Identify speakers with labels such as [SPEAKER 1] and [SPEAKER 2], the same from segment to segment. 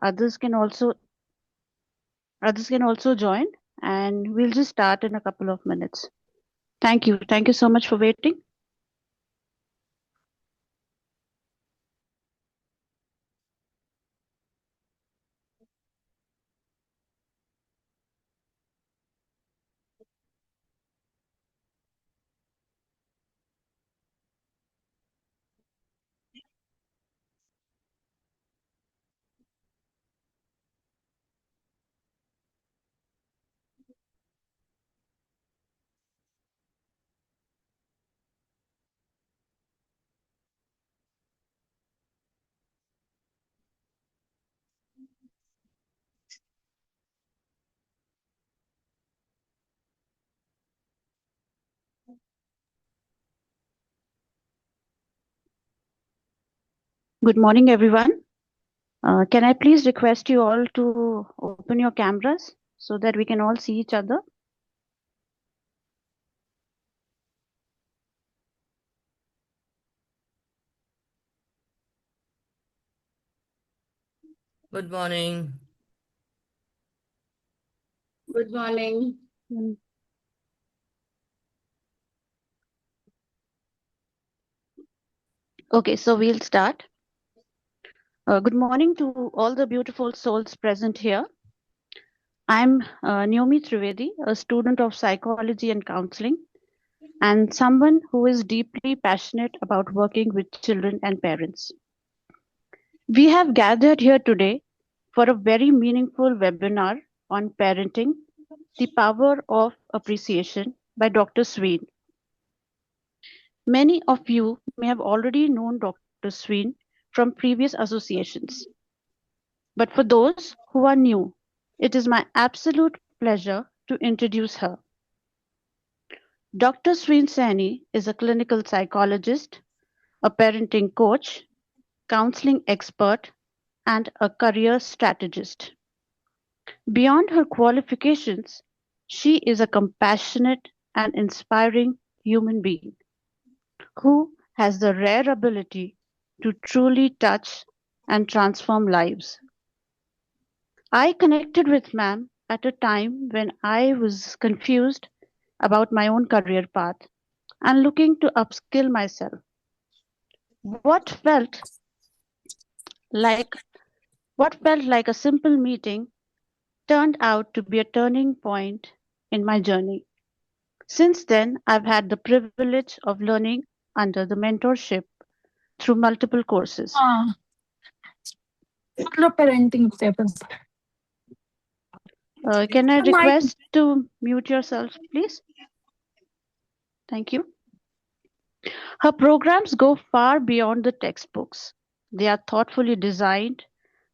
[SPEAKER 1] others can also join, and we'll just start in a couple of minutes. Thank you. Thank you so much for waiting. Good morning, everyone. Can I please request you all to open your cameras so that we can all see each other?
[SPEAKER 2] Good morning.
[SPEAKER 3] Good morning.
[SPEAKER 1] Okay, so we'll start. Good morning to all the beautiful souls present here. I'm Naomi Trivedi, a student of psychology and counseling, and someone who is deeply passionate about working with children and parents. We have gathered here today for a very meaningful webinar on parenting, the power of appreciation by Dr. Sween. Many of you may have already known Dr. Sween from previous associations. But for those who are new, it is my absolute pleasure to introduce her. Dr. Sween Saini is a clinical psychologist, a parenting coach, counseling expert, and a career strategist. Beyond her qualifications, she is a compassionate and inspiring human being who has the rare ability to truly touch and transform lives. I connected with ma'am at a time when I was confused about my own career path and looking to upskill myself. What felt like a simple meeting turned out to be a turning point in my journey. Since then, I've had the privilege of learning under the mentorship through multiple courses.
[SPEAKER 3] Parenting steps.
[SPEAKER 1] Can I request to mute yourself, please? Thank you. Her programs go far beyond the textbooks. They are thoughtfully designed,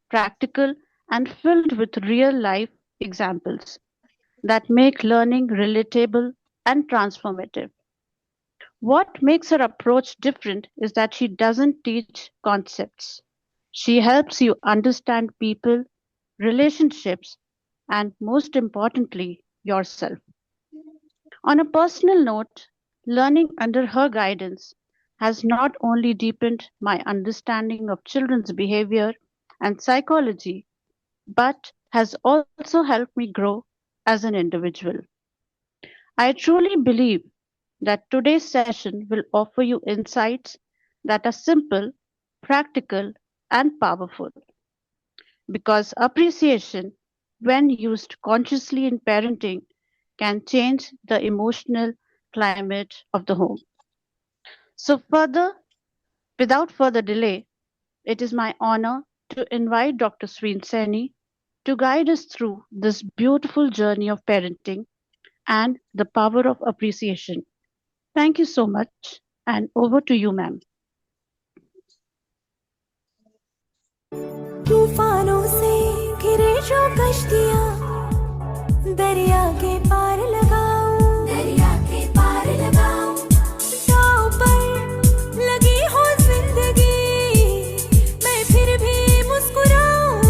[SPEAKER 1] practical, and filled with real-life examples that make learning relatable and transformative. What makes her approach different is that she doesn't teach concepts. She helps you understand people, relationships, and most importantly, yourself. On a personal note, learning under her guidance has not only deepened my understanding of children's behavior and psychology, but has also helped me grow as an individual. I truly believe that today's session will offer you insights that are simple, practical, and powerful. Because appreciation, when used consciously in parenting, can change the emotional climate of the home. So, without further delay, it is my honor to invite Dr. Sween Saini to guide us through this beautiful journey of parenting and the power of appreciation. Thank you so much, and over to you, ma'am.
[SPEAKER 4] तूफानों से घिरे जो कश्तियां दरिया के पार लगाऊं दांव पर लगी हो जिंदगी मैं फिर भी मुस्कुराऊं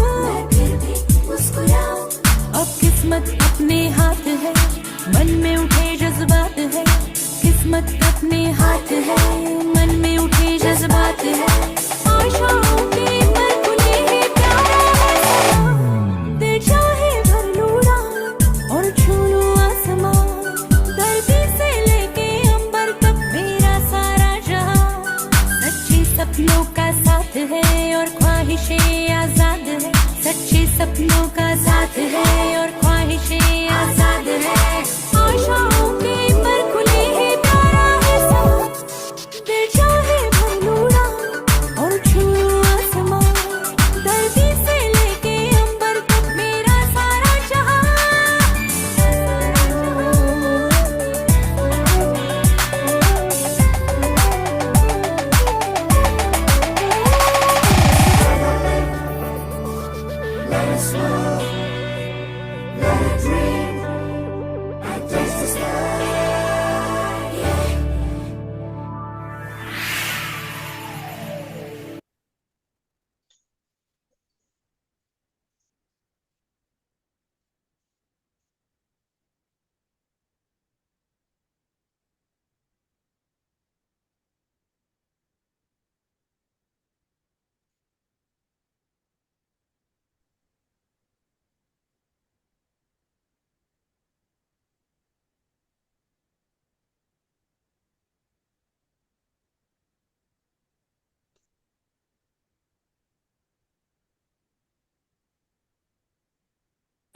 [SPEAKER 4] अब किस्मत अपने हाथ है मन में उठे जज्बात है किस्मत अपने हाथ है मन में उठे जज्बात है आशाओं के पर खुले है प्यारा है सपनों का साथ है और ख्वाहिशें आजाद है, आशाओं के पर खुले है प्यारा है सब, दिल चाहे भूलूड़ा और छू आसमां, धरती से लेके अंबर तक मेरा सारा जहां।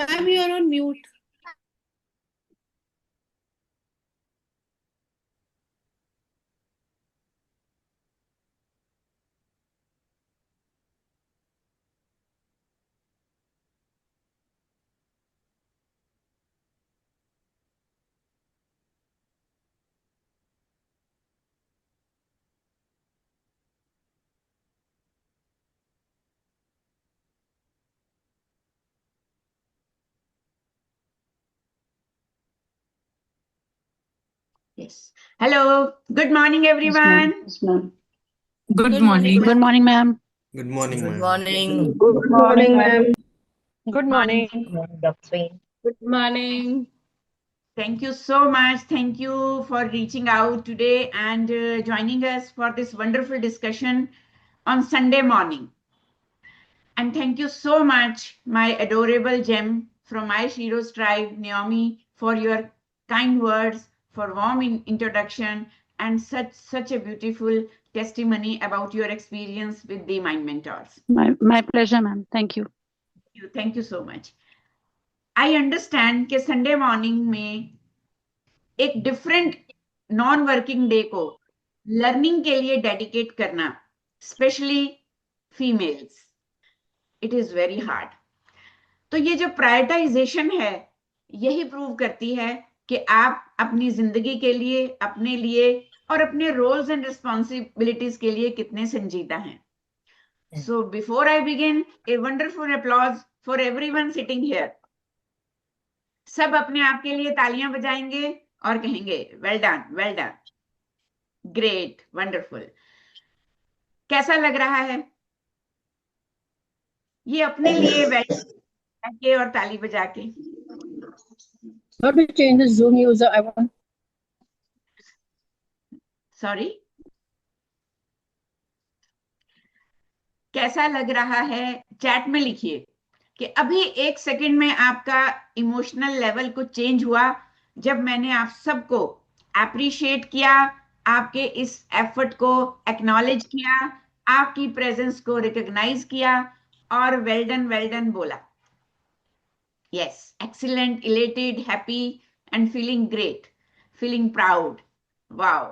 [SPEAKER 3] Ma'am, you're on mute.
[SPEAKER 2] Yes. Hello. Good morning, everyone.
[SPEAKER 1] Yes, ma'am.
[SPEAKER 3] Good morning.
[SPEAKER 1] Good morning, ma'am.
[SPEAKER 5] Good morning,
[SPEAKER 6] Good
[SPEAKER 5] ma'am.
[SPEAKER 6] morning.
[SPEAKER 3] Good morning, ma'am.
[SPEAKER 2] Good morning.
[SPEAKER 3] Good morning.
[SPEAKER 2] Thank you so much. Thank you for reaching out today and joining us for this wonderful discussion on Sunday morning. And thank you so much, my adorable gem from my Shiro's tribe, Naomi, for your kind words, for warm introduction, and such a beautiful testimony about your experience with the Mind Mentors.
[SPEAKER 1] My pleasure, ma'am. Thank you.
[SPEAKER 2] Thank you so much. I understand कि Sunday morning में एक different non working day को learning के लिए dedicate करना, specially females, it is very hard. तो ये जो प्रायोरिटाइजेशन है यही प्रूव करती है कि आप अपनी जिंदगी के लिए, अपने लिए और अपने रोल्स एंड रिस्पॉन्सिबिलिटीज के लिए कितने संजीदा हैं. So before I begin, a wonderful applause for everyone sitting here. सब अपने आप के लिए तालियां बजाएंगे और कहेंगे well done, well done, great, wonderful. कैसा लग रहा है ये अपने लिए बैठ के और ताली बजा के?
[SPEAKER 3] How to change the Zoom user? I want.
[SPEAKER 2] Sorry, कैसा लग रहा है चैट में लिखिए कि अभी एक सेकंड में आपका इमोशनल लेवल कुछ चेंज हुआ जब मैंने आप सबको अप्रिशिएट किया, आपके इस एफर्ट को एक्नॉलेज किया, आपकी प्रेजेंस को रिकॉग्नाइज किया और वेल डन बोला. Yes, excellent, elated, happy and feeling great, feeling proud. Wow,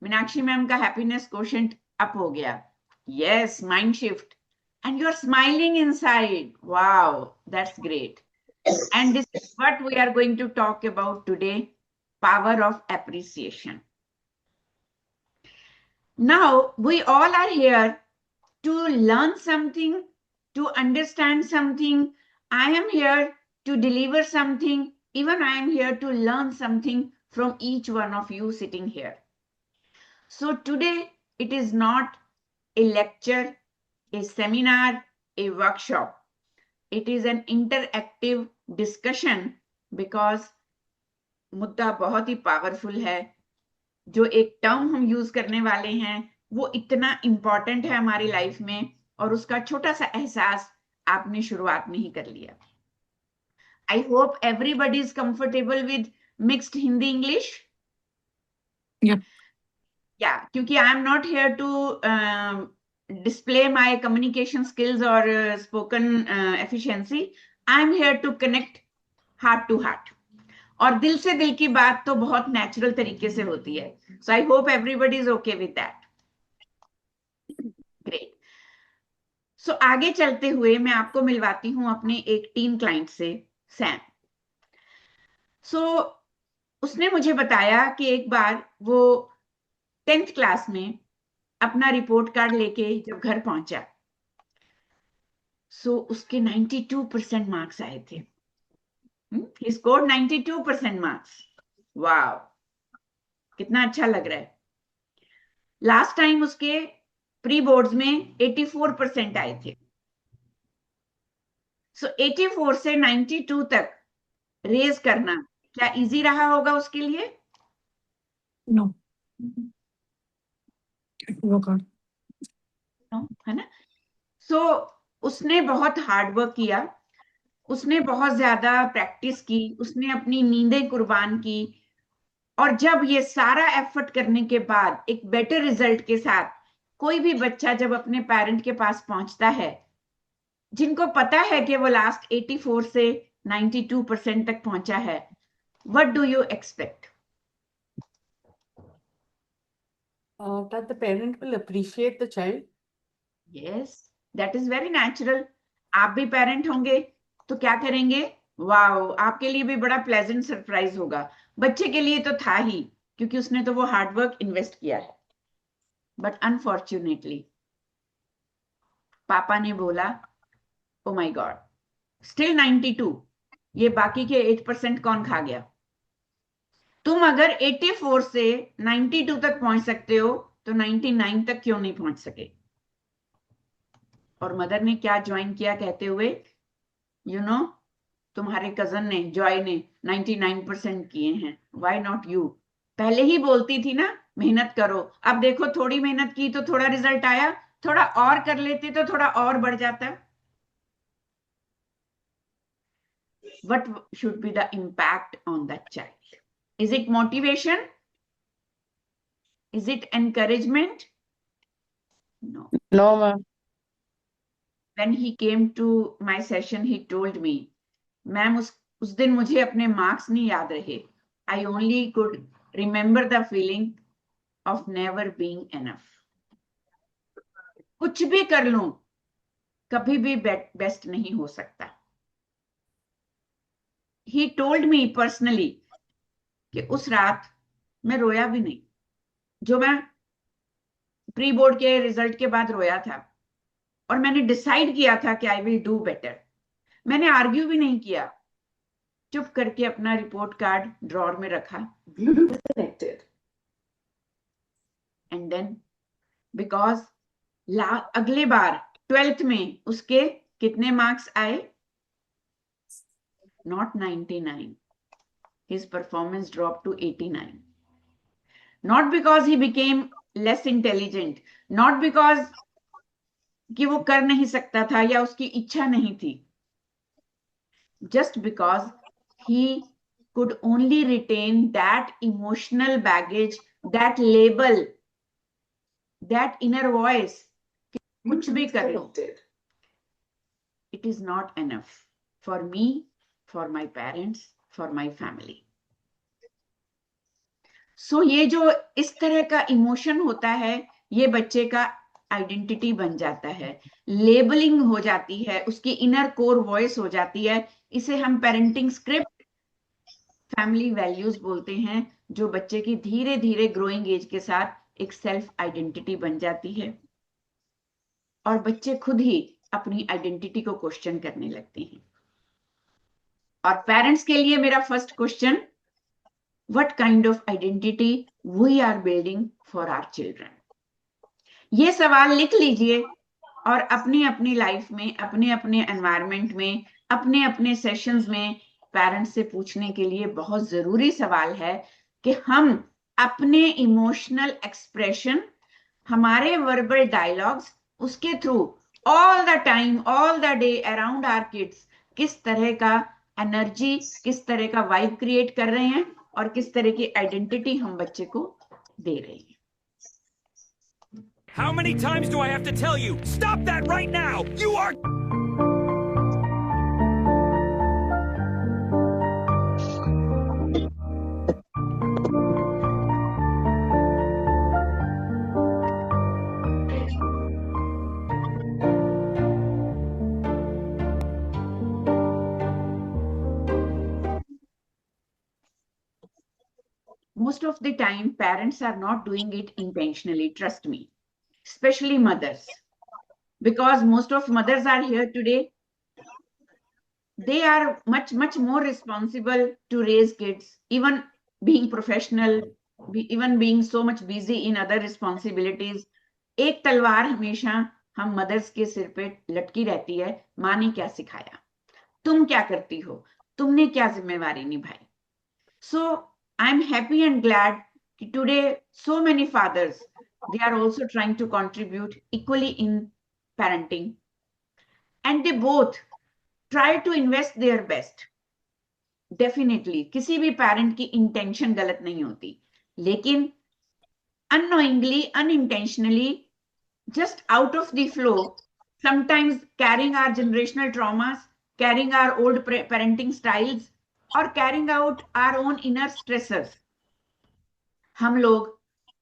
[SPEAKER 2] Meenakshi ma'am का हैप्पीनेस कोशेंट अप हो गया. Yes, mind shift. And you're smiling inside. Wow, that's great. And this is what we are going to talk about today, power of appreciation. Now, we all are here to learn something, to understand something. I am here to deliver something. Even I am here to learn something from each one of you sitting here. So today, it is not a lecture, a seminar, a workshop. It is an interactive discussion because मुद्दा बहुत ही powerful है. जो एक term हम use करने वाले हैं वो इतना इंपॉर्टेंट है हमारी लाइफ में और उसका छोटा सा एहसास आपने शुरुआत में ही कर लिया. I hope everybody is comfortable with mixed Hindi English.
[SPEAKER 3] Yeah.
[SPEAKER 2] Yeah, क्योंकि I am not here to display my communication skills or spoken efficiency. I'm here to connect heart to heart. और दिल से दिल की बात तो बहुत नेचुरल तरीके से होती है. So I hope everybody is okay with that. Great. So आगे चलते हुए मैं आपको मिलवाती हूं अपने एक टीन क्लाइंट से, सैम. So उसने मुझे बताया कि एक बार वो 10th क्लास में अपना रिपोर्ट कार्ड लेके जब घर पहुंचा, सो उसके 92% मार्क्स आए थे. He scored 92% marks. वाओ, कितना अच्छा लग रहा है. लास्ट टाइम उसके प्री बोर्ड्स में 84% आए थे. सो 84 से 92 तक रेज करना क्या इजी रहा होगा उसके लिए?
[SPEAKER 3] No. Work hard.
[SPEAKER 2] है ना? सो उसने बहुत हार्ड वर्क किया, उसने बहुत ज्यादा प्रैक्टिस की, उसने अपनी नींदें कुर्बान की, और जब ये सारा एफर्ट करने के बाद एक बेटर रिजल्ट के साथ कोई भी बच्चा जब अपने पेरेंट के पास पहुंचता है, जिनको पता है कि वो लास्ट 84 से 92% तक पहुंचा है, what do you expect?
[SPEAKER 5] That the parent will appreciate the child.
[SPEAKER 2] Yes, that is very natural. आप भी पेरेंट होंगे तो क्या करेंगे? वाओ, आपके लिए भी बड़ा प्लेजेंट सरप्राइज होगा. बच्चे के लिए तो था ही, क्योंकि उसने तो वो हार्ड वर्क इन्वेस्ट किया है. बट अनफॉर्चुनेटली पापा ने बोला, ओ माय गॉड, स्टिल 92, ये बाकी के 8% कौन खा गया? तुम अगर 84 से 92 तक पहुंच सकते हो तो 99 तक क्यों नहीं पहुंच सके? और मदर ने क्या ज्वाइन किया कहते हुए, यू नो, तुम्हारे कजन ने, जॉय ने 99% किए हैं, व्हाई नॉट यू? पहले ही बोलती थी ना, मेहनत करो. अब देखो, थोड़ी मेहनत की तो थोड़ा रिजल्ट आया, थोड़ा और कर लेते तो थोड़ा और बढ़ जाता. What should be the impact on that child? Is it motivation? Is it encouragement? No.
[SPEAKER 5] No, ma'am.
[SPEAKER 2] When he came to my session, he told me, ma'am उस दिन मुझे अपने मार्क्स नहीं याद रहे. I only could remember the feeling of never being enough. कुछ भी कर लूं, कभी भी बेस्ट नहीं हो सकता. He told me personally कि उस रात मैं रोया भी नहीं, जो मैं प्री बोर्ड के रिजल्ट के बाद रोया था, और मैंने डिसाइड किया था कि आई विल डू बेटर. मैंने आर्ग्यू भी नहीं किया, चुप करके अपना रिपोर्ट कार्ड ड्रॉर में रखा, एंड देन बिकॉज अगले बार 12th में उसके कितने मार्क्स आए? Not 99. His performance dropped to 89. Not because he became less intelligent, not because कि वो कर नहीं सकता था या उसकी इच्छा नहीं थी, just because he could only retain that emotional baggage, that label, that inner voice, कुछ भी कर लो, it is not enough for me, for my parents, for my family. So ये जो इस तरह का इमोशन होता है, ये बच्चे का आइडेंटिटी बन जाता है, लेबलिंग हो जाती है, उसकी इनर कोर वॉइस हो जाती है. इसे हम पेरेंटिंग स्क्रिप्ट, फैमिली वैल्यूज बोलते हैं, जो बच्चे की धीरे धीरे ग्रोइंग एज के साथ एक सेल्फ आइडेंटिटी बन जाती है, और बच्चे खुद ही अपनी आइडेंटिटी को क्वेश्चन करने लगते हैं. और पेरेंट्स के लिए मेरा first question, what kind of identity we are building for our children? ये सवाल लिख लीजिए और अपनी अपनी लाइफ में, अपने अपने एनवायरनमेंट में, अपने अपने सेशंस में पेरेंट्स से पूछने के लिए बहुत जरूरी सवाल है कि हम अपने इमोशनल एक्सप्रेशन, हमारे वर्बल डायलॉग्स, उसके through all the time, all the day around our kids किस तरह का एनर्जी, किस तरह का वाइब क्रिएट कर रहे हैं, और किस तरह की आइडेंटिटी हम बच्चे को दे रहे हैं.
[SPEAKER 6] How many times do I have to tell you? Stop that right now! You are...
[SPEAKER 2] Most of the time, parents are not doing it intentionally, trust me, especially mothers. Because most of mothers are here today, they are much more responsible to raise kids, even being professional, even being so much busy in other responsibilities. एक तलवार हमेशा हम mother's के सिर पे लटकी रहती है, माँ ने क्या सिखाया, तुम क्या करती हो, तुमने क्या जिम्मेवारी निभाई. So I'm happy and glad that today so many fathers, they are also trying to contribute equally in parenting, and they both try to invest their best. Definitely किसी भी parent की intention गलत नहीं होती, लेकिन unknowingly, unintentionally, just out of the flow, sometimes carrying our generational traumas, carrying our old parenting styles, or carrying out our own inner stressors, हम लोग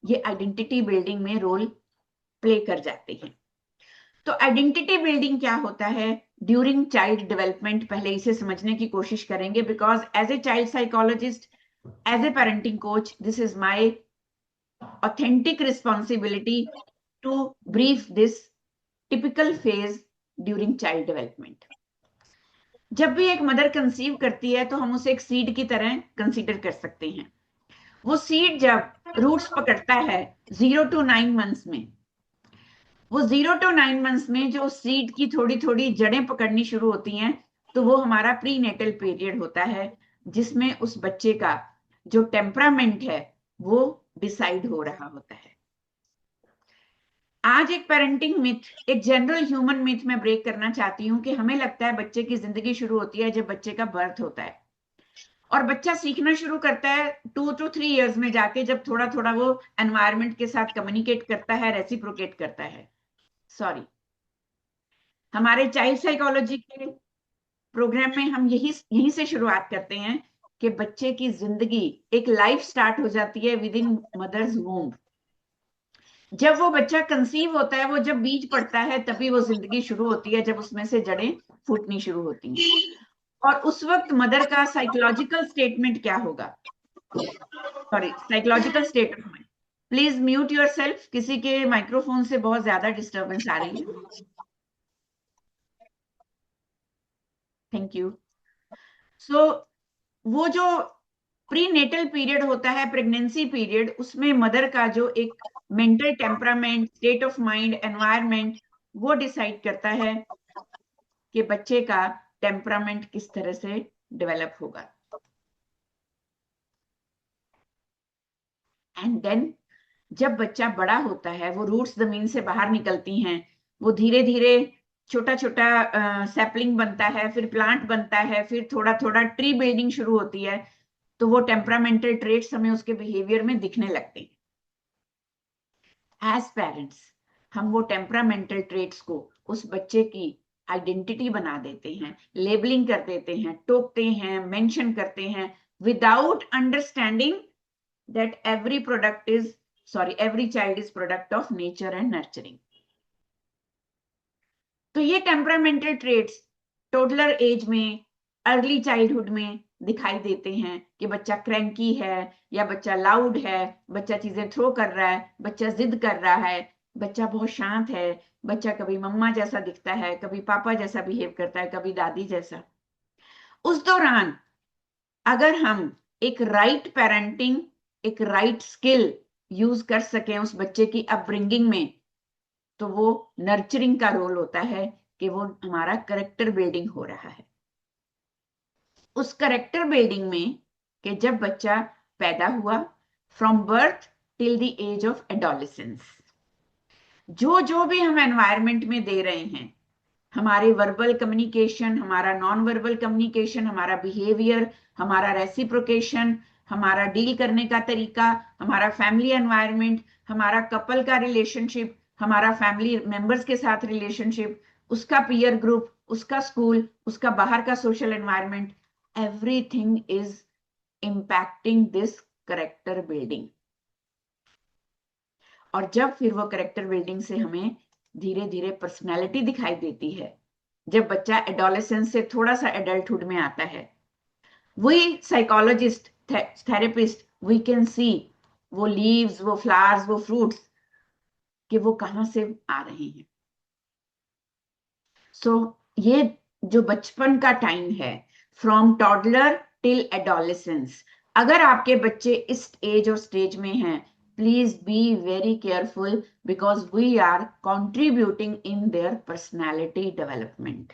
[SPEAKER 2] ये आइडेंटिटी बिल्डिंग में रोल प्ले कर जाते हैं. तो आइडेंटिटी बिल्डिंग क्या होता है ड्यूरिंग चाइल्ड डेवलपमेंट, पहले इसे समझने की कोशिश करेंगे, because as a child psychologist, as a parenting coach, this is my authentic responsibility to brief this typical phase during child development. जब भी एक मदर कंसीव करती है तो हम उसे एक सीड की तरह कंसीडर कर सकते हैं. वो सीड जब रूट्स पकड़ता है 0 to 9 months में, वो 0 to 9 months में जो सीड की थोड़ी थोड़ी जड़ें पकड़नी शुरू होती हैं, तो वो हमारा प्री नेटल पीरियड होता है, जिसमें उस बच्चे का जो टेम्परामेंट है वो डिसाइड हो रहा होता है. आज एक पेरेंटिंग मिथ, एक जनरल ह्यूमन मिथ में ब्रेक करना चाहती हूँ कि हमें लगता है बच्चे की जिंदगी शुरू होती है जब बच्चे का बर्थ होता है, और बच्चा सीखना शुरू करता है 2 to 3 years में जाके, जब थोड़ा थोड़ा वो एनवायरनमेंट के साथ कम्युनिकेट करता है, रेसिप्रोकेट करता है. सॉरी, हमारे चाइल्ड साइकोलॉजी के प्रोग्राम में हम यहीं से शुरुआत करते हैं कि बच्चे की जिंदगी, एक लाइफ स्टार्ट हो जाती है विद इन मदर्स वूम. जब वो बच्चा कंसीव होता है, वो जब बीज पड़ता है, तभी वो जिंदगी शुरू होती है, जब उसमें से जड़ें फूटनी शुरू होती हैं. और उस वक्त मदर का साइकोलॉजिकल स्टेटमेंट क्या होगा, sorry, psychological state of mind. Please mute yourself, किसी के माइक्रोफोन से बहुत ज्यादा डिस्टर्बेंस आ रही है. Thank you. सो वो जो प्री नेटल पीरियड होता है, प्रेगनेंसी पीरियड, उसमें मदर का जो एक mental temperament, state of mind, environment, वो डिसाइड करता है कि बच्चे का टेम्परामेंट किस तरह से डेवलप होगा. एंड देन जब बच्चा बड़ा होता है, वो रूट्स जमीन से बाहर निकलती हैं, वो धीरे धीरे छोटा छोटा सैपलिंग बनता है, फिर प्लांट बनता है, फिर थोड़ा थोड़ा ट्री बिल्डिंग शुरू होती है, तो वो टेम्परामेंटल ट्रेट्स हमें उसके बिहेवियर में दिखने लगते हैं. एज पेरेंट्स हम वो टेम्परामेंटल ट्रेट्स को उस बच्चे की आइडेंटिटी बना देते हैं, लेबलिंग कर देते हैं, टोकते हैं, मेंशन करते हैं, without understanding that every child is product of nature and nurturing. तो ये टेम्परामेंटल ट्रेट्स टोडलर एज में, अर्ली चाइल्डहुड में दिखाई देते हैं कि बच्चा क्रैंकी है, या बच्चा लाउड है, बच्चा चीजें थ्रो कर रहा है, बच्चा जिद कर रहा है, बच्चा बहुत शांत है, बच्चा कभी मम्मा जैसा दिखता है, कभी पापा जैसा बिहेव करता है, कभी दादी जैसा. उस दौरान अगर हम एक राइट पेरेंटिंग, एक राइट स्किल यूज कर सकें उस बच्चे की अपब्रिंगिंग में, तो वो नर्चरिंग का रोल होता है कि वो हमारा कैरेक्टर बिल्डिंग हो रहा है. उस कैरेक्टर बिल्डिंग में कि जब बच्चा पैदा हुआ, from birth till the age of adolescence, जो भी हम एनवायरनमेंट में दे रहे हैं, हमारे वर्बल कम्युनिकेशन, हमारा नॉन वर्बल कम्युनिकेशन, हमारा बिहेवियर, हमारा रेसिप्रोकेशन, हमारा डील करने का तरीका, हमारा फैमिली एनवायरनमेंट, हमारा कपल का रिलेशनशिप, हमारा फैमिली मेंबर्स के साथ रिलेशनशिप, उसका पीयर ग्रुप, उसका स्कूल, उसका बाहर का social environment, everything is impacting this character building. और जब फिर वो करेक्टर बिल्डिंग से हमें धीरे धीरे पर्सनैलिटी दिखाई देती है, जब बच्चा एडोलेसेंस से थोड़ा सा एडल्टहुड में आता है, वही psychologist, therapist, we can see वो लीव्स, वो फ्लावर्स, वो फ्रूट्स कि वो कहां से आ रहे हैं। सो ये जो बचपन का टाइम है, फ्रॉम टॉडलर टिल एडोलेसेंस, अगर आपके बच्चे इस एज और स्टेज में हैं, please be very careful because we are contributing in their personality development.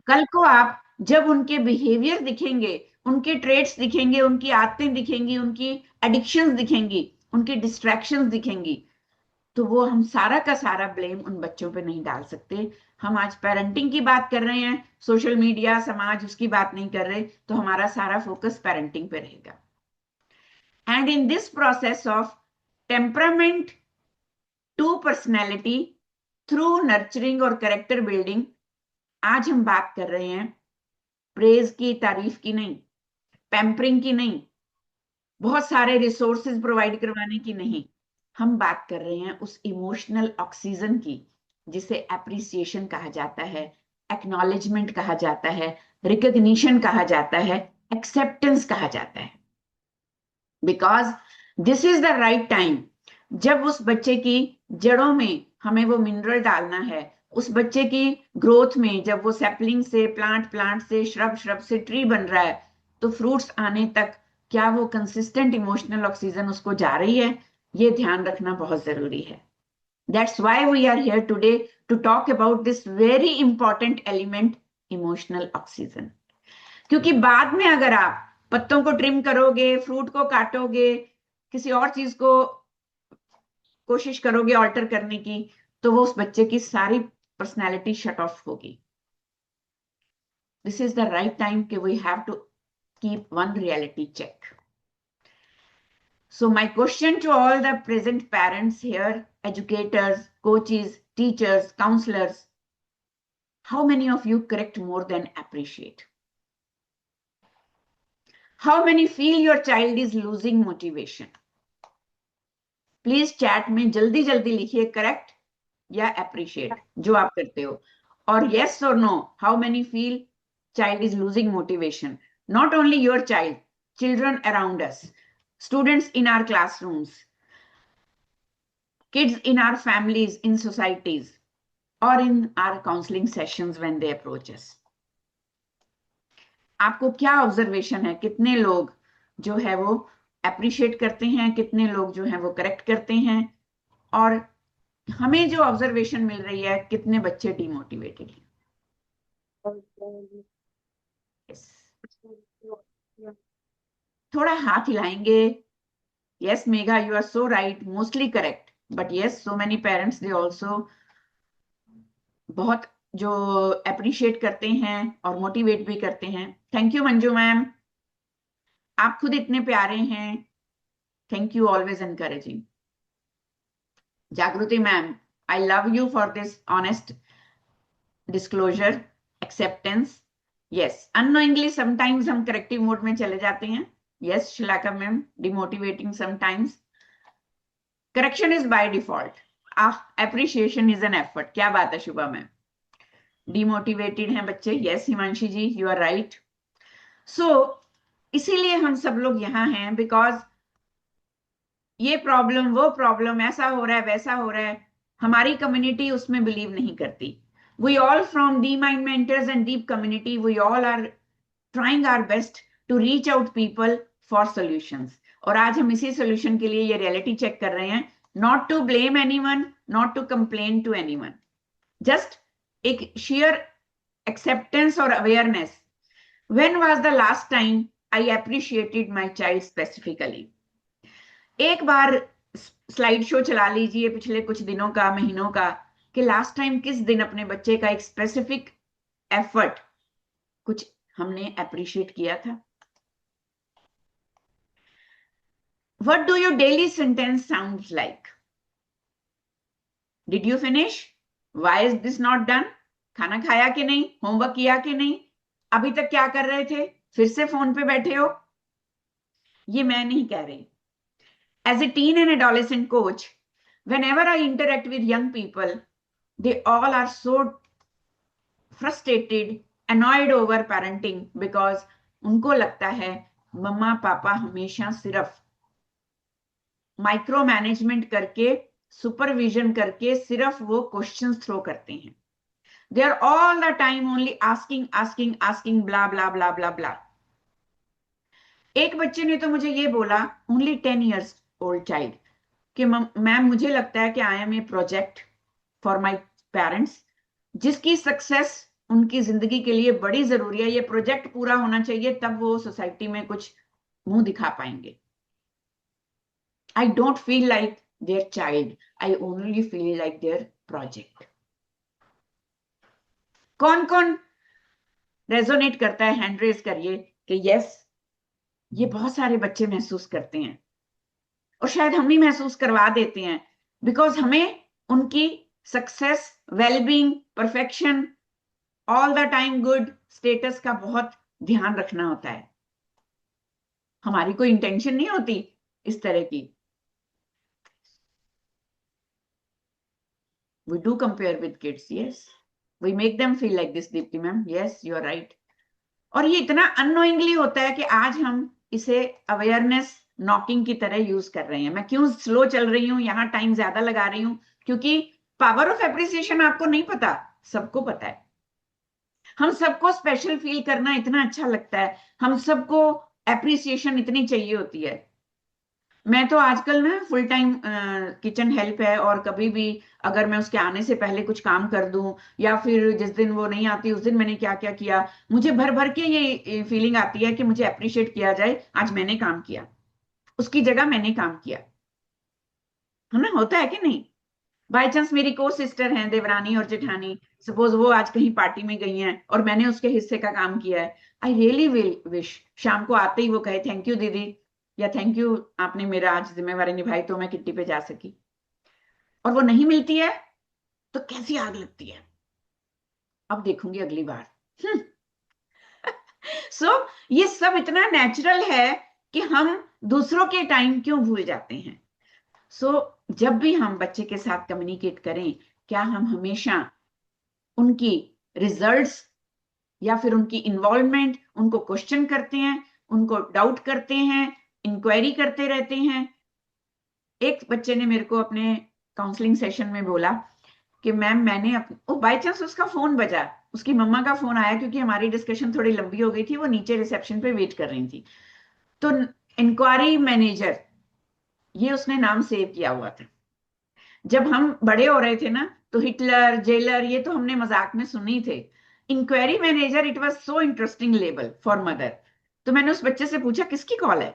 [SPEAKER 2] कल को आप जब उनके बिहेवियर दिखेंगे, उनके ट्रेड्स दिखेंगे, उनकी आदतें दिखेंगी, उनकी एडिक्शंस दिखेंगी, उनकी डिस्ट्रैक्शंस दिखेंगी, तो वो हम सारा का सारा ब्लेम उन बच्चों पे नहीं डाल सकते। हम आज पेरेंटिंग की बात कर रहे हैं, सोशल मीडिया, समाज, उसकी बात नहीं कर रहे, तो हमारा सारा फोकस पेरेंटिंग पे रहेगा। And in this process of temperament to personality through nurturing और कैरेक्टर बिल्डिंग, आज हम बात कर रहे हैं प्रेज की, तारीफ की नहीं, पैम्परिंग की नहीं, बहुत सारे रिसोर्सेज प्रोवाइड करवाने की नहीं। हम बात कर रहे हैं उस इमोशनल ऑक्सीजन की जिसे एप्रिसिएशन कहा जाता है, एक्नॉलेजमेंट कहा जाता है, रिकॉग्निशन कहा जाता है, एक्सेप्टेंस कहा जाता है। Because this is the right time जब उस बच्चे की जड़ों में हमें वो मिनरल डालना है, उस बच्चे की ग्रोथ में, जब वो सैपलिंग से प्लांट से श्रब से ट्री बन रहा है, तो फ्रूट्स आने तक क्या वो कंसिस्टेंट इमोशनल ऑक्सीजन उसको जा रही है, ये ध्यान रखना बहुत जरूरी है। That's why we are here today to talk about this very important element, emotional oxygen. क्योंकि बाद में अगर आप पत्तों को ट्रिम करोगे, फ्रूट को काटोगे, किसी और चीज को कोशिश करोगे ऑल्टर करने की, तो वो उस बच्चे की सारी पर्सनैलिटी शट ऑफ होगी। This is the right time कि we have to keep one reality check. So my question to all the present parents here, educators, coaches, teachers, counselors, how many of you correct more than appreciate? How many feel your child is losing motivation? Please chat में जल्दी जल्दी लिखिए correct या appreciate जो आप करते हो, और yes or no, how many feel child is losing motivation? Not only your child, children around us, students in our classrooms, kids in our families, in societies, or in our counseling sessions when they approach us. आपको क्या observation है, कितने लोग जो है वो appreciate करते हैं, कितने लोग जो है वो करेक्ट करते हैं, और हमें जो ऑब्जर्वेशन मिल रही है कितने बच्चे डिमोटिवेटेड हैं? yes. थोड़ा हाथ हिलाएंगे। yes Megha, you are so right, mostly correct, but yes, so many parents they also बहुत जो अप्रिशिएट करते हैं और मोटिवेट भी करते हैं। थैंक यू मंजू मैम, आप खुद इतने प्यारे हैं, thank you, always encouraging. Jagriti ma'am, I love you for this honest disclosure, acceptance. Yes, unknowingly sometimes हम करेक्टिव मोड में चले जाते हैं। Yes Shilaka ma'am, demotivating sometimes. Correction is by default, appreciation is an effort. क्या बात है शुभा मैम, डिमोटिवेटेड हैं बच्चे। Yes Himanshi ji, you are right. So इसीलिए हम सब लोग यहाँ हैं, बिकॉज ये प्रॉब्लम, वो प्रॉब्लम, ऐसा हो रहा है, वैसा हो रहा है, हमारी कम्युनिटी उसमें बिलीव नहीं करती। We all from the mind mentors and deep community, we all are trying our best to reach out people for solutions. और आज हम इसी सॉल्यूशन के लिए ये रियलिटी चेक कर रहे हैं, not to blame anyone, not to complain to anyone, just एक sheer acceptance or awareness. When was the last time I appreciated my child specifically? एक बार स्लाइड शो चला लीजिए पिछले कुछ दिनों का, महीनों का, कि लास्ट टाइम किस दिन अपने बच्चे का एक स्पेसिफिक एफर्ट कुछ हमने अप्रिशिएट किया था। What do your daily sentence sounds like? Did you finish, why is this not done, खाना खाया कि नहीं, होमवर्क किया कि नहीं, अभी तक क्या कर रहे थे, फिर से फोन पे बैठे हो। ये मैं नहीं कह रही। As a teen and adolescent coach, whenever I interact with young people, they all are so frustrated, annoyed over parenting because उनको लगता है मम्मा पापा हमेशा सिर्फ माइक्रो मैनेजमेंट करके, सुपरविजन करके सिर्फ वो क्वेश्चंस थ्रो करते हैं। They are all the time only asking asking asking blah blah blah blah blah. एक बच्चे ने तो मुझे ये बोला, ओनली 10 years old चाइल्ड, कि मैम मुझे लगता है कि I am a project for my parents, जिसकी सक्सेस उनकी जिंदगी के लिए बड़ी जरूरी है, ये प्रोजेक्ट पूरा होना चाहिए, तब वो सोसाइटी में कुछ मुंह दिखा पाएंगे। I don't feel like their child, I only feel like there project. कौन कौन रेजोनेट करता है, हैंड रेज करिए कि यस, ये बहुत सारे बच्चे महसूस करते हैं, और शायद हम ही महसूस करवा देते हैं, बिकॉज हमें उनकी success, wellbeing, perfection, all the time good status का बहुत ध्यान रखना होता है। हमारी कोई इंटेंशन नहीं होती इस तरह की। We do compare with kids, yes. We make them feel like this, Deepti ma'am. Yes, you are right. और ये इतना अननोइंगली होता है कि आज हम इसे अवेयरनेस नॉकिंग की तरह यूज कर रहे हैं। मैं क्यों स्लो चल रही हूँ, यहाँ टाइम ज्यादा लगा रही हूँ, क्योंकि पावर ऑफ एप्रिसिएशन आपको नहीं पता, सबको पता है। हम सबको स्पेशल फील करना इतना अच्छा लगता है, हम सबको एप्रिसिएशन इतनी चाहिए होती है। मैं तो आजकल ना फुल टाइम किचन हेल्प है, और कभी भी अगर मैं उसके आने से पहले कुछ काम कर दूं, या फिर जिस दिन वो नहीं आती उस दिन मैंने क्या क्या किया, मुझे भर भर के ये फीलिंग आती है कि मुझे अप्रिशिएट किया जाए, आज मैंने काम किया, उसकी जगह मैंने काम किया, है ना, होता है कि नहीं। बाई चांस मेरी को सिस्टर हैं देवरानी और जेठानी, सपोज वो आज कहीं पार्टी में गई हैं और मैंने उसके हिस्से का काम किया है, आई रियली विल विश शाम को आते ही वो कहे थैंक यू दीदी, या थैंक यू आपने मेरा आज जिम्मेवारी निभाई तो मैं किट्टी पे जा सकी। और वो नहीं मिलती है तो कैसी आग लगती है, अब देखूंगी अगली बार। सो ये सब इतना नेचुरल है कि हम दूसरों के टाइम क्यों भूल जाते हैं। जब भी हम बच्चे के साथ कम्युनिकेट करें, क्या हम हमेशा उनकी रिजल्ट्स या फिर उनकी इन्वॉल्वमेंट, उनको क्वेश्चन करते हैं, उनको डाउट करते हैं, इंक्वायरी करते रहते हैं। एक बच्चे ने मेरे को अपने काउंसलिंग सेशन में बोला कि मैम मैंने बाय चांस उसका फोन बजा, उसकी मम्मा का फोन आया, क्योंकि हमारी डिस्कशन थोड़ी लंबी हो गई थी, वो नीचे रिसेप्शन पे वेट कर रही थी। तो इंक्वायरी मैनेजर, ये उसने नाम सेव किया हुआ था। जब हम बड़े हो रहे थे ना, तो हिटलर, जेलर, ये तो हमने मजाक में सुनी थे। Inquiry manager, it was so interesting label for mother. तो मैंने उस बच्चे से पूछा किसकी कॉल है,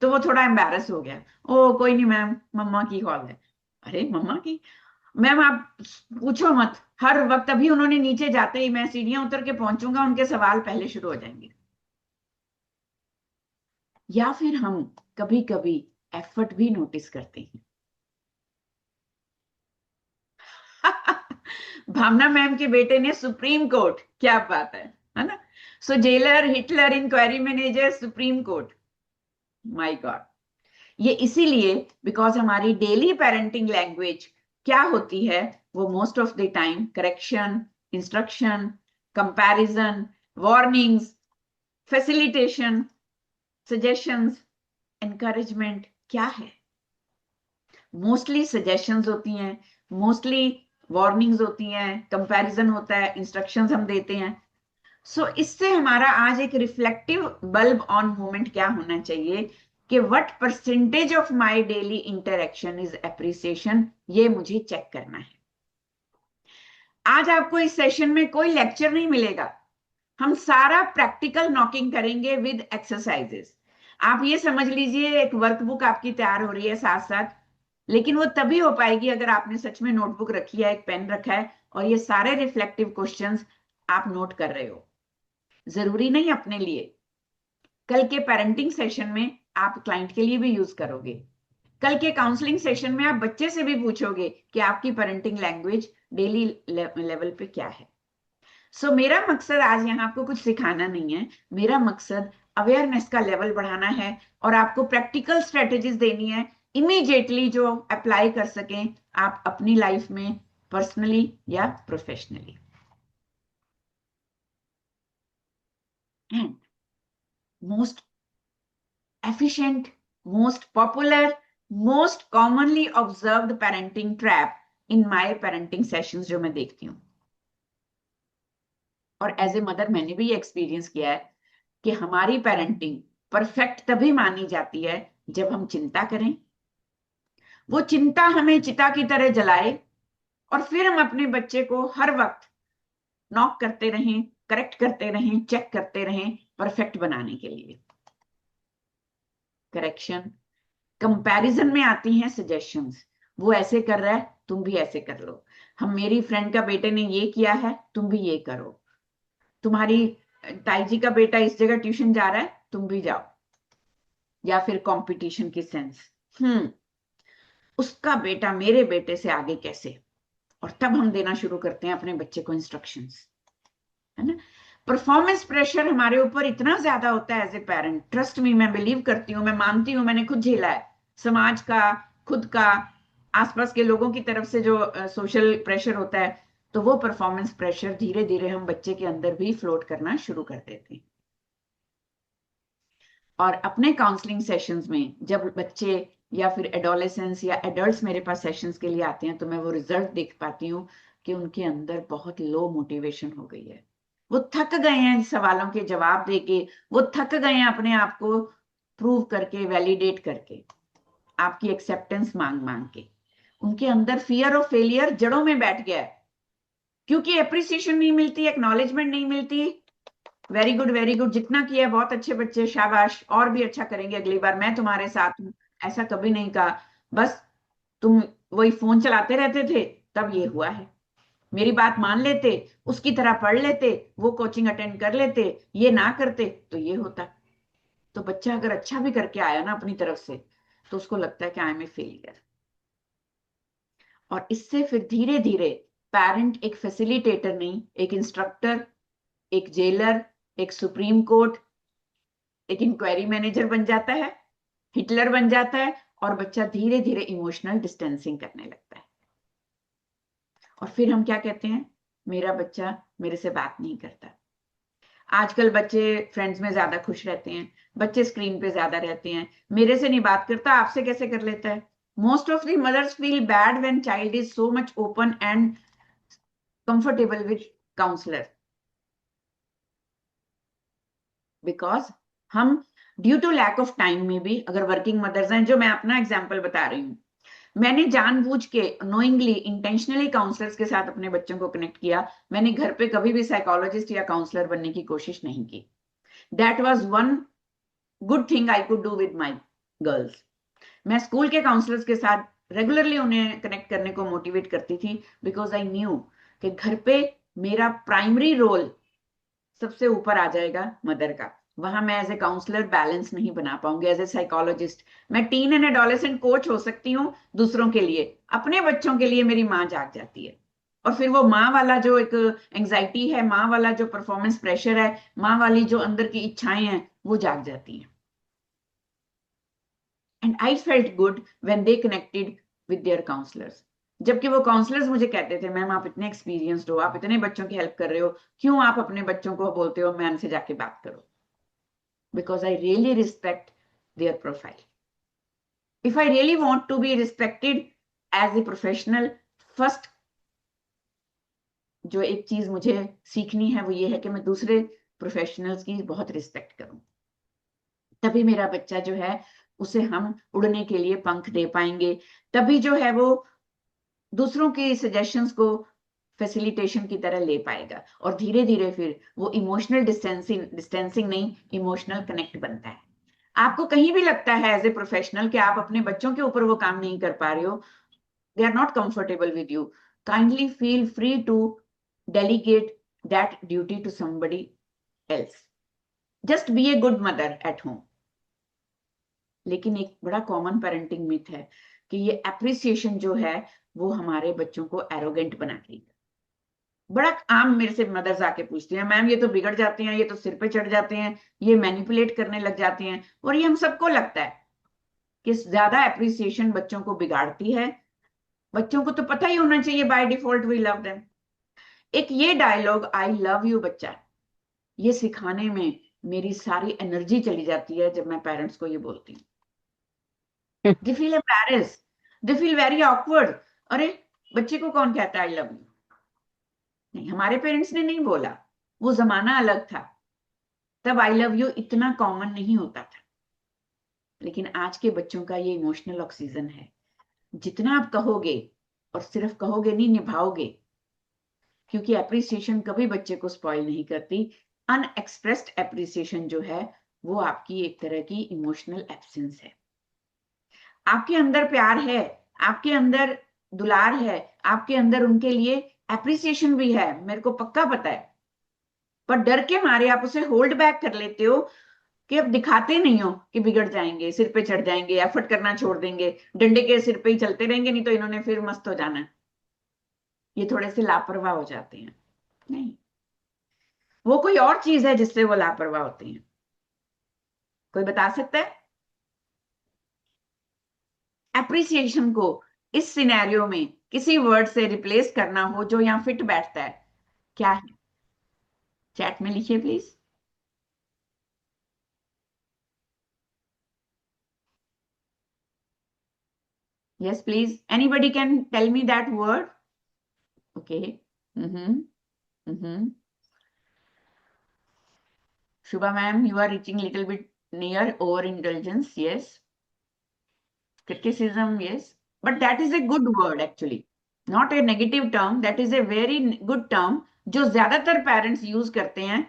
[SPEAKER 2] तो वो थोड़ा एम्बैरस हो गया, ओ कोई नहीं मैम, मम्मा की कॉल है। अरे मम्मा की, मैम आप पूछो मत, हर वक्त अभी उन्होंने नीचे जाते ही मैं सीढ़ियां उतर के पहुंचूंगा, उनके सवाल पहले शुरू हो जाएंगे। या फिर हम कभी कभी एफर्ट भी नोटिस करते हैं। भावना मैम के बेटे ने सुप्रीम कोर्ट, क्या बात है ना। So jailer, Hitler, inquiry manager, supreme court, my God. ये इसीलिए बिकॉज हमारी डेली पेरेंटिंग लैंग्वेज क्या होती है, वो most of the time correction, instruction, comparison, warnings, facilitation, suggestions, encouragement क्या है। मोस्टली सजेशंस होती हैं, मोस्टली वार्निंग्स होती हैं, कंपैरिजन होता है, इंस्ट्रक्शंस हम देते हैं। इससे हमारा आज एक रिफ्लेक्टिव बल्ब ऑन मोमेंट क्या होना चाहिए कि what percentage of my daily interaction is appreciation, ये मुझे चेक करना है। आज आपको इस सेशन में कोई लेक्चर नहीं मिलेगा, हम सारा प्रैक्टिकल नॉकिंग करेंगे विद एक्सरसाइजेस। आप ये समझ लीजिए एक वर्कबुक आपकी तैयार हो रही है साथ साथ, लेकिन वो तभी हो पाएगी अगर आपने सच में नोटबुक रखी है, एक पेन रखा है, और ये सारे रिफ्लेक्टिव क्वेश्चंस आप नोट कर रहे हो। जरूरी नहीं अपने लिए, कल के पेरेंटिंग सेशन में आप क्लाइंट के लिए भी यूज करोगे। कल के काउंसलिंग सेशन में आप बच्चे से भी पूछोगे कि आपकी पेरेंटिंग लैंग्वेज डेली लेवल पे क्या है। सो मेरा मकसद आज यहाँ आपको कुछ सिखाना नहीं है, मेरा मकसद अवेयरनेस का लेवल बढ़ाना है और आपको प्रैक्टिकल स्ट्रेटेजीज देनी है इमीडिएटली जो अप्लाई कर सकें आप अपनी लाइफ में, पर्सनली या professionally. And most efficient, most popular, most commonly observed parenting trap in my parenting sessions जो मैं देखती हूँ, और एज ए मदर मैंने भी एक्सपीरियंस किया है कि हमारी पेरेंटिंग परफेक्ट तभी मानी जाती है जब हम चिंता करें, वो चिंता हमें चिता की तरह जलाए और फिर हम अपने बच्चे को हर वक्त नॉक करते रहें, करेक्ट करते रहें, चेक करते रहें परफेक्ट बनाने के लिए। करेक्शन, कंपैरिजन में आती हैं सजेशंस, वो ऐसे कर रहा है तुम भी ऐसे कर लो, हम मेरी फ्रेंड का बेटे ने ये किया है तुम भी ये करो, तुम्हारी ताई जी का बेटा इस जगह ट्यूशन जा रहा है तुम भी जाओ, या फिर कंपटीशन की सेंस, उसका बेटा मेरे बेटे से आगे कैसे, और तब हम देना शुरू करते हैं अपने बच्चे को इंस्ट्रक्शंस, है ना। परफॉर्मेंस प्रेशर हमारे ऊपर इतना ज्यादा होता है as a parent, trust me, मैं बिलीव करती हूँ, मैं मानती हूँ, मैंने खुद झेला है, समाज का, खुद का, आसपास के लोगों की तरफ से जो सोशल प्रेशर होता है, तो वो परफॉर्मेंस प्रेशर धीरे धीरे हम बच्चे के अंदर भी फ्लोट करना शुरू कर देते हैं। और अपने काउंसलिंग सेशंस में जब बच्चे या फिर एडोलेसेंस या एडल्ट्स मेरे पास सेशंस के लिए आते हैं तो मैं वो रिजल्ट देख पाती हूँ कि उनके अंदर बहुत लो मोटिवेशन हो गई है, वो थक गए हैं सवालों के जवाब देके, वो थक गए हैं अपने आप को प्रूव करके, वैलिडेट करके, आपकी एक्सेप्टेंस मांग मांग के, उनके अंदर फियर ऑफ फेलियर जड़ों में बैठ गया है, क्योंकि एप्रिसिएशन नहीं मिलती, एक्नॉलेजमेंट नहीं मिलती। वेरी गुड, वेरी गुड, जितना किया बहुत अच्छे बच्चे, शाबाश, और भी अच्छा करेंगे अगली बार, मैं तुम्हारे साथ हूं, ऐसा कभी नहीं कहा, बस तुम वही फोन चलाते रहते थे तब ये हुआ है, मेरी बात मान लेते, उसकी तरह पढ़ लेते, वो कोचिंग अटेंड कर लेते, ये ना करते तो ये होता। तो बच्चा अगर अच्छा भी करके आया ना अपनी तरफ से तो उसको लगता है कि आई एम ए फेलियर, और इससे फिर धीरे धीरे पेरेंट एक फैसिलिटेटर नहीं, एक इंस्ट्रक्टर, एक जेलर, एक सुप्रीम कोर्ट, एक इंक्वायरी मैनेजर बन जाता है, हिटलर बन जाता है, और बच्चा धीरे धीरे इमोशनल डिस्टेंसिंग करने लगता है। और फिर हम क्या कहते हैं, मेरा बच्चा मेरे से बात नहीं करता। आजकल बच्चे फ्रेंड्स में ज्यादा खुश रहते हैं, बच्चे स्क्रीन पे ज्यादा रहते हैं, मेरे से नहीं बात करता, आपसे कैसे कर लेता है। Most of the mothers feel bad when child is so much open and comfortable with counsellor, because हम due to lack of time में भी, अगर वर्किंग मदर्स हैं, जो मैं अपना एग्जाम्पल बता रही हूँ, मैंने जानबूझ के नोइंगली इंटेंशनली काउंसलर्स के साथ अपने बच्चों को कनेक्ट किया, मैंने घर पे कभी भी साइकोलॉजिस्ट या काउंसलर बनने की कोशिश नहीं की। That was one good thing I could do with my girls. मैं स्कूल के काउंसलर्स के साथ रेगुलरली उन्हें कनेक्ट करने को मोटिवेट करती थी, बिकॉज आई न्यू कि घर पे मेरा प्राइमरी रोल सबसे ऊपर आ जाएगा मदर का, वहां मैं एज ए काउंसलर बैलेंस नहीं बना पाऊंगी। एज ए साइकोलॉजिस्ट मैं टीन एंड एडोलेसेंट कोच हो सकती हूँ दूसरों के लिए, अपने बच्चों के लिए मेरी माँ जाग जाती है, और फिर वो माँ वाला जो एक एंजाइटी है, माँ वाला जो परफॉर्मेंस प्रेशर है, माँ वाली जो अंदर की इच्छाएं हैं, वो जाग जाती हैं। And I felt good when they connected with their counsellors. जबकि वो काउंसलर्स मुझे कहते थे, मैम आप इतने एक्सपीरियंस्ड हो, आप इतने बच्चों की हेल्प कर रहे हो, क्यों आप अपने बच्चों को बोलते हो मैम से जाके बात करो? Because I really respect their profile. If I really want to be respected as a professional, first जो एक चीज मुझे सीखनी है वो ये है कि मैं दूसरे प्रोफेशनल्स की बहुत रिस्पेक्ट करूं, तभी मेरा बच्चा जो है उसे हम उड़ने के लिए पंख दे पाएंगे, तभी जो है वो दूसरों की सजेशंस को फैसिलिटेशन की तरह ले पाएगा, और धीरे धीरे फिर वो इमोशनल डिस्टेंसिंग नहीं, इमोशनल कनेक्ट बनता है। आपको कहीं भी लगता है एज ए प्रोफेशनल कि आप अपने बच्चों के ऊपर वो काम नहीं कर पा रहे हो, they are not comfortable with you, kindly feel free to delegate that duty to somebody else. Just be a good mother at home. लेकिन एक बड़ा कॉमन पेरेंटिंग मिथ है कि ये एप्रिसिएशन जो है वो हमारे बच्चों को एरोगेंट बना देगा। बड़ा आम मेरे से मदर्स आके पूछती हैं, मैम ये तो बिगड़ जाते हैं, ये तो सिर पे चढ़ जाते हैं, ये मैनिपुलेट करने लग जाते हैं। और ये हम सबको लगता है कि ज्यादा एप्रिसिएशन बच्चों को बिगाड़ती है। बच्चों को तो पता ही होना चाहिए by default we love them. एक ये डायलॉग आई लव यू बच्चा, ये सिखाने में मेरी सारी एनर्जी चली जाती है जब मैं पेरेंट्स को ये बोलती हूँ। They feel embarrassed, they feel very awkward. अरे बच्चे को कौन कहता है आई लव यू? नहीं, हमारे पेरेंट्स ने नहीं बोला, वो जमाना अलग था, तब आई लव यू इतना कॉमन नहीं होता था। लेकिन आज के बच्चों का ये इमोशनल ऑक्सीजन है, जितना आप कहोगे, और सिर्फ कहोगे नहीं, निभाओगे, क्योंकि एप्रिसिएशन कभी बच्चे को स्पॉइल नहीं करती। अनएक्सप्रेस्ड एप्रिसिएशन जो है वो आपकी एक तरह की इमोशनल एब्सेंस है। आपके अंदर प्यार है, आपके अंदर दुलार है, आपके अंदर उनके लिए एप्रिसिएशन भी है, मेरे को पक्का पता है, पर डर के मारे आप उसे होल्ड बैक कर लेते हो कि अब दिखाते नहीं हो कि बिगड़ जाएंगे, सिर पे चढ़ जाएंगे, एफर्ट करना छोड़ देंगे, डंडे के सिर पे ही चलते रहेंगे, नहीं तो इन्होंने फिर मस्त हो जाना है। ये थोड़े से लापरवाह हो जाते हैं। नहीं, वो कोई और चीज है जिससे वो लापरवाह होते हैं। कोई बता सकता है? एप्रिसिएशन को इस सिनेरियो में किसी वर्ड से रिप्लेस करना हो जो यहाँ फिट बैठता है, क्या है? चैट में लिखिए please. Yes, please. Anybody can tell me that word? Okay. Shubha ma'am, you are reaching little bit near overindulgence. Yes. Criticism, yes. But that is a good word actually. Not a negative term. That is a very good term जो ज्यादातर parents use करते हैं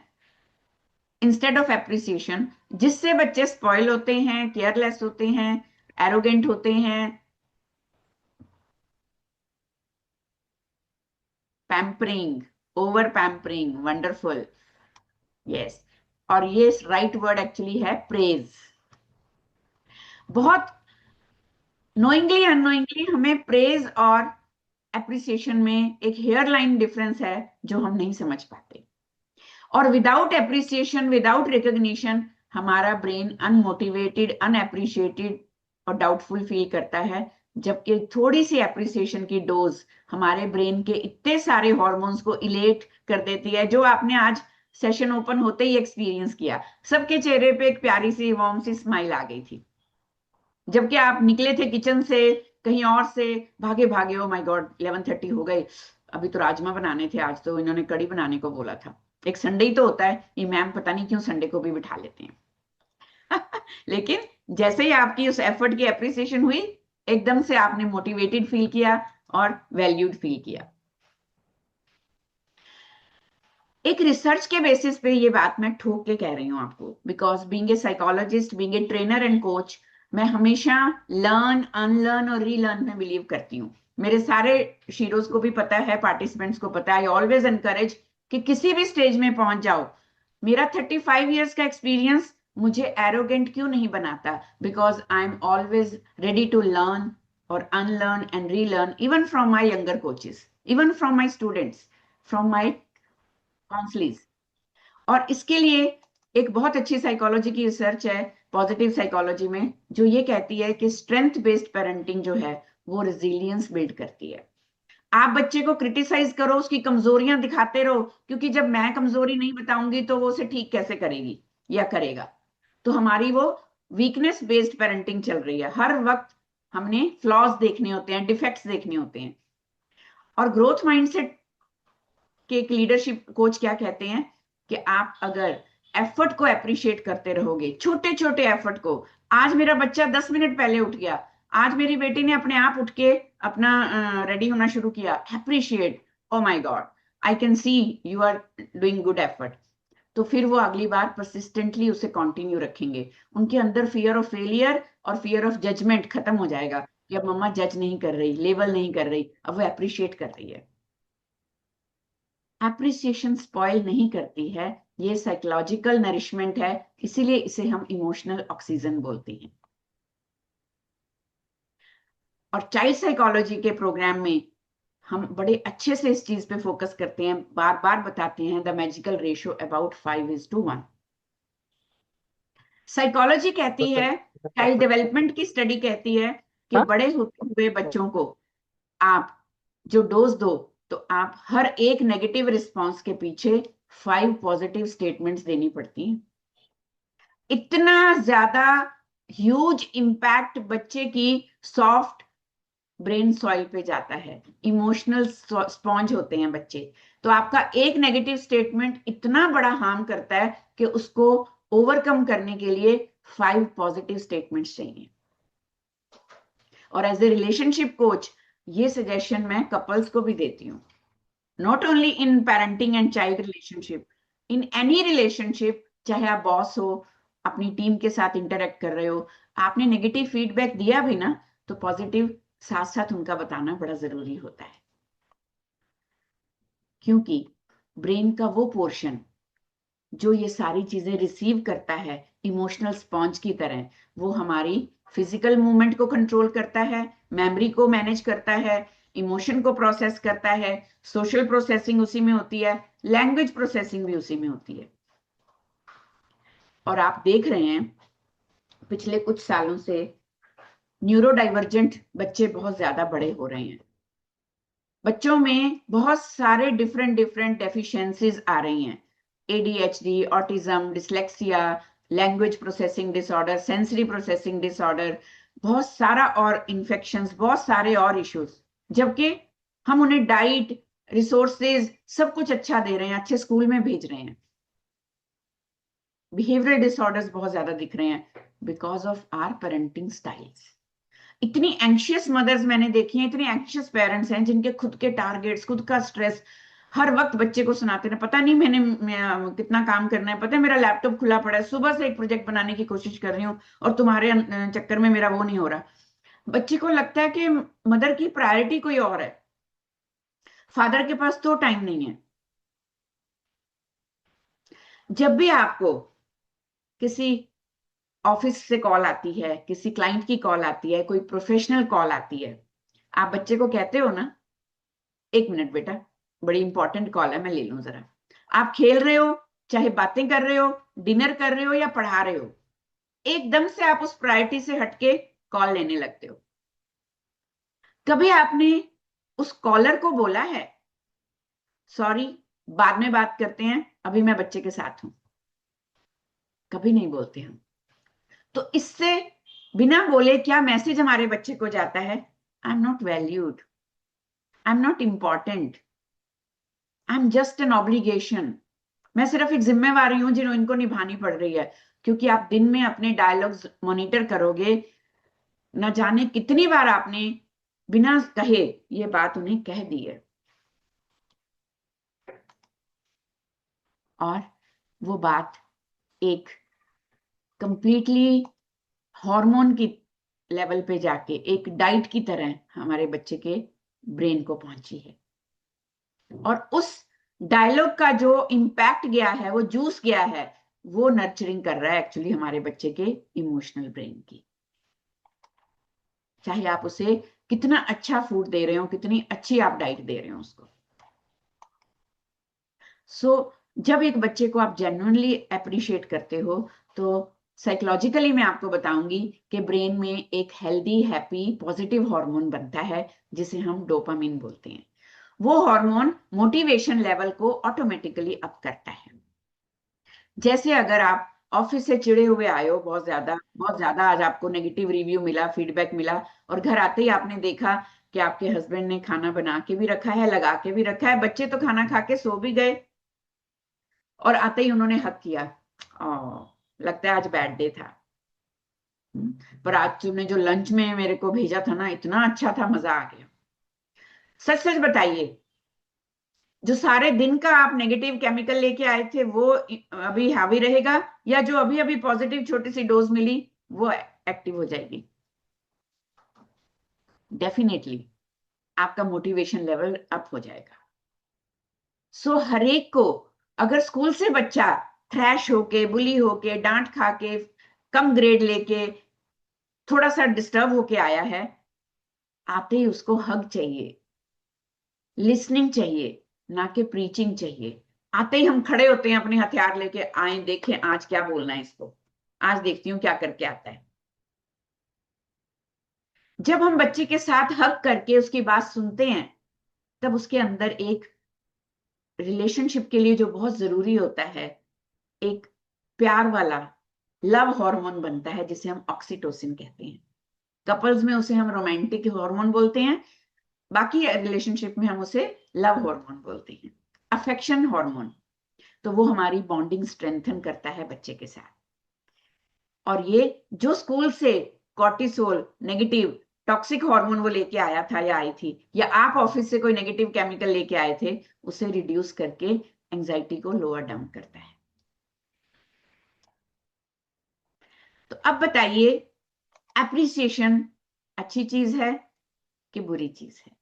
[SPEAKER 2] instead of appreciation, जिससे बच्चे spoil होते हैं, careless होते हैं, एरोगेंट होते हैं, pampering, over pampering. Wonderful, yes. और ये राइट वर्ड एक्चुअली है प्रेज। बहुत नोइंगली अननोइंगली हमें प्रेज और एप्रिसिएशन में एक हेयर लाइन डिफरेंस है जो हम नहीं समझ पाते। और विदाउट एप्रिसिएशन, विदाउट रिकॉग्निशन, हमारा ब्रेन अनमोटिवेटेड, अनएप्रिशिएटेड और डाउटफुल फील करता है, जबकि थोड़ी सी एप्रिसिएशन की डोज हमारे ब्रेन के इतने सारे हॉर्मोन्स को इलेट कर देती है, जो आपने आज सेशन ओपन होते ही एक्सपीरियंस किया। सबके चेहरे पे एक प्यारी सी वार्म सी स्माइल आ गई थी, जबकि आप निकले थे किचन से, कहीं और से भागे भागे, ओ माय गॉड 11:30 हो गए, अभी तो राजमा बनाने थे, आज तो इन्होंने कड़ी बनाने को बोला था। एक संडे ही तो होता है, ये मैम पता नहीं क्यों संडे को भी बिठा लेते हैं। लेकिन जैसे ही आपकी उस एफर्ट की एप्रिसिएशन हुई, एकदम से आपने मोटिवेटेड फील किया और वैल्यूड फील किया। एक रिसर्च के बेसिस पे ये बात मैं ठोक के कह रही हूँ आपको, because being a psychologist, being a trainer and coach, मैं हमेशा लर्न, अनलर्न और रीलर्न में बिलीव करती हूँ। मेरे सारे शीरोज को भी पता है, पार्टिसिपेंट्स को पता है, आई ऑलवेज एनकरेज कि किसी भी स्टेज में पहुंच जाओ। मेरा 35 इयर्स का एक्सपीरियंस मुझे एरोगेंट क्यों नहीं बनाता? Because I am always ready to learn और unlearn and relearn, even from my younger coaches, even from my students, from my counselling. और इसके लिए एक बहुत अच्छी साइकोलॉजी की रिसर्च है, पॉजिटिव साइकोलॉजी में, जो ये कहती है कि स्ट्रेंथ बेस्ड पेरेंटिंग जो है वो रेजिलियंस बिल्ड करती है। आप बच्चे को क्रिटिसाइज करो, उसकी कमजोरियां दिखाते रहो, क्योंकि जब मैं कमजोरी नहीं बताऊंगी तो वो उसे ठीक कैसे करेगी या करेगा? तो हमारी वो वीकनेस बेस्ड पेरेंटिंग चल रही है। हर वक्त हमने फ्लॉज देखने होते हैं, डिफेक्ट्स देखने होते हैं। और ग्रोथ माइंडसेट के एक लीडरशिप कोच क्या कहते हैं कि आप अगर एफर्ट को अप्रिशिएट करते रहोगे, छोटे छोटे एफर्ट को, आज मेरा बच्चा 10 मिनट पहले उठ गया, आज मेरी बेटी ने अपने आप उठ के अपना रेडी होना शुरू किया, appreciate, oh my God, I can see you are doing good effort, तो फिर वो अगली बार परसिस्टेंटली उसे कंटिन्यू रखेंगे। उनके अंदर फियर ऑफ फेलियर और फियर ऑफ जजमेंट खत्म हो जाएगा कि अब मम्मा जज नहीं कर रही, लेवल नहीं कर रही, अब वो अप्रिशिएट कर रही है। एप्रिसिएशन स्पॉइल नहीं करती है, ये साइकोलॉजिकल नरिशमेंट है, इसीलिए इसे हम इमोशनल ऑक्सीजन बोलते हैं। और चाइल्ड साइकोलॉजी के प्रोग्राम में हम बड़े अच्छे से इस चीज पे फोकस करते हैं, बार बार बताते हैं the magical ratio about 5:1। Psychology कहती है, चाइल्ड डेवलपमेंट की स्टडी कहती है कि बड़े होते हुए बच्चों को आप जो डोज दो तो आप हर एक नेगेटिव रिस्पॉन्स के पीछे 5 पॉजिटिव स्टेटमेंट्स देनी पड़ती हैं। इतना ज्यादा ह्यूज इम्पैक्ट बच्चे की सॉफ्ट ब्रेन सॉइल पे जाता है, इमोशनल स्पॉन्ज होते हैं बच्चे, तो आपका एक नेगेटिव स्टेटमेंट इतना बड़ा हार्म करता है कि उसको ओवरकम करने के लिए 5 पॉजिटिव स्टेटमेंट्स चाहिए। और एज ए रिलेशनशिप कोच ये सजेशन मैं कपल्स को भी देती हूँ, not only in parenting and child relationship, in any relationship, चाहे आप बॉस हो, अपनी टीम के साथ इंटरेक्ट कर रहे हो, आपने नेगेटिव फीडबैक दिया भी ना तो पॉजिटिव साथ साथ उनका बताना बड़ा जरूरी होता है, क्योंकि ब्रेन का वो पोर्शन जो ये सारी चीजें रिसीव करता है इमोशनल स्पॉन्ज की तरह, वो हमारी फिजिकल मूवमेंट को कंट्रोल करता है, मेमोरी को मैनेज करता है, इमोशन को प्रोसेस करता है, सोशल प्रोसेसिंग उसी में होती है, लैंग्वेज प्रोसेसिंग भी उसी में होती है। और आप देख रहे हैं पिछले कुछ सालों से न्यूरो डाइवर्जेंट बच्चे बहुत ज्यादा बड़े हो रहे हैं, बच्चों में बहुत सारे डिफरेंट डेफिशिएंसीज आ रही हैं, ADHD, autism, dyslexia, language processing disorder, sensory processing disorder, बहुत सारा और इन्फेक्शंस, बहुत सारे और इश्यूज, जबकि हम उन्हें डाइट, रिसोर्सेज सब कुछ अच्छा दे रहे हैं, अच्छे स्कूल में भेज रहे हैं। बिहेवियरल डिसऑर्डर्स बहुत ज्यादा दिख रहे हैं because of our parenting styles. इतनी एंशियस मदर्स मैंने देखी हैं, इतने एंशियस पेरेंट्स हैं जिनके खुद के टारगेट्स, खुद का स्ट्रेस, हर वक्त बच्चे को सुनाते हैं, पता नहीं मैंने कितना काम करना है, पता है मेरा लैपटॉप खुला पड़ा है, सुबह से एक प्रोजेक्ट बनाने की कोशिश कर रही हूँ और तुम्हारे चक्कर में मेरा वो नहीं हो रहा। बच्चे को लगता है कि मदर की प्रायोरिटी कोई और है, फादर के पास तो टाइम नहीं है। जब भी आपको किसी ऑफिस से कॉल आती है, किसी क्लाइंट की कॉल आती है, कोई प्रोफेशनल कॉल आती है, आप बच्चे को कहते हो ना, 1 मिनट बेटा, बड़ी इंपॉर्टेंट कॉल है, मैं ले लूं जरा। आप खेल रहे हो, चाहे बातें कर रहे हो, डिनर कर रहे हो या पढ़ा रहे हो, एकदम से आप उस प्रायोरिटी से हटके कॉल लेने लगते हो। कभी आपने उस कॉलर को बोला है सॉरी, बाद में बात करते हैं, अभी मैं बच्चे के साथ हूं? कभी नहीं बोलते हम। तो इससे बिना बोले क्या मैसेज हमारे बच्चे को जाता है? I am not valued, I am not important, I am just an obligation. मैं सिर्फ एक जिम्मेवारी हूं जिन्होंने इनको निभानी पड़ रही है। क्योंकि आप दिन में अपने डायलॉग्स मॉनिटर करोगे, न जाने कितनी बार आपने बिना कहे ये बात उन्हें कह दी है, और वो बात एक कंप्लीटली हार्मोन की लेवल पे जाके एक डाइट की तरह हमारे बच्चे के ब्रेन को पहुंची है, और उस डायलॉग का जो इम्पैक्ट गया है, वो जूस गया है, वो नर्चरिंग कर रहा है एक्चुअली हमारे बच्चे के इमोशनल ब्रेन की। चाहे आप उसे कितना अच्छा फूड दे रहे हो, कितनी अच्छी आप डाइट दे रहे हो उसको। जब एक बच्चे को आप जेन्युइनली अप्रिशिएट करते हो तो साइकोलॉजिकली मैं आपको बताऊंगी कि ब्रेन में एक हेल्दी, हैप्पी, पॉजिटिव हार्मोन बनता है जिसे हम डोपामिन बोलते हैं। वो हार्मोन मोटिवेशन लेवल को ऑटोमेटिकली अप करता है। जैसे अगर आप ऑफिस से चिड़े हुए आए हो, बहुत ज्यादा आज आपको नेगेटिव रिव्यू मिला, फीडबैक मिला, और घर आते ही आपने देखा कि आपके हस्बैंड ने खाना बना के भी रखा है, लगा के भी रखा है, बच्चे तो खाना खा के सो भी गए, और आते ही उन्होंने हक किया, लगता है आज बैड डे था, पर आज तुमने जो लंच में मेरे को भेजा था ना, इतना अच्छा था, मजा आ गया। सच सच बताइए, जो सारे दिन का आप नेगेटिव केमिकल लेके आए थे वो अभी हावी रहेगा, या जो अभी अभी पॉजिटिव छोटी सी डोज मिली वो एक्टिव हो जाएगी? डेफिनेटली आपका मोटिवेशन लेवल अप हो जाएगा। हर एक को, अगर स्कूल से बच्चा थ्रैश होके, बुली होके, डांट खा के, कम ग्रेड लेके, थोड़ा सा डिस्टर्ब होके आया है, आते ही उसको हग चाहिए, लिसनिंग चाहिए, ना कि प्रीचिंग चाहिए। आते ही हम खड़े होते हैं अपने हथियार लेके, आए देखें आज क्या बोलना है इसको, आज देखती हूँ क्या करके आता है। जब हम बच्चे के साथ हग करके उसकी बात सुनते हैं, तब उसके अंदर एक रिलेशनशिप के लिए जो बहुत जरूरी होता है, एक प्यार वाला लव हार्मोन बनता है, जिसे हम ऑक्सीटोसिन कहते हैं। कपल्स में उसे हम रोमांटिक हार्मोन बोलते हैं, बाकी रिलेशनशिप में हम उसे लव हार्मोन बोलते हैं, अफेक्शन हार्मोन। तो वो हमारी बॉन्डिंग स्ट्रेंथन करता है बच्चे के साथ। और ये जो स्कूल से कॉर्टिसोल नेगेटिव टॉक्सिक हार्मोन वो लेके आया था या आई थी, या आप ऑफिस से कोई नेगेटिव केमिकल लेके आए थे, उसे रिड्यूस करके एंजाइटी को लोअर डाउन करता है। तो अब बताइए, एप्रिसिएशन अच्छी चीज है कि बुरी चीज है?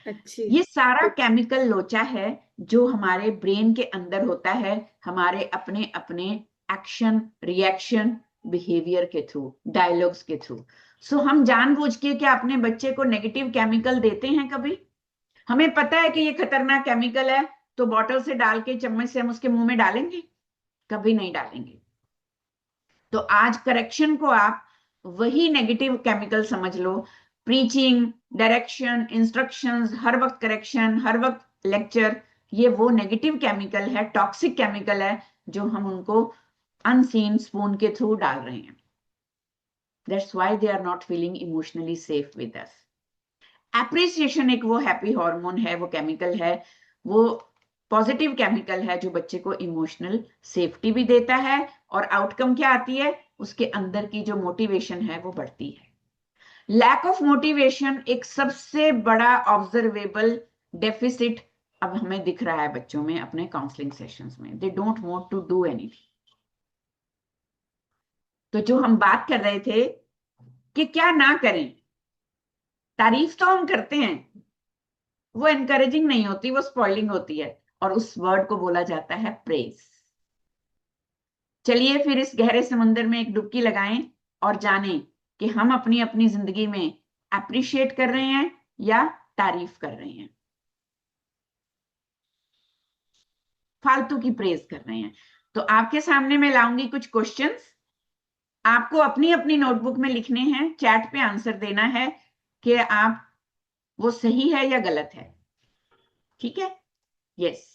[SPEAKER 5] अच्छी।
[SPEAKER 2] ये सारा केमिकल लोचा है जो हमारे ब्रेन के अंदर होता है, हमारे अपने अपने एक्शन, रिएक्शन, बिहेवियर के थ्रू, डायलॉग्स के थ्रू। सो हम जानबूझ के क्या अपने बच्चे को नेगेटिव केमिकल देते हैं कभी? हमें पता है कि ये खतरनाक केमिकल है, तो बॉटल से डाल के चम्मच से हम उसके मुंह में डालेंगे? कभी नहीं डालेंगे। तो आज करेक्शन को आप वही नेगेटिव केमिकल समझ लो। प्रीचिंग, डायरेक्शन, इंस्ट्रक्शंस, हर वक्त करेक्शन, हर वक्त लेक्चर, ये वो नेगेटिव केमिकल है, टॉक्सिक केमिकल है, जो हम उनको अनसीन स्पून के थ्रू डाल रहे हैं। That's why they are not feeling emotionally safe with us. Appreciation एक वो हैप्पी हार्मोन है, वो केमिकल है, वो पॉजिटिव केमिकल है जो बच्चे को इमोशनल सेफ्टी भी देता है, और आउटकम क्या आती है, उसके अंदर की जो मोटिवेशन है वो बढ़ती है। लैक ऑफ मोटिवेशन एक सबसे बड़ा ऑब्जर्वेबल डेफिसिट अब हमें दिख रहा है बच्चों में अपने काउंसलिंग सेशंस में। They don't want to do anything. तो जो हम बात कर रहे थे कि क्या ना करें, तारीफ तो हम करते हैं, वो एनकरेजिंग नहीं होती, वो स्पॉइलिंग होती है, और उस वर्ड को बोला जाता है प्रेज। चलिए फिर इस गहरे समुद्र में एक डुबकी लगाएं और जानें कि हम अपनी अपनी जिंदगी में अप्रिशिएट कर रहे हैं या तारीफ कर रहे हैं, फालतू की प्रेज कर रहे हैं। तो आपके सामने मैं लाऊंगी कुछ क्वेश्चंस, आपको अपनी अपनी नोटबुक में लिखने हैं, चैट पे आंसर देना है कि आप वो सही है या गलत है। ठीक है? यस।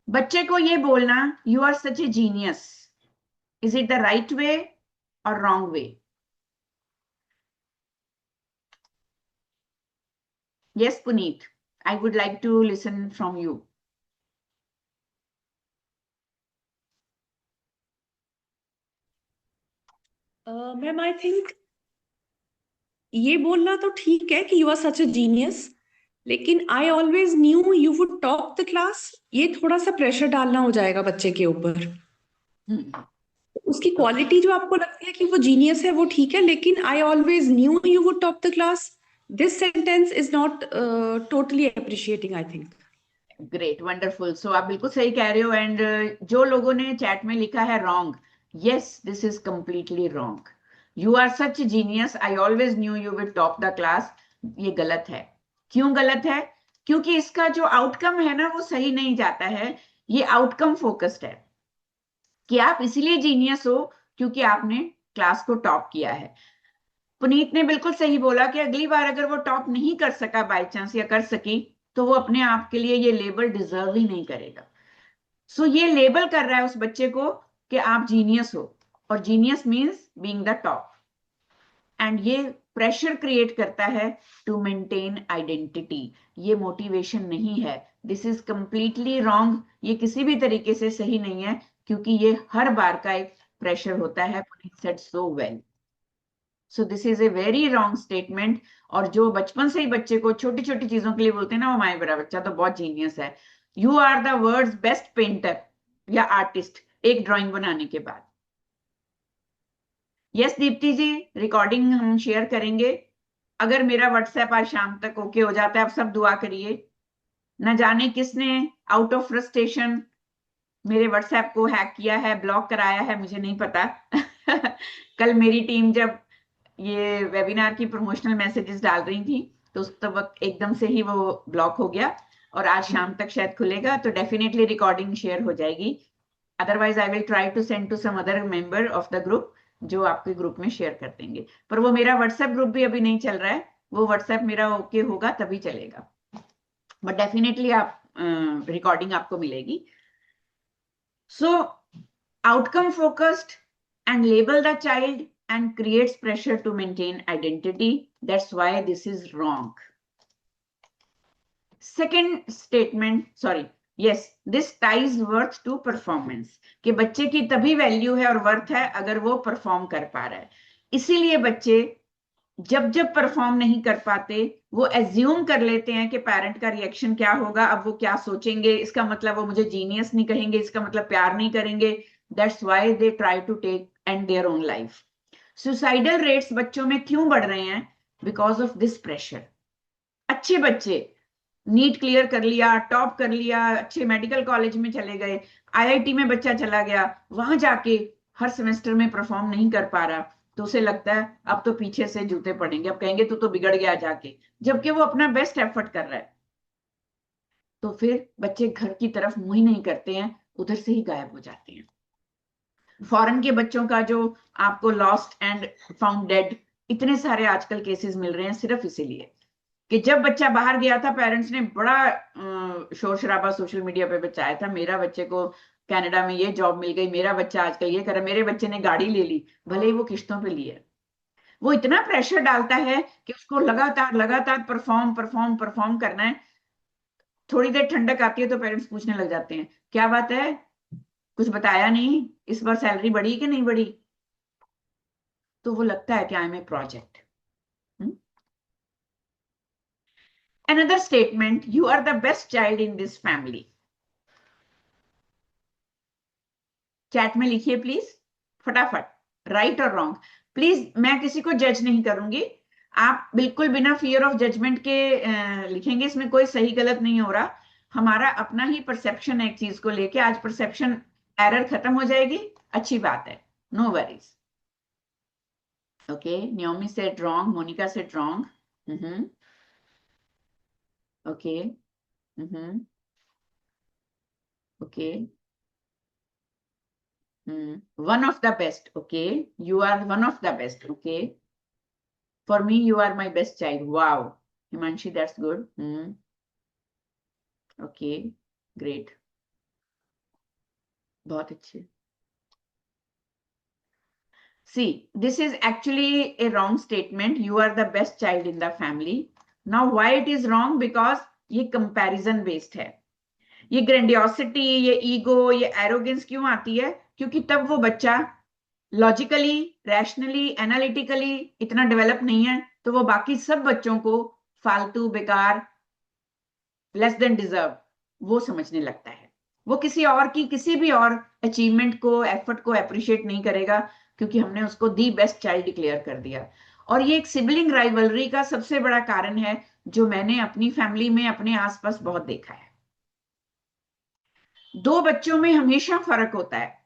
[SPEAKER 2] बच्चे को ये बोलना, you are such a genius, is it the right way और wrong way? Yes Puneet, I would like to listen from you.
[SPEAKER 5] Ma'am I think ये बोलना तो ठीक है कि you are such a genius, लेकिन I always knew you would top the class, ये थोड़ा सा प्रेशर डालना हो जाएगा बच्चे के ऊपर। उसकी क्वालिटी जो आपको लगती है कि वो जीनियस है वो ठीक है, लेकिन I always knew you would top the class, this sentence is not totally appreciating I think.
[SPEAKER 2] Great, wonderful. So आप बिल्कुल सही कह रहे हो। एंड जो लोगों ने चैट में लिखा है wrong, yes this is completely wrong. You are such genius, I always knew you will top the class, ये गलत है। क्यों गलत है? क्योंकि इसका जो आउटकम है ना वो सही नहीं जाता है। ये आउटकम फोकस्ड है कि आप इसलिए जीनियस हो क्योंकि आपने क्लास को टॉप किया है। पुनीत ने बिल्कुल सही बोला कि अगली बार अगर वो टॉप नहीं कर सका बाय चांस, या कर सकी, तो वो अपने आप के लिए ये लेबल डिजर्व ही नहीं करेगा। सो ये लेबल कर रहा है उस बच्चे को कि आप जीनियस हो, और genius means being the top. And ये प्रेशर क्रिएट करता है टू मेंटेन आइडेंटिटी। ये मोटिवेशन नहीं है, दिस इज कंप्लीटली रॉन्ग। ये किसी भी तरीके से सही नहीं है, क्योंकि ये हर बार का एक प्रेशर होता है। Puneet said so well. So this is a very wrong statement. और जो बचपन से ही बच्चे को छोटी छोटी चीजों के लिए बोलते हैं ना, वो माय बड़ा बच्चा तो बहुत जीनियस है, you are the world's best painter या आर्टिस्ट एक ड्राइंग बनाने के बाद। यस दीप्ति जी, रिकॉर्डिंग हम शेयर करेंगे। अगर मेरा व्हाट्सएप आज शाम तक ओके हो जाता है, आप सब दुआ करिए। न जाने किसने आउट ऑफ फ्रस्ट्रेशन मेरे व्हाट्सएप को हैक किया है, ब्लॉक कराया है, मुझे नहीं पता। कल मेरी टीम जब ये वेबिनार की प्रमोशनल मैसेजेस डाल रही थी तो उस वक्त एकदम से ही वो ब्लॉक हो गया, और आज शाम तक शायद खुलेगा, तो डेफिनेटली रिकॉर्डिंग शेयर हो जाएगी। Otherwise I will try to send to some other member of the group जो आपके ग्रुप में शेयर कर देंगे। पर वो मेरा व्हाट्सएप ग्रुप भी अभी नहीं चल रहा है, वो व्हाट्सएप मेरा ओके होगा तभी चलेगा, बट डेफिनेटली आप रिकॉर्डिंग आपको मिलेगी। So outcome focused and label the child and creates pressure to maintain identity. That's why this is wrong. Second statement, sorry, yes, this ties worth to performance, कि बच्चे की तभी वैल्यू है और worth है अगर वो परफॉर्म कर पा रहा है। इसीलिए बच्चे जब जब परफॉर्म नहीं कर पाते वो एज्यूम कर लेते हैं कि पेरेंट का रिएक्शन क्या होगा, अब वो क्या सोचेंगे, इसका मतलब वो मुझे जीनियस नहीं कहेंगे, इसका मतलब प्यार नहीं करेंगे। That's why they try to take end their own life. Suicidal rates बच्चों में क्यों बढ़ रहे हैं? Because of this pressure. अच्छे बच्चे नीट क्लियर कर लिया, टॉप कर लिया, अच्छे मेडिकल कॉलेज में चले गए, आईआईटी में बच्चा चला गया, वहां जाके हर सेमेस्टर में परफॉर्म नहीं कर पा रहा, तो उसे लगता है अब तो पीछे से जूते पड़ेंगे, अब कहेंगे तू तो बिगड़ गया जाके, जबकि वो अपना बेस्ट एफर्ट कर रहा है। तो फिर बच्चे घर की तरफ मुंह ही नहीं करते हैं, उधर से ही गायब हो जाते हैं। फॉरेन के बच्चों का जो आपको लॉस्ट एंड फाउंड डेड इतने सारे आजकल केसेस मिल रहे हैं सिर्फ इसीलिए कि जब बच्चा बाहर गया था पेरेंट्स ने बड़ा शोर शराबा सोशल मीडिया पे बचाया था, मेरा बच्चे को कनाडा में ये जॉब मिल गई, मेरा बच्चा आजकल ये कर, मेरे बच्चे ने गाड़ी ले ली, भले ही वो किश्तों पे ली है। वो इतना प्रेशर डालता है कि उसको लगातार लगातार परफॉर्म परफॉर्म परफॉर्म करना है। थोड़ी देर ठंडक आती है तो पेरेंट्स पूछने लग जाते हैं क्या बात है, कुछ बताया नहीं, इस बार सैलरी बढ़ी कि नहीं बढ़ी। तो वो लगता है कि I am a project. Another statement, you are the best child in this family. Chat में लिखिए प्लीज फटाफट, राइट और रॉन्ग। प्लीज, मैं किसी को जज नहीं करूंगी, आप बिल्कुल बिना फियर ऑफ जजमेंट के लिखेंगे, इसमें कोई सही गलत नहीं हो रहा, हमारा अपना ही परसेप्शन है एक चीज को लेके। आज परसेप्शन एरर खत्म हो जाएगी, अच्छी बात है, no worries. Okay, Naomi said wrong, Monica said wrong. Okay, okay, one of the best. Okay, you are one of the best. Okay, for me you are my best child. Wow, Himanshi, that's good. Okay, great, बहुत अच्छे। See, this is actually a wrong statement. You are the best child in the family. Now why it is wrong? Because ये comparison based है, ये ग्रेंडियोसिटी, ये ego, ये arrogance क्यों आती है? क्योंकि तब वो बच्चा लॉजिकली, रैशनली, एनालिटिकली इतना डेवलप नहीं है, तो वो बाकी सब बच्चों को फालतू, बेकार, लेस देन डिजर्व वो समझने लगता है। वो किसी और की किसी भी और अचीवमेंट को, एफर्ट को अप्रिशिएट नहीं करेगा, क्योंकि हमने उसको दी बेस्ट चाइल्ड डिक्लेयर कर दिया। और ये एक सिबलिंग राइवलरी का सबसे बड़ा कारण है जो मैंने अपनी फैमिली में, अपने आसपास बहुत देखा है। दो बच्चों में हमेशा फर्क होता है।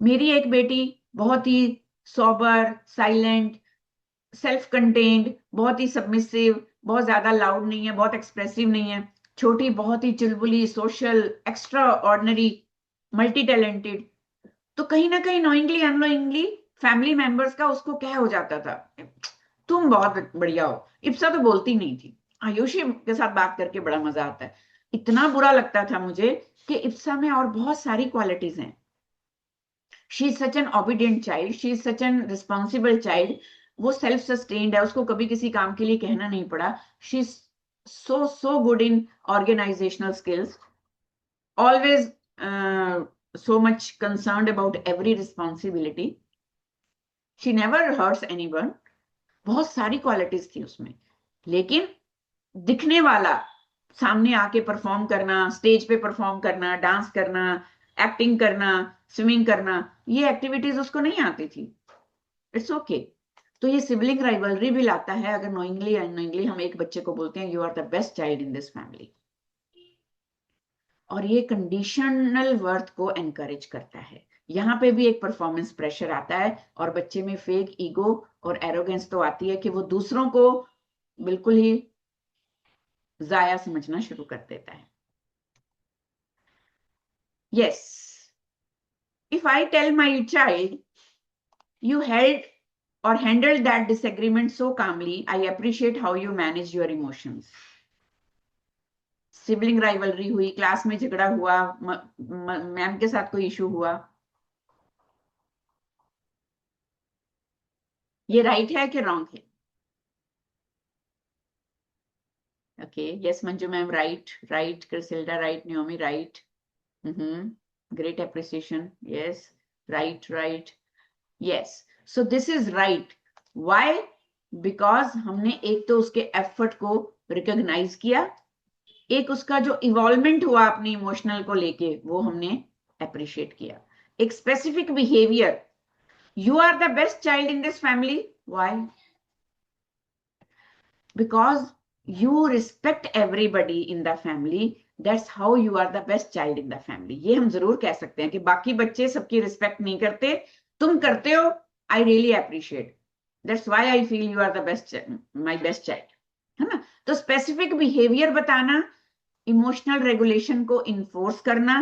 [SPEAKER 2] मेरी एक बेटी बहुत ही सोबर, साइलेंट, सेल्फ कंटेन्ड, बहुत ही सबमिसिव, बहुत ज्यादा लाउड नहीं है, बहुत एक्सप्रेसिव नहीं है। छोटी बहुत ही चुलबुली, social, extraordinary, multi talented. तो कहीं ना कहीं नोइंगली अननोइंगली फैमिली मेंबर्स का उसको क्या हो जाता था, तुम बहुत बढ़िया हो। इप्सा तो बोलती नहीं थी, आयुषी के साथ बात करके बड़ा मजा आता है। इतना बुरा लगता था मुझे कि इप्सा में और बहुत सारी क्वालिटीज हैं। She is such an obedient child, she is such an responsible child, वो सेल्फ सस्टेन्ड है, उसको कभी किसी काम के लिए कहना नहीं पड़ा। She is so good in organizational skills, always so much concerned about every responsibility, she never hurts anyone। बहुत सारी क्वालिटीज थी उसमें, लेकिन दिखने वाला, सामने आके परफॉर्म करना, स्टेज पे परफॉर्म करना, डांस करना, एक्टिंग करना, स्विमिंग करना, ये एक्टिविटीज उसको नहीं आती थी। It's okay. तो ये सिबलिंग राइवलरी भी लाता है अगर नोइंगली अननोइंगली हम एक बच्चे को बोलते हैं you are the best child in this family. और ये कंडीशनल वर्थ को एनकरेज करता है। यहाँ पे भी एक परफॉर्मेंस प्रेशर आता है और बच्चे में फेक ईगो और एरोगेंस तो आती है कि वो दूसरों को बिल्कुल ही जाया समझना शुरू कर देता है। Yes, if I tell my child you held or handled that disagreement so calmly, I appreciate how you manage your emotions. Sibling rivalry हुई, क्लास में झगड़ा हुआ, मैम के साथ कोई इशू हुआ, ये राइट है कि रॉन्ग है? Okay, yes Manju ma'am, right, right Crisilda, right Naomi, right, great appreciation, yes, right, right, yes. So this is right. Why? Because हमने एक तो उसके एफर्ट को रिकॉग्नाइज किया, एक उसका जो इवॉल्वमेंट हुआ अपनी इमोशनल को लेके वो हमने अप्रिशिएट किया। एक specific behaviour, you are the best child in this family. Why? Because you respect everybody in the family, that's how you are the best child in the family। ये हम जरूर कह सकते हैं कि बाकी बच्चे सबकी रिस्पेक्ट नहीं करते, तुम करते हो, I really appreciate, that's why I feel you are the best, my best child, है ना? तो स्पेसिफिक बिहेवियर बताना, इमोशनल रेगुलेशन को इन्फोर्स करना,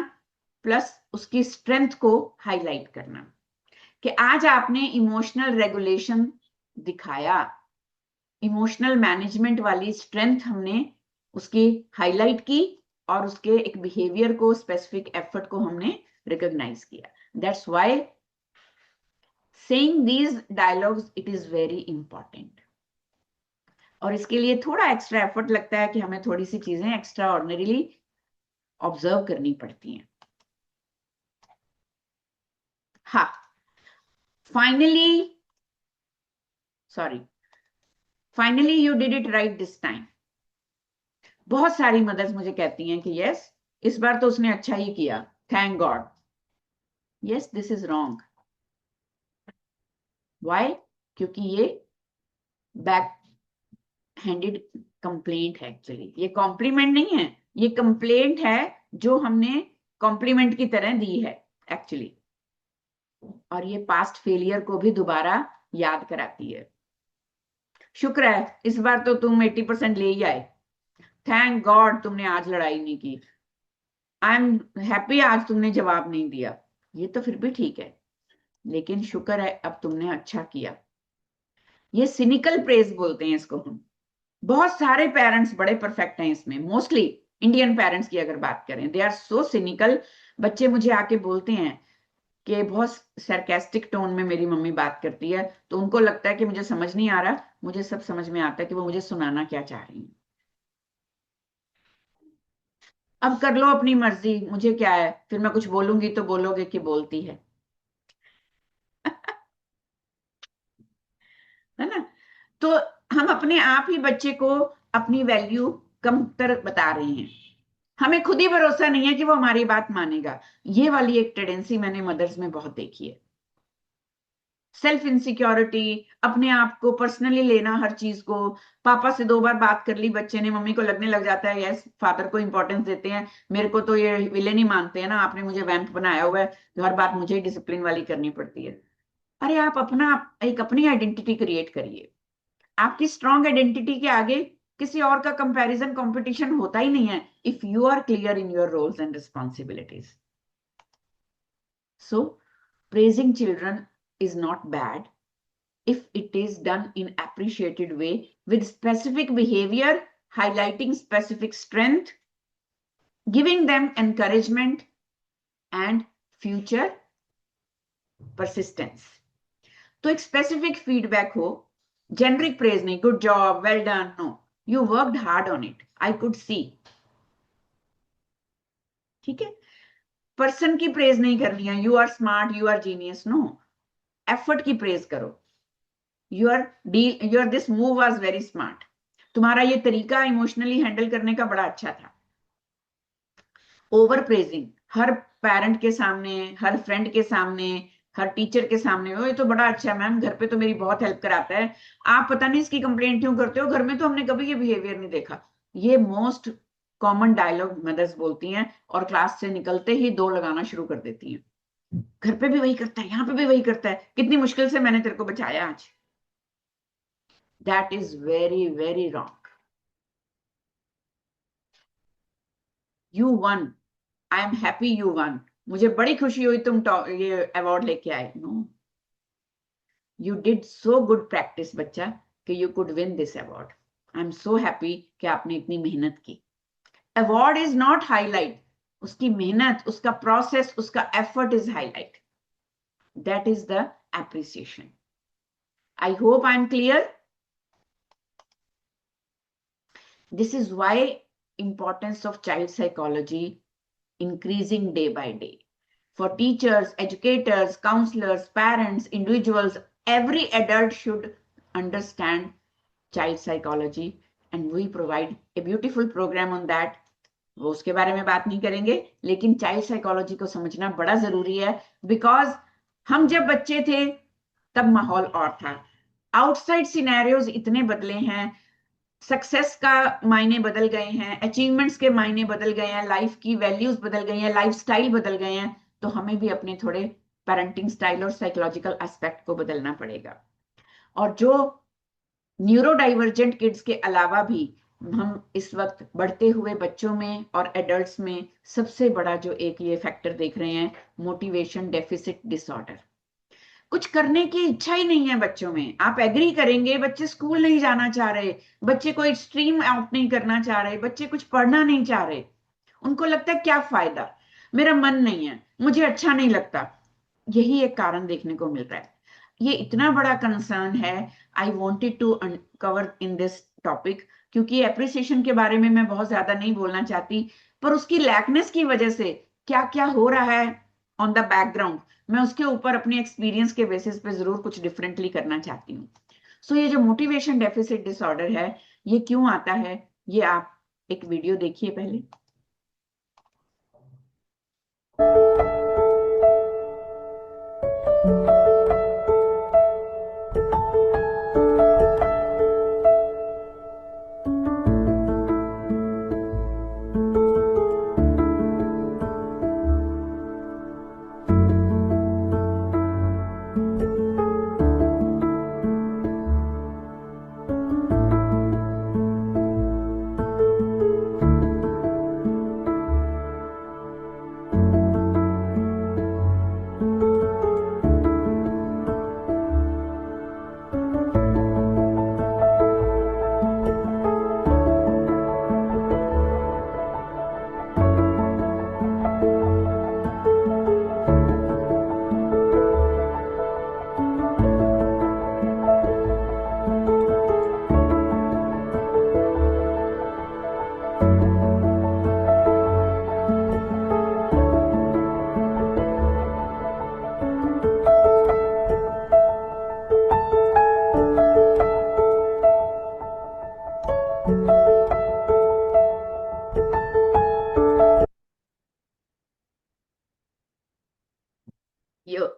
[SPEAKER 2] प्लस उसकी स्ट्रेंथ को हाईलाइट करना कि आज आपने इमोशनल रेगुलेशन दिखाया, इमोशनल मैनेजमेंट वाली स्ट्रेंथ हमने उसकी हाईलाइट की और उसके एक बिहेवियर को, स्पेसिफिक एफर्ट को हमने रिकॉग्नाइज किया। That's why saying these dialogues it is very important. और इसके लिए थोड़ा एक्स्ट्रा एफर्ट लगता है कि हमें थोड़ी सी चीजें एक्स्ट्रा ऑर्डिनरीली ऑब्जर्व करनी पड़ती हैं। हाँ, finally you did it right this time. बहुत सारी मदर्स मुझे कहती हैं कि यस, इस बार तो उसने अच्छा ही किया, thank God. Yes, this is wrong. Why? क्योंकि ये बैक हैंडेड कंप्लेंट है। एक्चुअली ये कॉम्प्लीमेंट नहीं है, ये कंप्लेंट है जो हमने कॉम्प्लीमेंट की तरह दी है एक्चुअली, और ये पास्ट फेलियर को भी दोबारा याद कराती है। शुक्र है इस बार तो तुम 80% ले ही आए, थैंक गॉड तुमने आज लड़ाई नहीं की, आई एम हैप्पी आज तुमने जवाब नहीं दिया, ये तो फिर भी ठीक है, लेकिन शुक्र है अब तुमने अच्छा किया। ये सिनिकल प्रेज बोलते हैं इसको हम। बहुत सारे पेरेंट्स बड़े परफेक्ट हैं इसमें, मोस्टली इंडियन पेरेंट्स की अगर बात करें, दे आर सो सिनिकल। बच्चे मुझे आके बोलते हैं कि बहुत सरकास्टिक टोन में मेरी मम्मी बात करती है, तो उनको लगता है कि मुझे समझ नहीं आ रहा, मुझे सब समझ में आता है कि वो मुझे सुनाना क्या चाह रही है। अब कर लो अपनी मर्जी, मुझे क्या है, फिर मैं कुछ बोलूंगी तो बोलोगे कि बोलती है है ना? तो हम अपने आप ही बच्चे को अपनी वैल्यू कम तर बता रहे हैं, हमें खुद ही भरोसा नहीं है कि वो हमारी बात मानेगा। ये वाली एक टेंडेंसी मैंने मदर्स में बहुत देखी है। सेल्फ इनसिक्योरिटी, अपने आप को पर्सनली लेना, हर चीज को, पापा से 2 बार बात कर ली बच्चे ने, मम्मी को लगने लग जाता है यस फादर को इंपॉर्टेंस देते हैं, मेरे को तो ये विलेन ही मानते हैं ना, आपने मुझे वैम्प बनाया हुआ है, तो हर बात मुझे ही डिसिप्लिन वाली करनी पड़ती है। अरे आप अपनी आइडेंटिटी क्रिएट करिए। आपकी स्ट्रॉन्ग आइडेंटिटी के आगे किसी और का कंपैरिजन कंपटीशन होता ही नहीं है, if you are clear in your roles and responsibilities. So praising children is not bad if it is done in appreciated way with specific behavior, highlighting specific strength, giving them encouragement and future persistence। तो एक specific feedback हो, generic praise नहीं, good job, well done, no, you worked hard on it, I could see. ठीक है, person की praise नहीं करनी है, you are smart, you are genius, no, effort की प्रेज करो, your this move was very smart, तुम्हारा ये तरीका इमोशनली हैंडल करने का बड़ा अच्छा था। ओवर प्रेजिंग हर पेरेंट के सामने, हर फ्रेंड के सामने, हर टीचर के सामने, ये तो बड़ा अच्छा है मैम, घर पे तो मेरी बहुत हेल्प कराता है, आप पता नहीं इसकी कंप्लेंट क्यों करते हो, घर में तो हमने कभी ये बिहेवियर नहीं देखा। ये मोस्ट कॉमन डायलॉग मदर्स बोलती हैं और क्लास से निकलते ही 2 लगाना शुरू कर देती हैं, घर पे भी वही करता है, यहाँ पे भी वही करता है, कितनी मुश्किल से मैंने तेरे को बचाया आज। That is very very wrong. You won, I am happy you won, मुझे बड़ी खुशी हुई तुम ये अवार्ड लेके आए। No, you did so good practice बच्चा कि you could win this award. I am so happy कि आपने इतनी मेहनत की। अवार्ड इज नॉट हाईलाइट, उसकी मेहनत, उसका प्रोसेस, उसका effort is highlight. That is the appreciation. I hope I am clear. This is why importance of child psychology increasing day by day. For teachers, educators, counselors, parents, individuals, every adult should understand child psychology, and we provide a beautiful program on that. वो उसके बारे में बात नहीं करेंगे, लेकिन child psychology को समझना बड़ा जरूरी है, बिकॉज हम जब बच्चे थे तब माहौल और था। आउटसाइड सिनेरियोज इतने बदले हैं, सक्सेस का मायने बदल गए हैं, अचीवमेंट्स के मायने बदल गए हैं, लाइफ की वैल्यूज बदल गई हैं, लाइफ स्टाइल बदल गए हैं, तो हमें भी अपने थोड़े पेरेंटिंग स्टाइल और साइकोलॉजिकल एस्पेक्ट को बदलना पड़ेगा। और जो न्यूरो डाइवर्जेंट किड्स के अलावा भी हम इस वक्त बढ़ते हुए बच्चों में और एडल्ट्स में सबसे बड़ा जो एक ये फैक्टर देख रहे हैं, मोटिवेशन डेफिसिट डिसऑर्डर। कुछ करने की इच्छा ही नहीं है बच्चों में। आप एग्री करेंगे, बच्चे स्कूल नहीं जाना चाह रहे, बच्चे कोई स्ट्रीम आउट नहीं करना चाह रहे, बच्चे कुछ पढ़ना नहीं चाह रहे। उनको लगता है क्या फायदा, मेरा मन नहीं है, मुझे अच्छा नहीं लगता। यही एक कारण देखने को मिल रहा है। ये इतना बड़ा कंसर्न है, I wanted to cover in this topic, क्योंकि एप्रिसिएशन के बारे में मैं बहुत ज्यादा नहीं बोलना चाहती, पर उसकी लैकनेस की वजह से क्या क्या हो रहा है ऑन द बैकग्राउंड, मैं उसके ऊपर अपने एक्सपीरियंस के बेसिस पे जरूर कुछ डिफरेंटली करना चाहती हूँ। सो ये जो मोटिवेशन डेफिसिट डिसऑर्डर है, ये क्यों आता है, ये आप एक वीडियो देखिए पहले।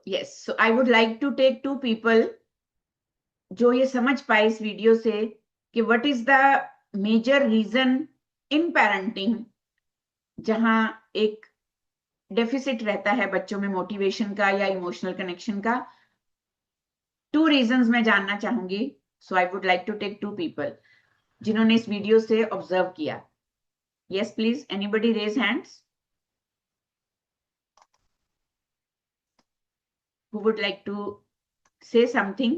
[SPEAKER 2] Yes, so I would like to take 2 people जो ये समझ पाए इस वीडियो से कि what is the major reason in parenting जहां एक डेफिसिट रहता है बच्चों में मोटिवेशन का या इमोशनल कनेक्शन का। 2 रीजंस मैं जानना चाहूंगी। So I would like to take 2 people जिन्होंने इस वीडियो से ऑब्जर्व किया। Yes please, anybody raise hands who would like to say something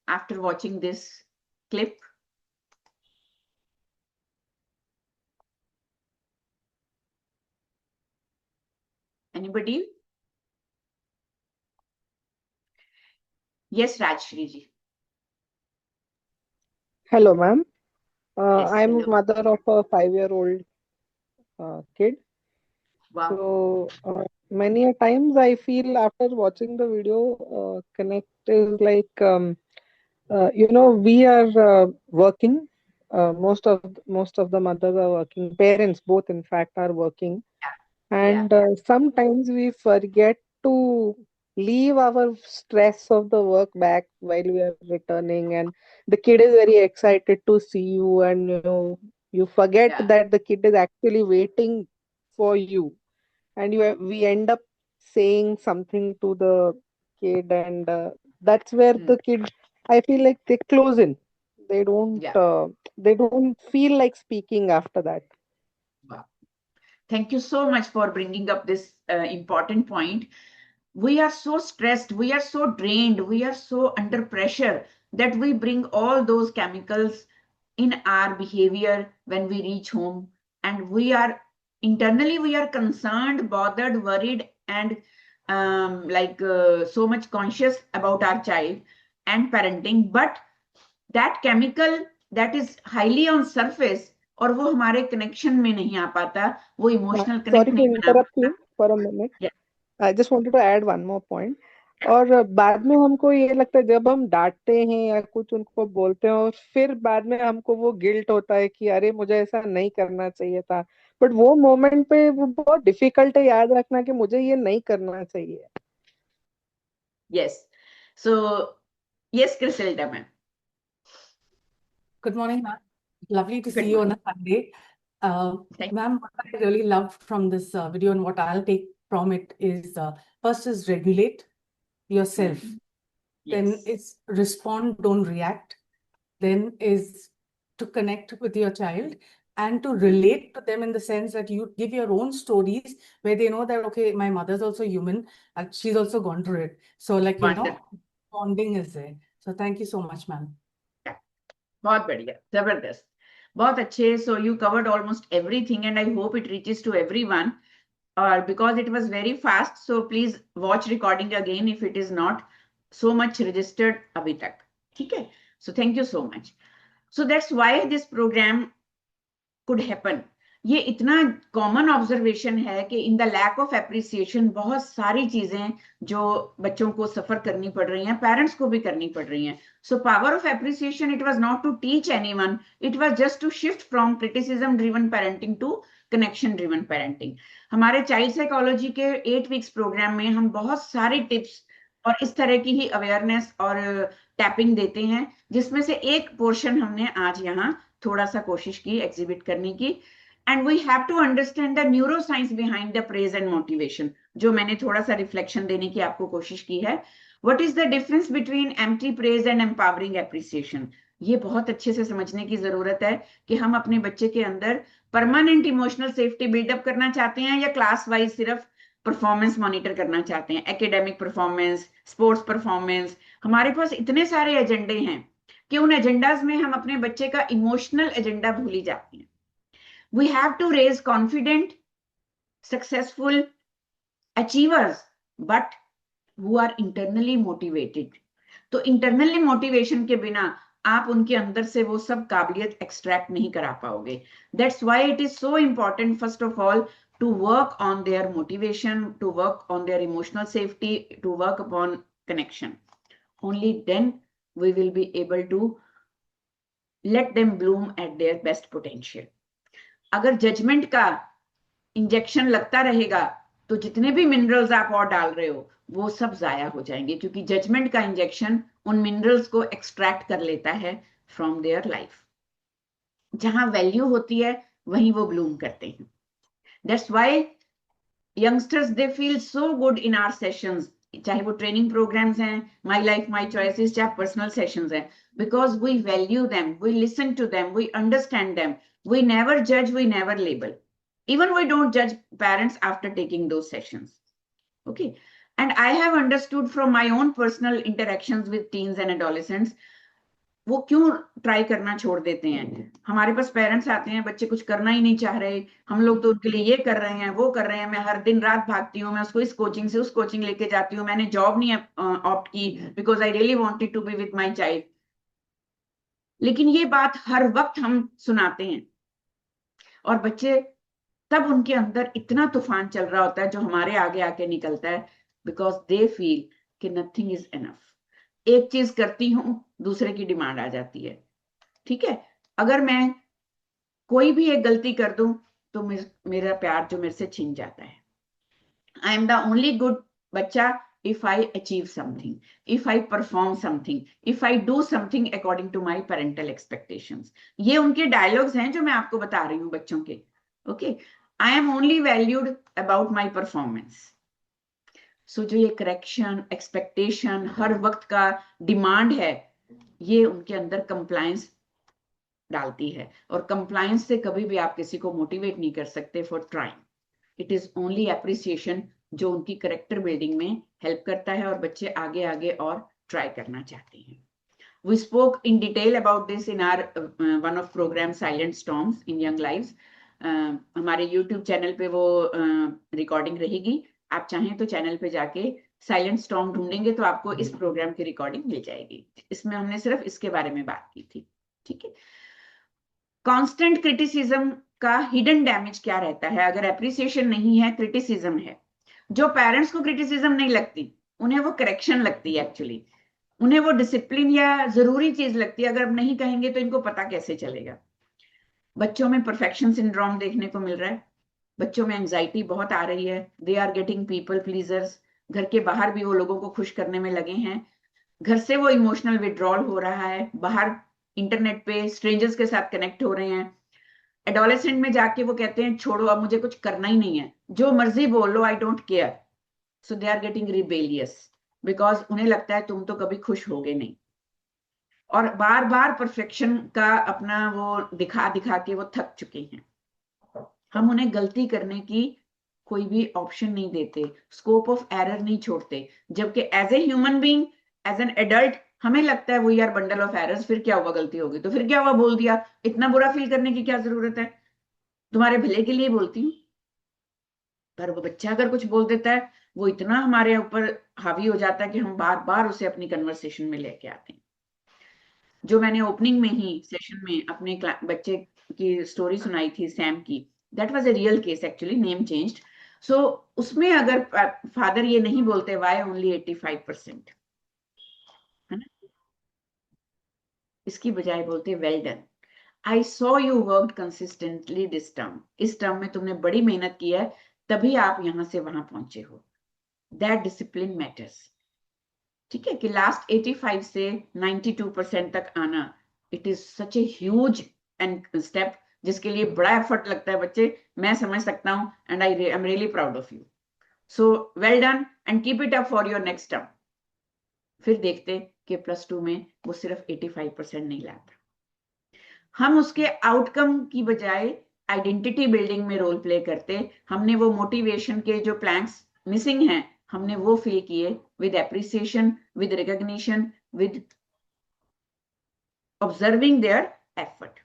[SPEAKER 2] after watching this clip? Anybody? Yes, Rajshri ji.
[SPEAKER 7] Hello, ma'am.
[SPEAKER 2] Yes,
[SPEAKER 7] I'm
[SPEAKER 2] hello.
[SPEAKER 7] mother of a 5-year-old kid.
[SPEAKER 2] Wow.
[SPEAKER 7] So many a times I feel after watching the video, Connect is like, we are working. Most of the mothers are working. Parents both, in fact, are working. And sometimes we forget to leave our stress of the work back while we are returning, and the kid is very excited to see you, and You forget
[SPEAKER 2] Yeah.
[SPEAKER 7] that the kid is actually waiting for you, and we end up saying something to the kid, and that's where
[SPEAKER 2] Hmm.
[SPEAKER 7] the kid, I feel like they close in. They
[SPEAKER 2] Yeah.
[SPEAKER 7] don't feel like speaking after that.
[SPEAKER 2] Wow. Thank you so much for bringing up this important point. We are so stressed, we are so drained, we are so under pressure that we bring all those chemicals in our behavior when we reach home, and we are internally we are concerned, bothered, worried, and so much conscious about our child and parenting, but that chemical that is highly on surface और वो हमारे connection में नहीं आ पाता, वो emotional connect
[SPEAKER 7] Sorry to
[SPEAKER 2] नहीं बना
[SPEAKER 7] interrupt
[SPEAKER 2] पाता.
[SPEAKER 7] you for a minute.
[SPEAKER 2] Yeah.
[SPEAKER 7] I just wanted to add one more point. और बाद में हमको ये लगता है जब हम डांटते हैं या कुछ उनको बोलते हैं, और फिर बाद में हमको वो गिल्ट होता है कि अरे मुझे ऐसा नहीं करना चाहिए था, बट वो मोमेंट पे वो बहुत डिफिकल्ट है याद रखना कि मुझे ये नहीं करना चाहिए.
[SPEAKER 2] Yes. So, yes, Criselda ma'am.
[SPEAKER 8] Good morning, ma'am. Lovely to
[SPEAKER 2] Good
[SPEAKER 8] see you on
[SPEAKER 2] morning.
[SPEAKER 8] a Sunday.
[SPEAKER 2] Thank
[SPEAKER 8] Ma'am, what I really loved from this video and what I'll take from it is first is regulate yourself. Then
[SPEAKER 2] Yes.
[SPEAKER 8] is respond, don't react. Then is to connect with your child and to relate to them in the sense that you give your own stories where they know that, okay, my mother's also human and she's also gone through it. So like, you know,
[SPEAKER 2] Wonderful.
[SPEAKER 8] bonding is there. So thank you so much, ma'am.
[SPEAKER 2] बहुत बढ़िया, जबरदस्त, बहुत अच्छे. So you covered almost everything, and I hope it reaches to everyone. Because it was very fast, so please watch recording again if it is not so much registered अभी तक. ठीक है? So thank you so much. So that's why this program could happen. ये इतना common observation है कि in the lack of appreciation बहुत सारी चीजें जो बच्चों को सफर करनी पड़ रही हैं, पेरेंट्स को भी करनी पड़ रही हैं. So power of appreciation, it was not to teach anyone, it was just to shift from criticism driven parenting to connection driven parenting. हमारे चाइल्ड साइकोलॉजी के 8 वीक्स प्रोग्राम में हम बहुत सारे टिप्स और इस तरह की ही अवेयरनेस और टैपिंग देते हैं, जिसमें से एक पोर्शन हमने आज यहाँ थोड़ा सा कोशिश की एग्जिबिट करने की. And we have to understand the neuroscience behind the praise and motivation, जो मैंने थोड़ा सा रिफ्लेक्शन देने की आपको कोशिश की है. What is the difference between empty praise and empowering appreciation? ये बहुत अच्छे से समझने की जरूरत है कि हम अपने बच्चे के अंदर परमानेंट इमोशनल सेफ्टी बिल्डअप करना चाहते हैं या क्लास वाइज सिर्फ परफॉर्मेंस मॉनिटर करना चाहते हैं, एकेडमिक परफॉर्मेंस, स्पोर्ट्स परफॉर्मेंस. हमारे पास इतने सारे एजेंडे हैं कि उन एजेंडाज में हम अपने बच्चे का इमोशनल एजेंडा भूल ही जाते हैं. We have to raise confident, successful achievers, but who are internally motivated. तो internally motivation के बिना आप उनके अंदर से वो सब काबिलियत extract नहीं करा पाओगे. That's why it is so important, first of all, to work on their motivation, to work on their emotional safety, to work upon connection. Only then we will be able to let them bloom at their best potential. अगर judgement का injection लगता रहेगा तो जितने भी minerals आप और डाल रहे हो वो सब जाया हो जाएंगे, क्योंकि जजमेंट का इंजेक्शन उन मिनरल्स को एक्सट्रैक्ट कर लेता है फ्रॉम देयर लाइफ. जहां वैल्यू होती है वहीं वो ब्लूम करते हैं. That's why youngsters they feel so good in our sessions, चाहे वो ट्रेनिंग प्रोग्राम्स हैं, माई लाइफ माई चॉइसेस, चाहे पर्सनल सेशंस हैं, because we value them, we listen to them, we understand them. We never judge, we never label. Even we don't judge parents after taking those sessions. Okay. And I have understood from my own personal interactions with teens and adolescents, वो क्यों try करना छोड़ देते हैं. हमारे पास parents आते हैं, बच्चे कुछ करना ही नहीं चाह रहे, हम लोग तो उनके लिए ये कर रहे हैं, वो कर रहे हैं, मैं हर दिन रात भागती हूँ, मैं उसको इस कोचिंग से उस कोचिंग लेके जाती हूँ, मैंने जॉब नहीं ऑप्ट की because I really wanted to be with my child. लेकिन ये बात हर वक्त हम सुनाते हैं और बच्चे तब उनके अंदर इतना तूफान चल रहा होता है जो हमारे आगे आके निकलता है, बिकॉज दे फील कि नथिंग इज एनफ. एक चीज करती हूं दूसरे की डिमांड आ जाती है. ठीक है, अगर मैं कोई भी एक गलती कर दूं तो मेरा प्यार जो मेरे से छिन जाता है. I am the only good बच्चा if I achieve something, if I perform something, if I do something according to my parental expectations. ये उनके डायलॉग्स हैं जो मैं आपको बता रही हूँ बच्चों के. Okay, I am only valued about my performance. सो जो ये करेक्शन, एक्सपेक्टेशन, हर वक्त का डिमांड है, ये उनके अंदर कंप्लायंस डालती है. और कंप्लायंस से कभी भी आप किसी को मोटिवेट नहीं कर सकते for trying. It is only appreciation जो उनकी करेक्टर बिल्डिंग में हेल्प करता है और बच्चे आगे आगे और ट्राई करना चाहते हैं. We spoke in detail about this in our one of program Silent Storms in Young Lives. हमारे YouTube चैनल पे वो रिकॉर्डिंग रहेगी. आप चाहें तो चैनल पे जाके साइलेंट स्टॉर्म ढूंढेंगे तो आपको इस प्रोग्राम की रिकॉर्डिंग मिल जाएगी. इसमें हमने सिर्फ इसके बारे में बात की थी. ठीक है. कांस्टेंट क्रिटिसिज्म का हिडन डैमेज क्या रहता है? अगर एप्रिसिएशन नहीं है, क्रिटिसिज्म है. जो पेरेंट्स को क्रिटिसिज्म नहीं लगती, उन्हें वो करेक्शन लगती है. एक्चुअली उन्हें वो डिसिप्लिन या जरूरी चीज लगती है. अगर अब नहीं कहेंगे तो इनको पता कैसे चलेगा? बच्चों में परफेक्शन सिंड्रोम देखने को मिल रहा है. बच्चों में एंजाइटी बहुत आ रही है. They are getting people pleasers. घर के बाहर भी वो लोगों को खुश करने में लगे हैं. घर से वो इमोशनल विड्रॉल हो रहा है. बाहर इंटरनेट पे स्ट्रेंजर्स के साथ कनेक्ट हो रहे हैं. एडोलेसेंट में जाके वो कहते हैं छोड़ो, अब मुझे कुछ करना ही नहीं है, जो मर्जी बोल लो, I don't care. So they are getting rebellious because उन्हें लगता है तुम तो कभी खुश होगे नहीं. और बार बार परफेक्शन का अपना वो दिखा दिखा के वो थक चुके हैं. हम उन्हें गलती करने की कोई भी ऑप्शन नहीं देते, स्कोप ऑफ एरर नहीं छोड़ते. जबकि as a human being, as an adult, हमें लगता है वो यार बंडल ऑफ एरर्स, फिर क्या हुआ, गलती होगी तो फिर क्या हुआ, बोल दिया, इतना बुरा फील करने की क्या जरूरत है, तुम्हारे भले के लिए बोलती हूँ. पर वो बच्चा अगर कुछ बोल देता है, वो इतना हमारे ऊपर हावी हो जाता है कि हम बार बार उसे अपनी कन्वर्सेशन में लेके आते हैं. जो मैंने ओपनिंग में ही सेशन में अपने बच्चे की स्टोरी सुनाई थी, सैम की, that was a real case actually, name changed. So उसमें अगर फादर ये नहीं बोलते व्हाई ओनली 85%, है ना, इसकी बजाय बोलते well done, I saw you worked consistently this term. इस टर्म में तुमने बड़ी मेहनत की है, तभी आप यहां से वहां पहुंचे हो. That discipline matters. ठीक है कि लास्ट 85 से 92% तक आना, it is such a huge and step जिसके लिए बड़ा एफर्ट लगता है. बच्चे, मैं समझ सकता हूं and I am really proud of you. So well done and keep it up for your next term. फिर देखते कि +2 में वो सिर्फ 85% नहीं लाता. हम उसके आउटकम की बजाय आइडेंटिटी बिल्डिंग में रोल प्ले करते. हमने वो मोटिवेशन के जो प्लैंक्स मिसिंग हैं, हमने वो फिल किए with appreciation, with recognition, with observing their effort.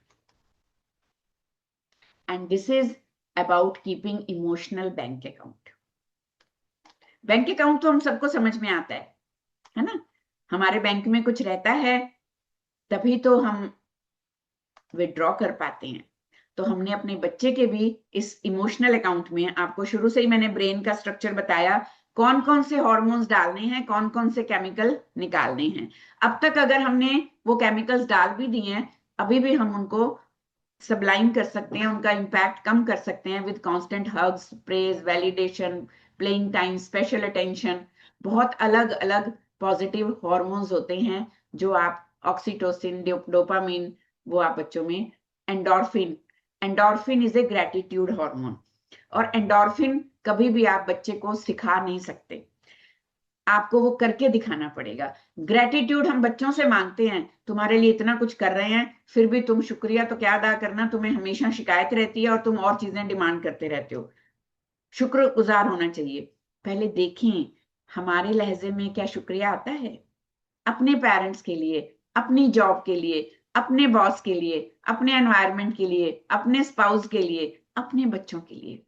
[SPEAKER 2] And this is about keeping emotional bank account. Bank account तो हम सबको समझ में आता है ना. हमारे बैंक में कुछ रहता है तभी तो हम विड्रॉ कर पाते हैं. तो हमने अपने बच्चे के भी इस इमोशनल अकाउंट में, आपको शुरू से ही मैंने ब्रेन का स्ट्रक्चर बताया, कौन कौन से हॉर्मोन्स डालने हैं, कौन कौन से केमिकल निकालने हैं. अब तक अगर हमने वो केमिकल्स डाल भी दिए हैं, अभी भी हम उनको सबलाइन कर सकते हैं, उनका इम्पैक्ट कम कर सकते हैं with constant hugs, praise, validation, playing time, special attention. बहुत अलग अलग पॉजिटिव हॉर्मोन्स होते हैं जो आप, ऑक्सीटोसिन, डोपामिन, वो आप बच्चों में, endorphin. Endorphin is a gratitude hormone. और एंडोर्फिन कभी भी आप बच्चे को सिखा नहीं सकते, आपको वो करके दिखाना पड़ेगा. ग्रेटिट्यूड हम बच्चों से मांगते हैं, तुम्हारे लिए इतना कुछ कर रहे हैं फिर भी तुम शुक्रिया तो क्या अदा करना, तुम्हें हमेशा शिकायत रहती है और तुम और चीजें डिमांड करते रहते हो. शुक्रगुजार होना चाहिए. पहले देखें हमारे लहजे में क्या शुक्रिया आता है, अपने पेरेंट्स के लिए, अपनी जॉब के लिए, अपने बॉस के लिए, अपने एनवायरनमेंट के लिए, अपने स्पाउस के लिए, अपने बच्चों के लिए.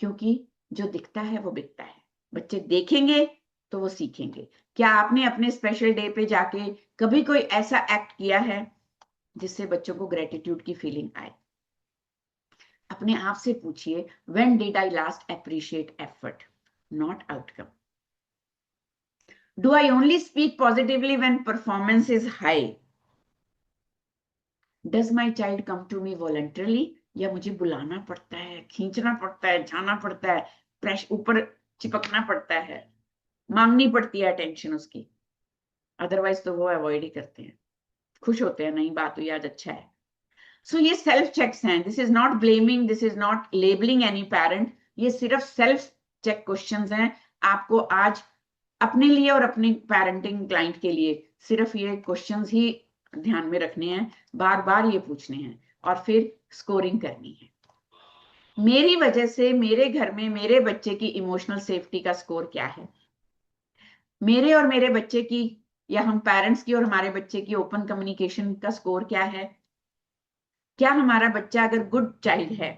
[SPEAKER 2] क्योंकि जो दिखता है वो बिकता है. बच्चे देखेंगे तो वो सीखेंगे. क्या आपने अपने स्पेशल डे पे जाके कभी कोई ऐसा एक्ट किया है जिससे बच्चों को ग्रेटिट्यूड की फीलिंग आए? अपने आप से पूछिए, when did I last appreciate effort, not outcome? Do I only speak positively when performance is high? Does my child come to me voluntarily, या मुझे बुलाना पड़ता है, खींचना पड़ता है, जाना पड़ता है, प्रेशर ऊपर चिपकना पड़ता है? मांगनी पड़ती है अटेंशन उसकी, अदरवाइज तो वो अवॉइड ही करते हैं, खुश होते हैं, नहीं बात हुई आज, अच्छा है। सो ये सेल्फ चेक्स हैं, this is not blaming, this is not labelling any parent, ये सिर्फ सेल्फ चेक क्वेश्चंस हैं। आपको आज अपने लिए और अपने पेरेंटिंग क्लाइंट के लिए सिर्फ ये क्वेश्चंस ही ध्यान में रखने हैं, बार बार ये पूछने हैं और फिर स्कोरिंग करनी है। मेरी वजह से मेरे घर में मेरे बच्चे की इमोशनल सेफ्टी का स्कोर क्या है, मेरे और मेरे बच्चे की, या हम पेरेंट्स की और हमारे बच्चे की ओपन कम्युनिकेशन का स्कोर क्या है। क्या हमारा बच्चा अगर गुड चाइल्ड है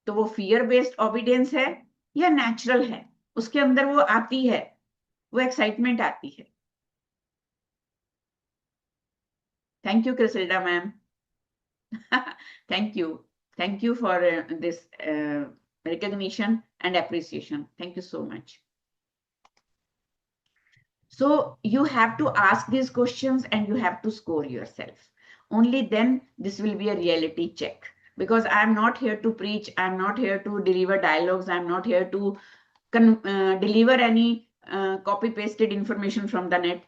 [SPEAKER 2] तो वो फियर बेस्ड ओबीडियंस है या नेचुरल है, उसके अंदर वो आती है, वो एक्साइटमेंट आती है। Thank you Crisilda ma'am, thank you for this recognition and appreciation. Thank you so much. So you have to ask these questions and you have to score yourself. Only then this will be a reality check, because I am not here to preach, I am not here to deliver dialogues, I am not here to deliver any copy pasted information from the net.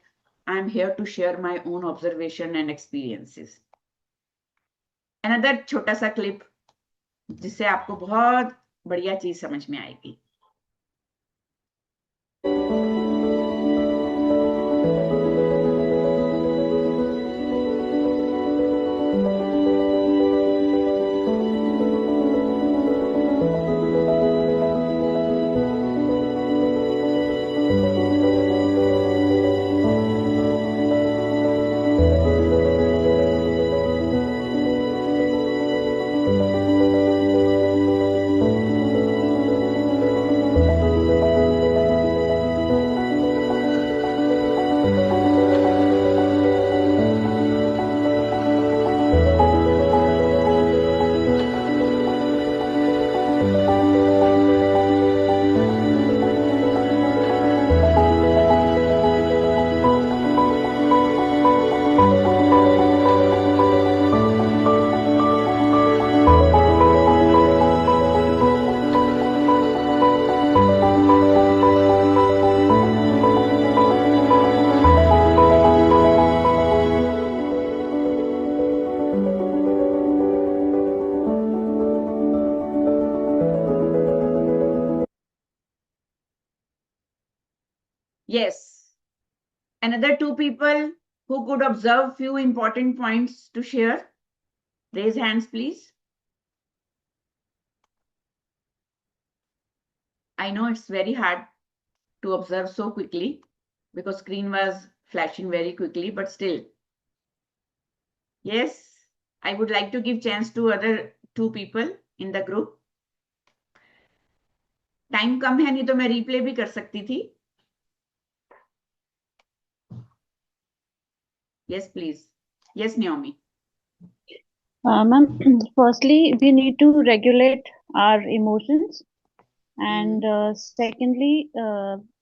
[SPEAKER 2] I am here to share my own observation and experiences. Another छोटा सा clip जिससे आपको बहुत बढ़िया चीज समझ में आएगी। Yes. Another two people who could observe few important points to share. Raise hands, please. I know it's very hard to observe so quickly because screen was flashing very quickly, but still. Yes, I would like to give chance to other two people in the group. Time कम है, नहीं तो मैं replay भी कर सकती थी। Yes, please. Yes, Naomi.
[SPEAKER 1] Ma'am, firstly, we need to regulate our emotions, and secondly,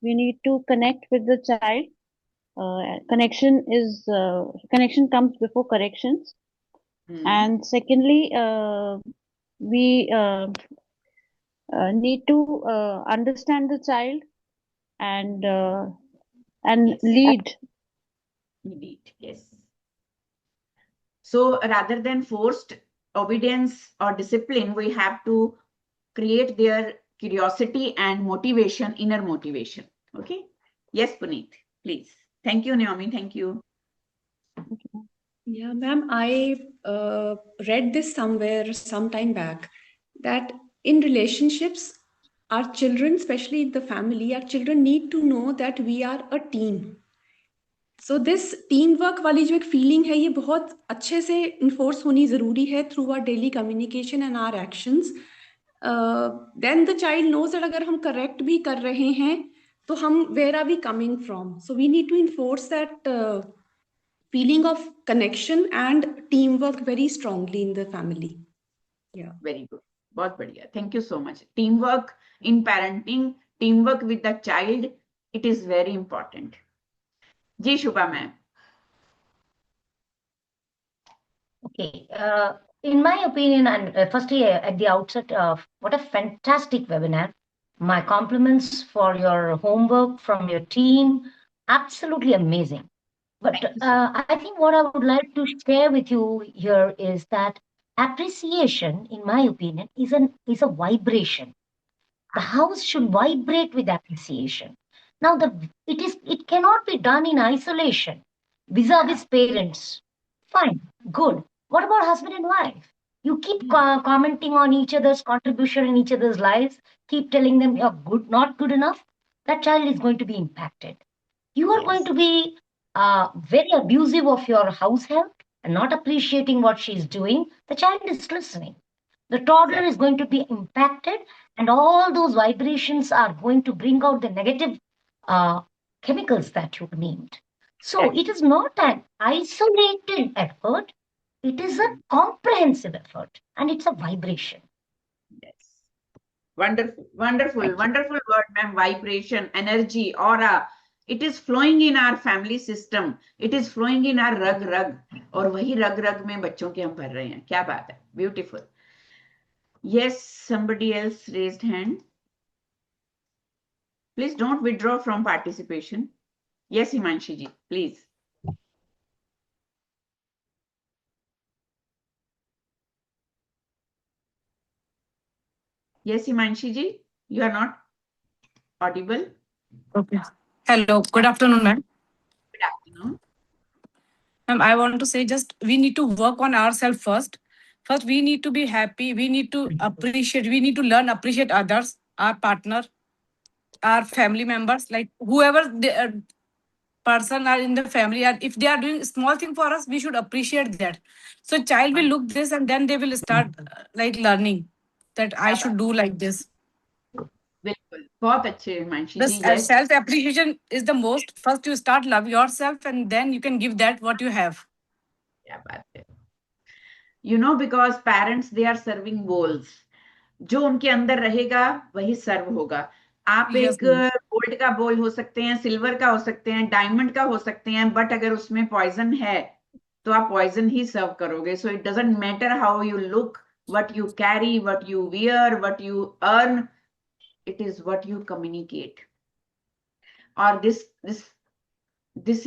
[SPEAKER 1] we need to connect with the child. Connection comes before corrections, and secondly, we need to understand the child and
[SPEAKER 2] Yes.
[SPEAKER 1] lead.
[SPEAKER 2] Indeed, yes. So rather than forced obedience or discipline, we have to create their curiosity and motivation, inner motivation. Okay? Yes, Puneet, please. Thank you, Naomi. Thank you.
[SPEAKER 5] Yeah, ma'am, I read this somewhere some time back that in relationships, our children, especially in the family, our children need to know that we are a team. So this teamwork वाली जो एक feeling है, ये बहुत अच्छे से enforce होनी ज़रूरी है through our daily communication and our actions. Then the child knows that अगर हम correct भी कर रहे हैं, तो हम where are we coming from? So we need to enforce that feeling of connection and teamwork very strongly in the family. Yeah.
[SPEAKER 2] Very good. बहुत बढ़िया. Thank you so much. Teamwork in parenting, teamwork with the child, it is very important. जी Shubha ma'am.
[SPEAKER 9] Okay. In my opinion, and firstly, at the outset, what a fantastic webinar. My compliments for your homework from your team. Absolutely amazing. But I think what I would like to share with you here is that appreciation, in my opinion, is a vibration. The house should vibrate with appreciation. Now, it cannot be done in isolation, vis-a-vis parents. Fine, good. What about husband and wife? You keep commenting on each other's contribution in each other's lives, keep telling them you're good, not good enough. That child is going to be impacted. You are going to be very abusive of your house help and not appreciating what she's doing. The child is listening. The toddler is going to be impacted, and all those vibrations are going to bring out the negative chemicals that you named. So it is not an isolated effort, it is a comprehensive effort, and it's a vibration.
[SPEAKER 2] Yes. Wonderful, wonderful, wonderful word, ma'am. Vibration, energy, aura. It is flowing in our family system. It is flowing in our rag. और वही रग में बच्चों के हम भर रहे हैं. क्या बात है? Beautiful. Yes, somebody else raised hand. Please don't withdraw from participation. Yes, Himanshi ji, please. Yes, Himanshi ji, you are not audible.
[SPEAKER 10] Okay. Hello. Good afternoon, ma'am.
[SPEAKER 2] Good afternoon.
[SPEAKER 10] Ma'am, I want to say just we need to work on ourselves first. First, we need to be happy. We need to appreciate. We need to learn appreciate others, our partner, our family members, like whoever the person are in the family. And if they are doing small thing for us, we should appreciate that. So child will look this and then they will start like learning that I should do like this.
[SPEAKER 2] बिल्कुल बहुत अच्छे हिमांशी जी.
[SPEAKER 10] The self appreciation is the most. First you start love yourself and then you can give that what you have.
[SPEAKER 2] क्या बात है. You know, because parents they are serving bowls. जो उनके अंदर रहेगा वही सर्व होगा. आप एक गोल्ड का बोल हो सकते हैं, सिल्वर का हो सकते हैं, डायमंड का हो सकते हैं, बट अगर उसमें पॉइजन है तो आप पॉइजन ही सर्व करोगे. So it doesn't matter how you look, what you carry, what you wear, what you earn. It is what you communicate. Or this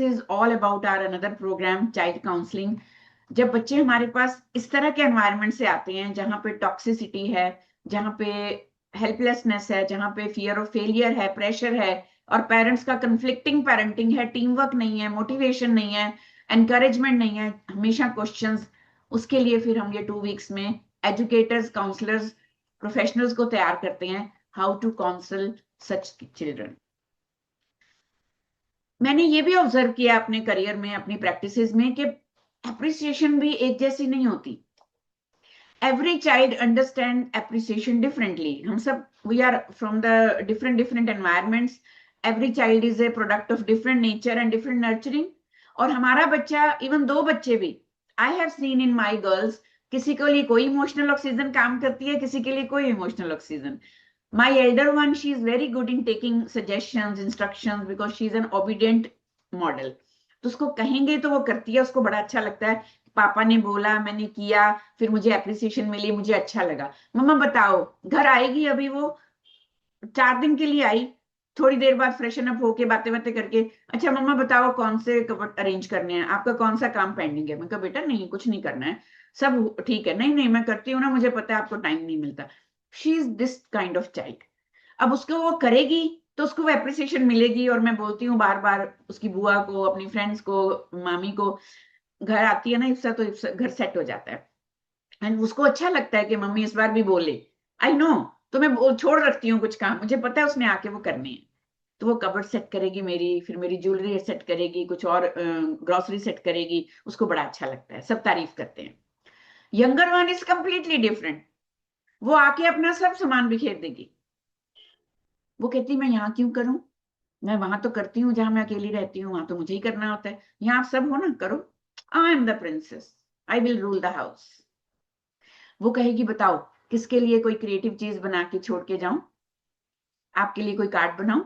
[SPEAKER 2] is all about our another program, child counseling. जब बच्चे हमारे पास इस तरह के environment से आते हैं जहां पे टॉक्सिसिटी है, जहां पे हेल्पलेसनेस है, जहां पे फियर ऑफ फेलियर है, प्रेशर है, और पेरेंट्स का कंफ्लिक्टिंग पेरेंटिंग है, टीम वर्क नहीं है, मोटिवेशन नहीं है, एनकरेजमेंट नहीं है, हमेशा क्वेश्चंस, उसके लिए फिर हम ये 2 वीक्स में एजुकेटर्स, काउंसलर्स, प्रोफेशनल्स को तैयार करते हैं how to counsel such children. मैंने ये भी ऑब्जर्व किया अपने करियर में, अपनी प्रैक्टिसेस में, कि एप्रिसिएशन भी एक जैसी नहीं होती. Every child understand appreciation differently. हम सब we are from the different environments. Every child is a product of different nature and different nurturing. और हमारा बच्चा, इवन 2 बच्चे भी, I have seen in my girls, किसी के लिए कोई इमोशनल ऑक्सीजन काम करती है, किसी के लिए कोई emotional oxygen. My elder one, she is very good in taking suggestions, instructions, because she is an obedient model. तो उसको कहेंगे तो वो करती है, उसको बड़ा अच्छा लगता है. पापा ने बोला, मैंने किया, फिर मुझे एप्रिसिएशन मिली, मुझे अच्छा लगा. मम्मा बताओ, घर आएगी अभी वो 4 दिन के लिए आई, थोड़ी देर बाद फ्रेशन अप होके बातें करके, अच्छा मम्मा बताओ कौन से कबर्ड अरेंज करने हैं, आपका कौन सा काम पेंडिंग है. मैं कहा बेटा नहीं, कुछ नहीं करना है, सब ठीक है. नहीं मैं करती हूँ ना, मुझे पता है आपको टाइम नहीं मिलता. She is this kind of child. अब उसको वो करेगी तो उसको वो एप्रिसिएशन मिलेगी. और मैं बोलती हूँ बार बार उसकी बुआ को, अपनी फ्रेंड्स को, मामी को, घर आती है ना इफ्सा, तो इफ्सा घर सेट हो जाता है. एंड उसको अच्छा लगता है कि मम्मी इस बार भी बोले. आई नो, तो मैं छोड़ रखती हूँ कुछ काम, मुझे पता है उसने आके वो करने हैं. तो वो कबर्ड सेट करेगी मेरी, फिर मेरी ज्वेलरी सेट करेगी, कुछ और ग्रोसरी सेट करेगी. उसको बड़ा अच्छा लगता है, सब तारीफ करते हैं. Younger one is completely different. वो आके अपना सब सामान बिखेर देगी. वो कहती मैं यहाँ क्यों करूं, मैं वहां तो करती हूँ जहां मैं अकेली रहती हूँ, वहां तो मुझे ही करना होता है. यहाँ आप सब हो ना, करो. I am the princess, I will rule the house. वो कहेगी बताओ किसके लिए कोई क्रिएटिव चीज बना के छोड़ के जाऊं, आपके लिए कोई कार्ड बनाऊं,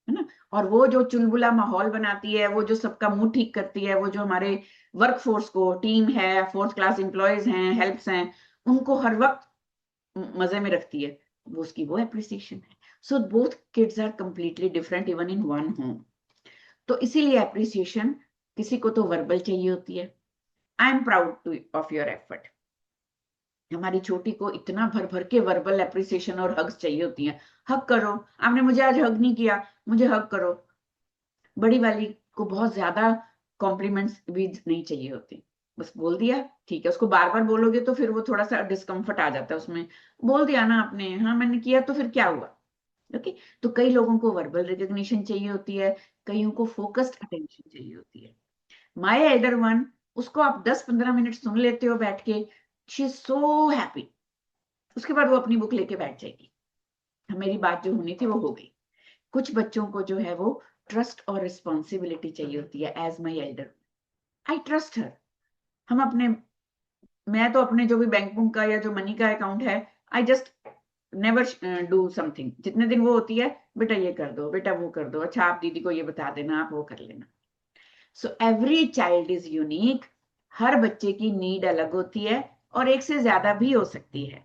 [SPEAKER 2] है ना. और वो जो चुलबुला माहौल बनाती है, वो जो सबका मूड ठीक करती है, वो जो हमारे वर्क फोर्स को, टीम है, 4th क्लास एम्प्लॉयज हैं, हेल्प्स हैं, उनको हर वक्त मजे में रखती है. वो उसकी वो एप्रिसिएशन है. So both kids are completely different even in one home. तो इसीलिए एप्रिसिएशन किसी को तो वर्बल चाहिए होती है, I am proud of your effort. हमारी छोटी को इतना भर भर के वर्बल एप्रिसिएशन और हग्स चाहिए होती हैं. हग करो, आपने मुझे आज हग नहीं किया, मुझे हग करो. बड़ी वाली को बहुत ज्यादा कॉम्प्लीमेंट्स भी नहीं चाहिए होते, बस बोल दिया ठीक है. उसको बार बार बोलोगे तो फिर वो थोड़ा सा डिस्कम्फर्ट आ जाता है उसमें. बोल दिया ना आपने, हाँ मैंने किया तो फिर क्या हुआ. ओके. तो कई लोगों को वर्बल रिकग्निशन चाहिए होती है, कईयों को फोकस्ड अटेंशन चाहिए होती है. माय एल्डर वन, उसको आप 10-15 मिनट सुन लेते हो बैठ के, शी इज सो हैप्पी. उसके बाद वो अपनी बुक लेके बैठ जाएगी. मेरी बात जो होनी थी वो हो गई. कुछ बच्चों को जो है वो ट्रस्ट और रिस्पॉन्सिबिलिटी चाहिए होती है. As my elder, I trust her. हम अपने, मैं तो अपने जो भी बैंक बुक का या जो मनी का अकाउंट है, I just never do something. जितने दिन वो होती है, बेटा ये कर दो, बेटा वो कर दो, अच्छा आप दीदी को ये बता देना, आप वो कर लेना. So every child is unique. हर बच्चे की नीड अलग होती है और एक से ज्यादा भी हो सकती है.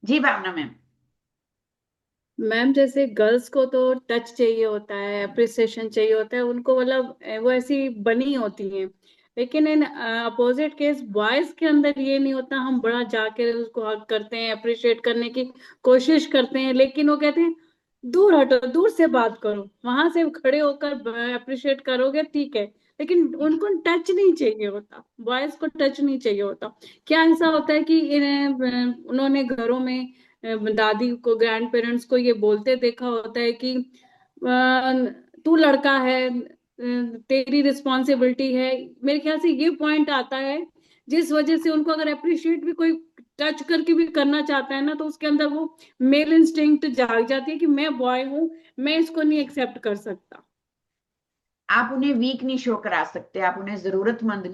[SPEAKER 2] जी भावना मैम.
[SPEAKER 3] मैम जैसे गर्ल्स को तो टच चाहिए होता है, अप्रिसिएशन चाहिए होता है उनको, मतलब वो ऐसी बनी होती हैं. लेकिन इन अपोजिट केस बॉयज के अंदर ये नहीं होता. हम बड़ा जाके उसको हक करते हैं, अप्रिशिएट करने की कोशिश करते हैं, लेकिन वो कहते हैं दूर हटो, दूर से बात करो. वहां से खड़े होकर अप्रिशिएट करोगे ठीक है, लेकिन उनको टच नहीं चाहिए होता. बॉयज को टच नहीं चाहिए होता. क्या ऐसा होता है कि उन्होंने घरों में दादी को, ग्रैंड पेरेंट्स को ये बोलते देखा होता है कि तू लड़का है, तेरी रिस्पॉन्सिबिलिटी है. मेरे ख्याल से ये पॉइंट आता है जिस वजह से उनको अगर अप्रिशिएट भी कोई टच करके भी करना चाहता है ना, तो उसके अंदर वो मेल इंस्टिंक्ट जाग जाती है कि मैं बॉय हूं, मैं इसको नहीं एक्सेप्ट कर सकता.
[SPEAKER 2] आप उन्हें वीक नहीं शो करा सकते, आप उन्हें जरूरतमंद,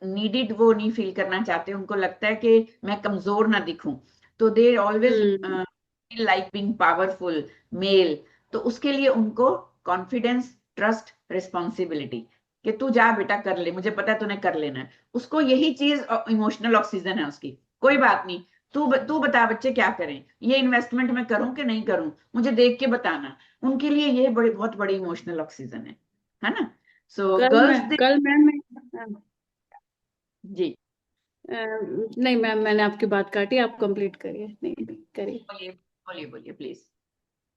[SPEAKER 2] नीडेड वो नहीं फील करना चाहते. उनको लगता है कि मैं कमजोर ना दिखूं, तो they always like being powerful male. तो उसके लिए उनको कॉन्फिडेंस, ट्रस्ट, रिस्पॉन्सिबिलिटी कि तू जा बेटा कर ले, मुझे पता है तूने कर लेना है. उसको यही चीज इमोशनल ऑक्सीजन है उसकी. कोई बात नहीं, तू बता बच्चे क्या करें, ये इन्वेस्टमेंट मैं करूं कि नहीं करूं, मुझे देख के बताना. उनके लिए ये बहुत बड़ी इमोशनल ऑक्सीजन है ना. सो गर्ल्स
[SPEAKER 3] कल मैम
[SPEAKER 2] जी
[SPEAKER 3] नहीं मैम, मैंने आपकी बात काटी, आप कंप्लीट करिए. नहीं करिए.
[SPEAKER 2] बोलिए बोलिए बोलिए प्लीज.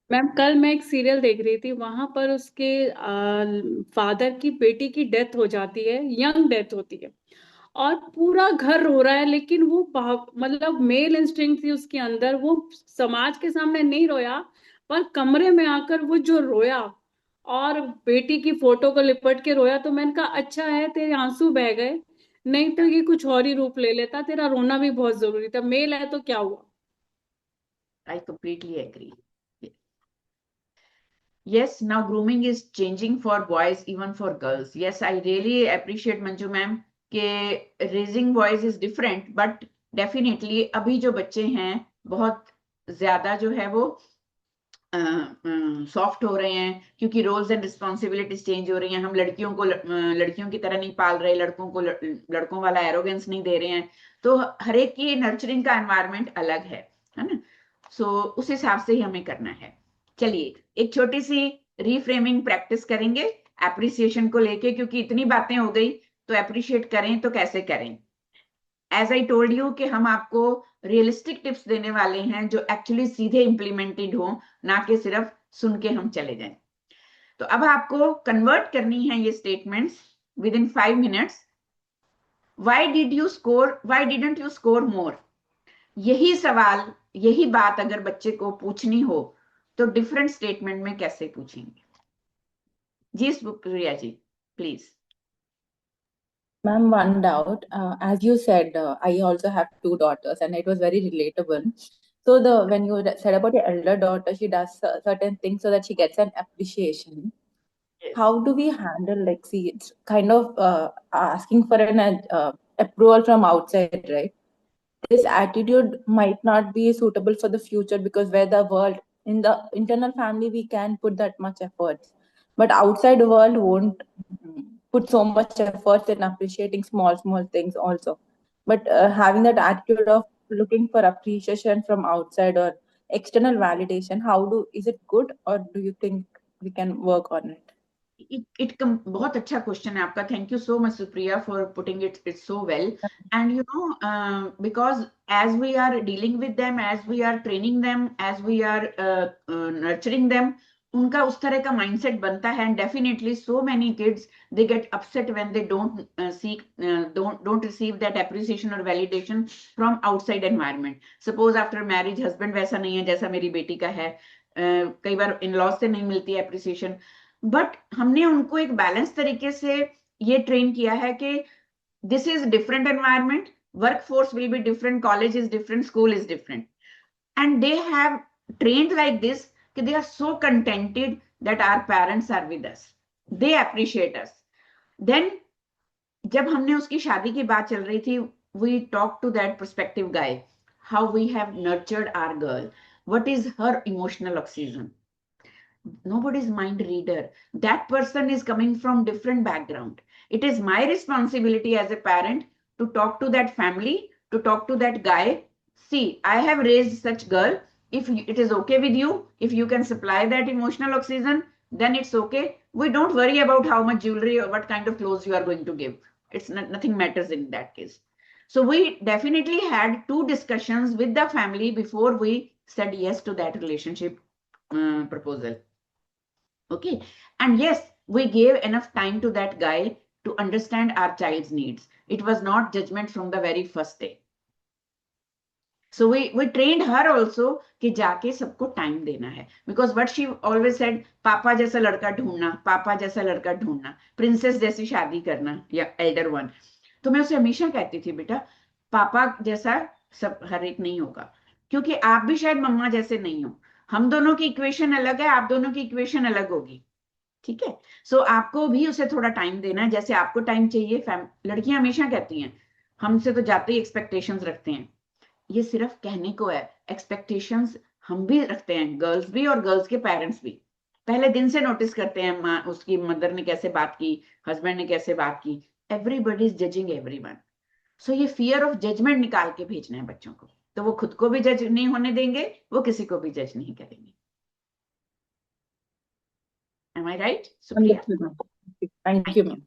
[SPEAKER 3] मैम कल मैं एक सीरियल देख रही थी, वहां पर उसके फादर की बेटी की डेथ हो जाती है, यंग डेथ होती है, और पूरा घर रो रहा है. लेकिन वो मतलब मेल इंस्टिंक्ट थी उसके अंदर. वो समाज के सामने नहीं रोया, पर कमरे में आकर वो जो रोया और बेटी की फोटो को लिपट के रोया, तो मैंने कहा अच्छा है तेरे आंसू बह गए, नहीं तो ये कुछ और ही रूप ले लेता. तेरा रोना भी बहुत जरूरी था. मेल है तो क्या हुआ.
[SPEAKER 2] I completely agree. Yes, now grooming is changing for boys, even for girls. Yes, I really appreciate Manju ma'am कि raising boys is different, but definitely अभी जो बच्चे हैं बहुत ज्यादा जो है वो सॉफ्ट हो रहे हैं, क्योंकि रोल्स एंड रिस्पॉन्सिबिलिटीज चेंज हो रही हैं. हम लड़कियों को लड़कियों की तरह नहीं पाल रहे, लड़कों को लड़कों वाला एरोगेंस नहीं दे रहे हैं. तो हर एक की नर्चरिंग का एनवायरनमेंट अलग है ना. सो उस हिसाब से ही हमें करना है. चलिए एक छोटी सी रीफ्रेमिंग प्रैक्टिस करेंगे एप्रिसिएशन को लेके, क्योंकि इतनी बातें हो गई, तो एप्रिशिएट करें तो कैसे करें. एज आई टोल्ड यू कि हम आपको रियलिस्टिक टिप्स देने वाले हैं जो एक्चुअली सीधे इंप्लीमेंटेड हो, ना कि सिर्फ सुन के हम चले जाएं. तो अब आपको कन्वर्ट करनी है ये statements with in 5 minutes. Why didn't you score more. यही सवाल, यही बात अगर बच्चे को पूछनी हो तो डिफरेंट स्टेटमेंट में कैसे पूछेंगे. जी सुप्रिया जी please.
[SPEAKER 11] Ma'am, one doubt. As you said, I also have 2 daughters, and it was very relatable. So when you said about your elder daughter, she does certain things so that she gets an appreciation.
[SPEAKER 2] Yes.
[SPEAKER 11] How do we handle, like, see, it's kind of asking for an approval from outside, right? This attitude might not be suitable for the future, because where the world, in the internal family, we can put that much efforts, but outside the world won't put so much effort in appreciating small things also. But having that attitude of looking for appreciation from outside, or external validation, is it good, or do you think we can work on it?
[SPEAKER 2] बहुत अच्छा question है आपका. Thank you so much Supriya for putting it so well. And you know, because as we are dealing with them, as we are training them, as we are nurturing them, उनका उस तरह का mindset बनता है. And definitely so many kids they get upset when they don't receive that appreciation और validation from outside environment. Suppose after marriage husband वैसा नहीं है जैसा मेरी बेटी का है. कई बार इन लॉज से नहीं मिलती है एप्रिसिएशन. बट हमने उनको एक बैलेंस तरीके से ये ट्रेन किया है कि this is different environment, work force will be different, college is different, school is different, and they have trained like this कि they are so contented that our parents are with us, they appreciate us. Then जब हमने उसकी शादी की बात चल रही थी, we talk to that perspective guy, how we have nurtured our girl, what is her emotional oxygen. Nobody is mind reader. That person is coming from different background. It is my responsibility as a parent to talk to that family, to talk to that guy. See, I have raised such girl. If it is okay with you, if you can supply that emotional oxygen, then it's okay. We don't worry about how much jewelry or what kind of clothes you are going to give. It's nothing matters in that case. So we definitely had 2 discussions with the family before we said yes to that relationship proposal. Okay, and yes, we gave enough time to that guy to understand our child's needs. It was not judgment from the very first day. So we trained her also कि जाके सबको time देना है, because what she always said, पापा जैसा लड़का ढूंढना, पापा जैसा लड़का ढूंढना, प्रिंसेस जैसी शादी करना या एल्डर वन. तो मैं उसे हमेशा कहती थी, बेटा पापा जैसा सब हर एक नहीं होगा, क्योंकि आप भी शायद मम्मा जैसे नहीं हो. हम दोनों की इक्वेशन अलग है, आप दोनों की इक्वेशन अलग होगी. ठीक है. सो आपको भी उसे थोड़ा टाइम देना है, जैसे आपको टाइम चाहिए. लड़कियां हमेशा कहती हैं हमसे तो जाते ही एक्सपेक्टेशंस रखते हैं. ये सिर्फ कहने को है, एक्सपेक्टेशंस हम भी रखते हैं, गर्ल्स भी और गर्ल्स के पेरेंट्स भी. पहले दिन से नोटिस करते हैं माँ, उसकी मदर ने कैसे बात की, हस्बैंड ने कैसे बात की. Everybody is judging everyone. So ये फियर ऑफ जजमेंट निकाल के भेजना है बच्चों को, तो वो खुद को भी जज नहीं होने देंगे, वो किसी को भी जज नहीं करेंगे. Am I right, Supriya?
[SPEAKER 11] Thank you, ma'am.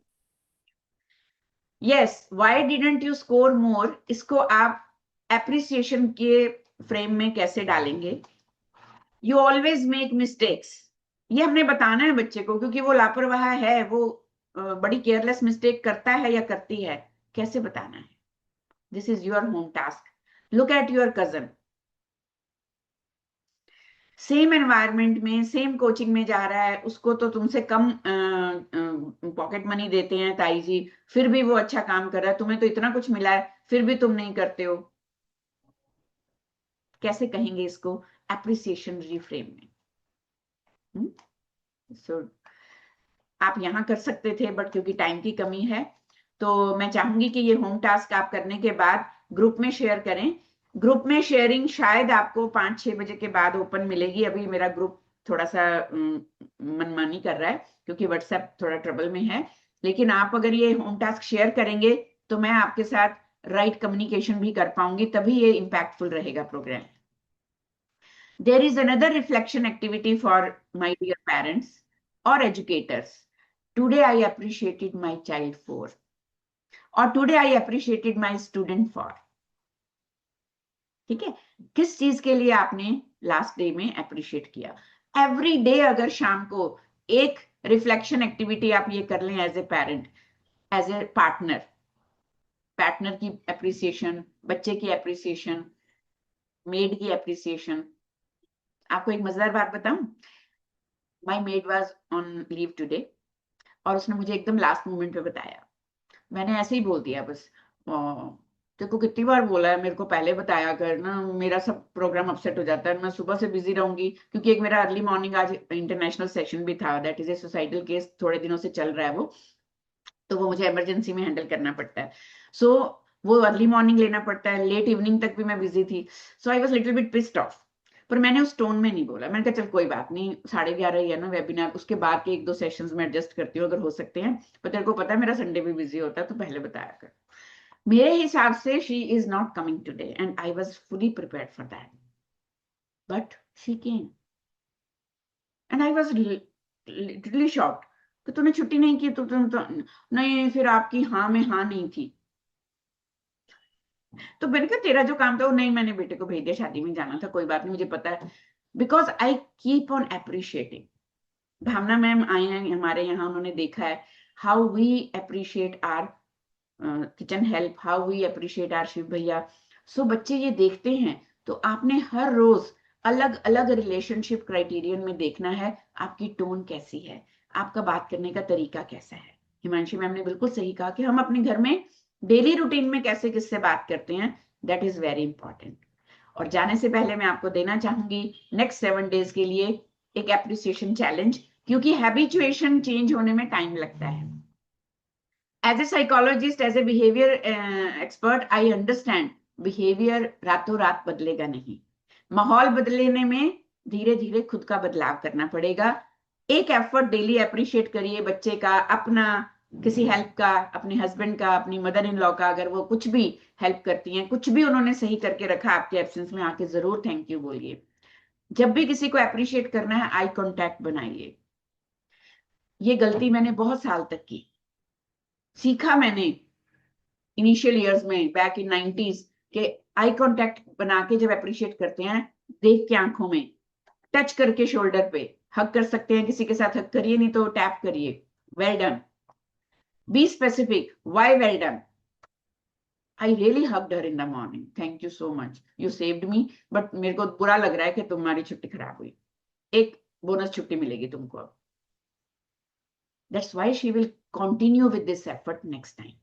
[SPEAKER 2] Yes, why didn't you score more? इसको आप appreciation के फ्रेम में कैसे डालेंगे? You always make mistakes. ये हमने बताना है बच्चे को, क्योंकि वो लापरवाह है, वो बड़ी केयरलेस मिस्टेक करता है या करती है. कैसे बताना है? This is your home task. Look at your cousin. Same environment में, सेम कोचिंग में जा रहा है, उसको तो तुमसे कम पॉकेट मनी देते हैं ताई जी, फिर भी वो अच्छा काम कर रहा है. तुम्हें तो इतना कुछ मिला है, फिर भी तुम नहीं करते हो. कैसे कहेंगे इसको? एप्रिसिएशन रिफ्रेम में. सो आप यहां कर सकते थे, बट क्योंकि टाइम की कमी है, तो मैं चाहूंगी कि ये होम टास्क आप करने के बाद ग्रुप में शेयर करें. ग्रुप में शेयरिंग शायद आपको 5-6 बजे के बाद ओपन मिलेगी. अभी मेरा ग्रुप थोड़ा सा मनमानी कर रहा है, क्योंकि व्हाट्सएप थोड़ा ट्रबल में है. लेकिन आप अगर ये होम टास्क शेयर करेंगे तो मैं आपके साथ राइट कम्युनिकेशन भी कर पाऊंगी, तभी ये इम्पैक्टफुल रहेगा programme. There is another reflection activity for my dear parents और educators. Today I appreciated my child for, और today I appreciated my student for. ठीक है, किस चीज के लिए आपने लास्ट डे में अप्रिशिएट किया? एवरी डे अगर शाम को एक रिफ्लेक्शन एक्टिविटी आप ये कर लें as a parent, as a partner, partner की अप्रिसिएशन, बच्चे की अप्रिसिएशन, मेड की अप्रिसिएशन. आपको एक मजेदार बात बताऊं, my made was on leave today, और उसने मुझे एकदम लास्ट मोमेंट पे बताया. मैंने ऐसे ही बोल दिया बस, देखो कितनी बार बोला है मेरे को पहले बताया कर ना, मेरा सब प्रोग्राम अपसेट हो जाता है, मैं सुबह से बिजी रहूंगी. क्योंकि एक मेरा अर्ली मॉर्निंग आज इंटरनेशनल सेशन भी था, that is a societal case, थोड़े दिनों से चल रहा है वो, तो वो मुझे इमरजेंसी में हैंडल करना पड़ता है. सो वो अर्ली मॉर्निंग लेना पड़ता है, लेट इवनिंग तक भी मैं बिजी थी. So I was little bit pissed off, पर मैंने उस टोन में नहीं बोला. मैंने कहा चल कोई बात नहीं, 11:30 ही है ना वेबिनार, उसके बाद के 1-2 सेशंस में एडजस्ट करती हूँ अगर हो सकते हैं, पर तेरे को पता है मेरा संडे भी बिजी होता है, तो पहले बताया कर. मेरे हिसाब से she is not coming today, and I was fully prepared for that. but she came. And I was literally shocked कि तूने छुट्टी नहीं की, तुम नहीं, फिर आपकी हाँ में हाँ नहीं थी। तो मैंने कहा तेरा जो काम था वो नहीं, मैंने बेटे को भेज दिया, शादी में जाना था, कोई बात नहीं, मुझे पता है, because I keep on appreciating. Bhavna ma'am आई हैं हमारे यहाँ, उन्होंने देखा है how we appreciate our kitchen help, how we appreciate our Shiv भैया। सो बच्चे ये देखते हैं, तो आपने हर रोज अलग अलग रिलेशनशिप क्राइटेरियन में देखना है आपकी टोन कैसी है, आपका बात करने का तरीका कैसा है। हिमांशी मैम ने बिल्कुल सही कहा कि हम अपने घर में डेली रूटीन में कैसे किससे बात करते हैं, दैट इज वेरी इंपॉर्टेंट। और जाने से पहले मैं आपको देना चाहूंगी नेक्स्ट 7 डेज के लिए एक एप्रिसिएशन चैलेंज, क्योंकि हैबिचुएशन चेंज होने में टाइम लगता है। As a psychologist, as a behaviour expert, I understand behaviour रातों रात बदलेगा नहीं, माहौल बदलने में धीरे धीरे खुद का बदलाव करना पड़ेगा। एक एफर्ट डेली अप्रिशिएट करिए बच्चे का, अपना, किसी हेल्प का, अपने हस्बैंड का, अपनी मदर इन लॉ का, अगर वो कुछ भी हेल्प करती हैं, कुछ भी उन्होंने सही करके रखा आपके एब्सेंस में, आके जरूर थैंक यू बोलिए। जब भी किसी को अप्रिशिएट करना है, आई कांटेक्ट बनाइए। ये गलती मैंने बहुत साल तक की, सीखा मैंने इनिशियल ईयर्स में, बैक इन 90s, के आई कांटेक्ट बना के जब अप्रिशिएट करते हैं, देख के आंखों में, टच करके शोल्डर पे, हग कर सकते हैं किसी के साथ, हग करिए, नहीं तो टैप करिए, well done, be specific, why well done, I really hugged her in the morning, thank you so much, you saved me, but मेरे को बुरा लग रहा है कि तुम्हारी छुट्टी खराब हुई, एक बोनस छुट्टी मिलेगी तुमको। That's why she will continue with this effort next time.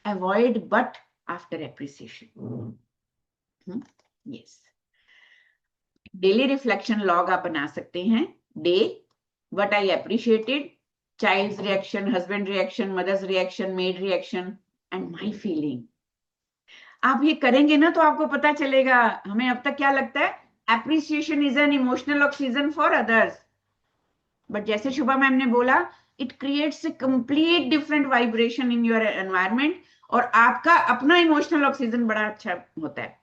[SPEAKER 2] Avoid but after appreciation. Yes. Daily reflection log आप बना सकते हैं। Day, what I appreciated, child's reaction, husband reaction, mother's reaction, maid reaction, and my feeling. आप ये करेंगे ना तो आपको पता चलेगा। हमें अब तक क्या लगता है, appreciation is an emotional oxygen for others. But जैसे शुभा मैम ने बोला, it creates a complete different vibration in your environment, और आपका अपना इमोशनल ऑक्सीजन बड़ा अच्छा होता है,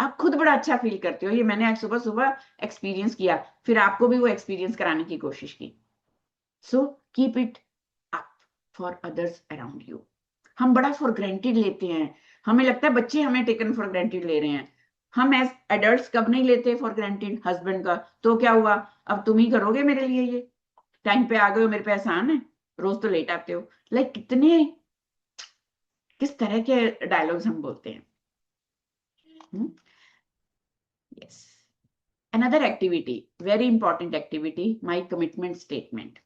[SPEAKER 2] आप खुद बड़ा अच्छा फील करते हो। ये मैंने आज सुबह सुबह एक्सपीरियंस किया, फिर आपको भी वो एक्सपीरियंस कराने की कोशिश की। So keep it up for others around you. हम बड़ा फॉर ग्रांटेड लेते हैं, हमें लगता है बच्चे हमें टेकन फॉर ग्रांटेड ले रहे हैं। हम एज एडल्ट्स कब नहीं लेते फॉर ग्रांटेड हस्बैंड का, तो क्या हुआ, अब तुम ही करोगे मेरे लिए, ये टाइम पे आ गए हो, मेरे पे एहसान है, रोज तो लेट आते हो। लाइक कितने, किस तरह के डायलॉग्स हम बोलते हैं। Yes, another activity, very important activity, my commitment statement,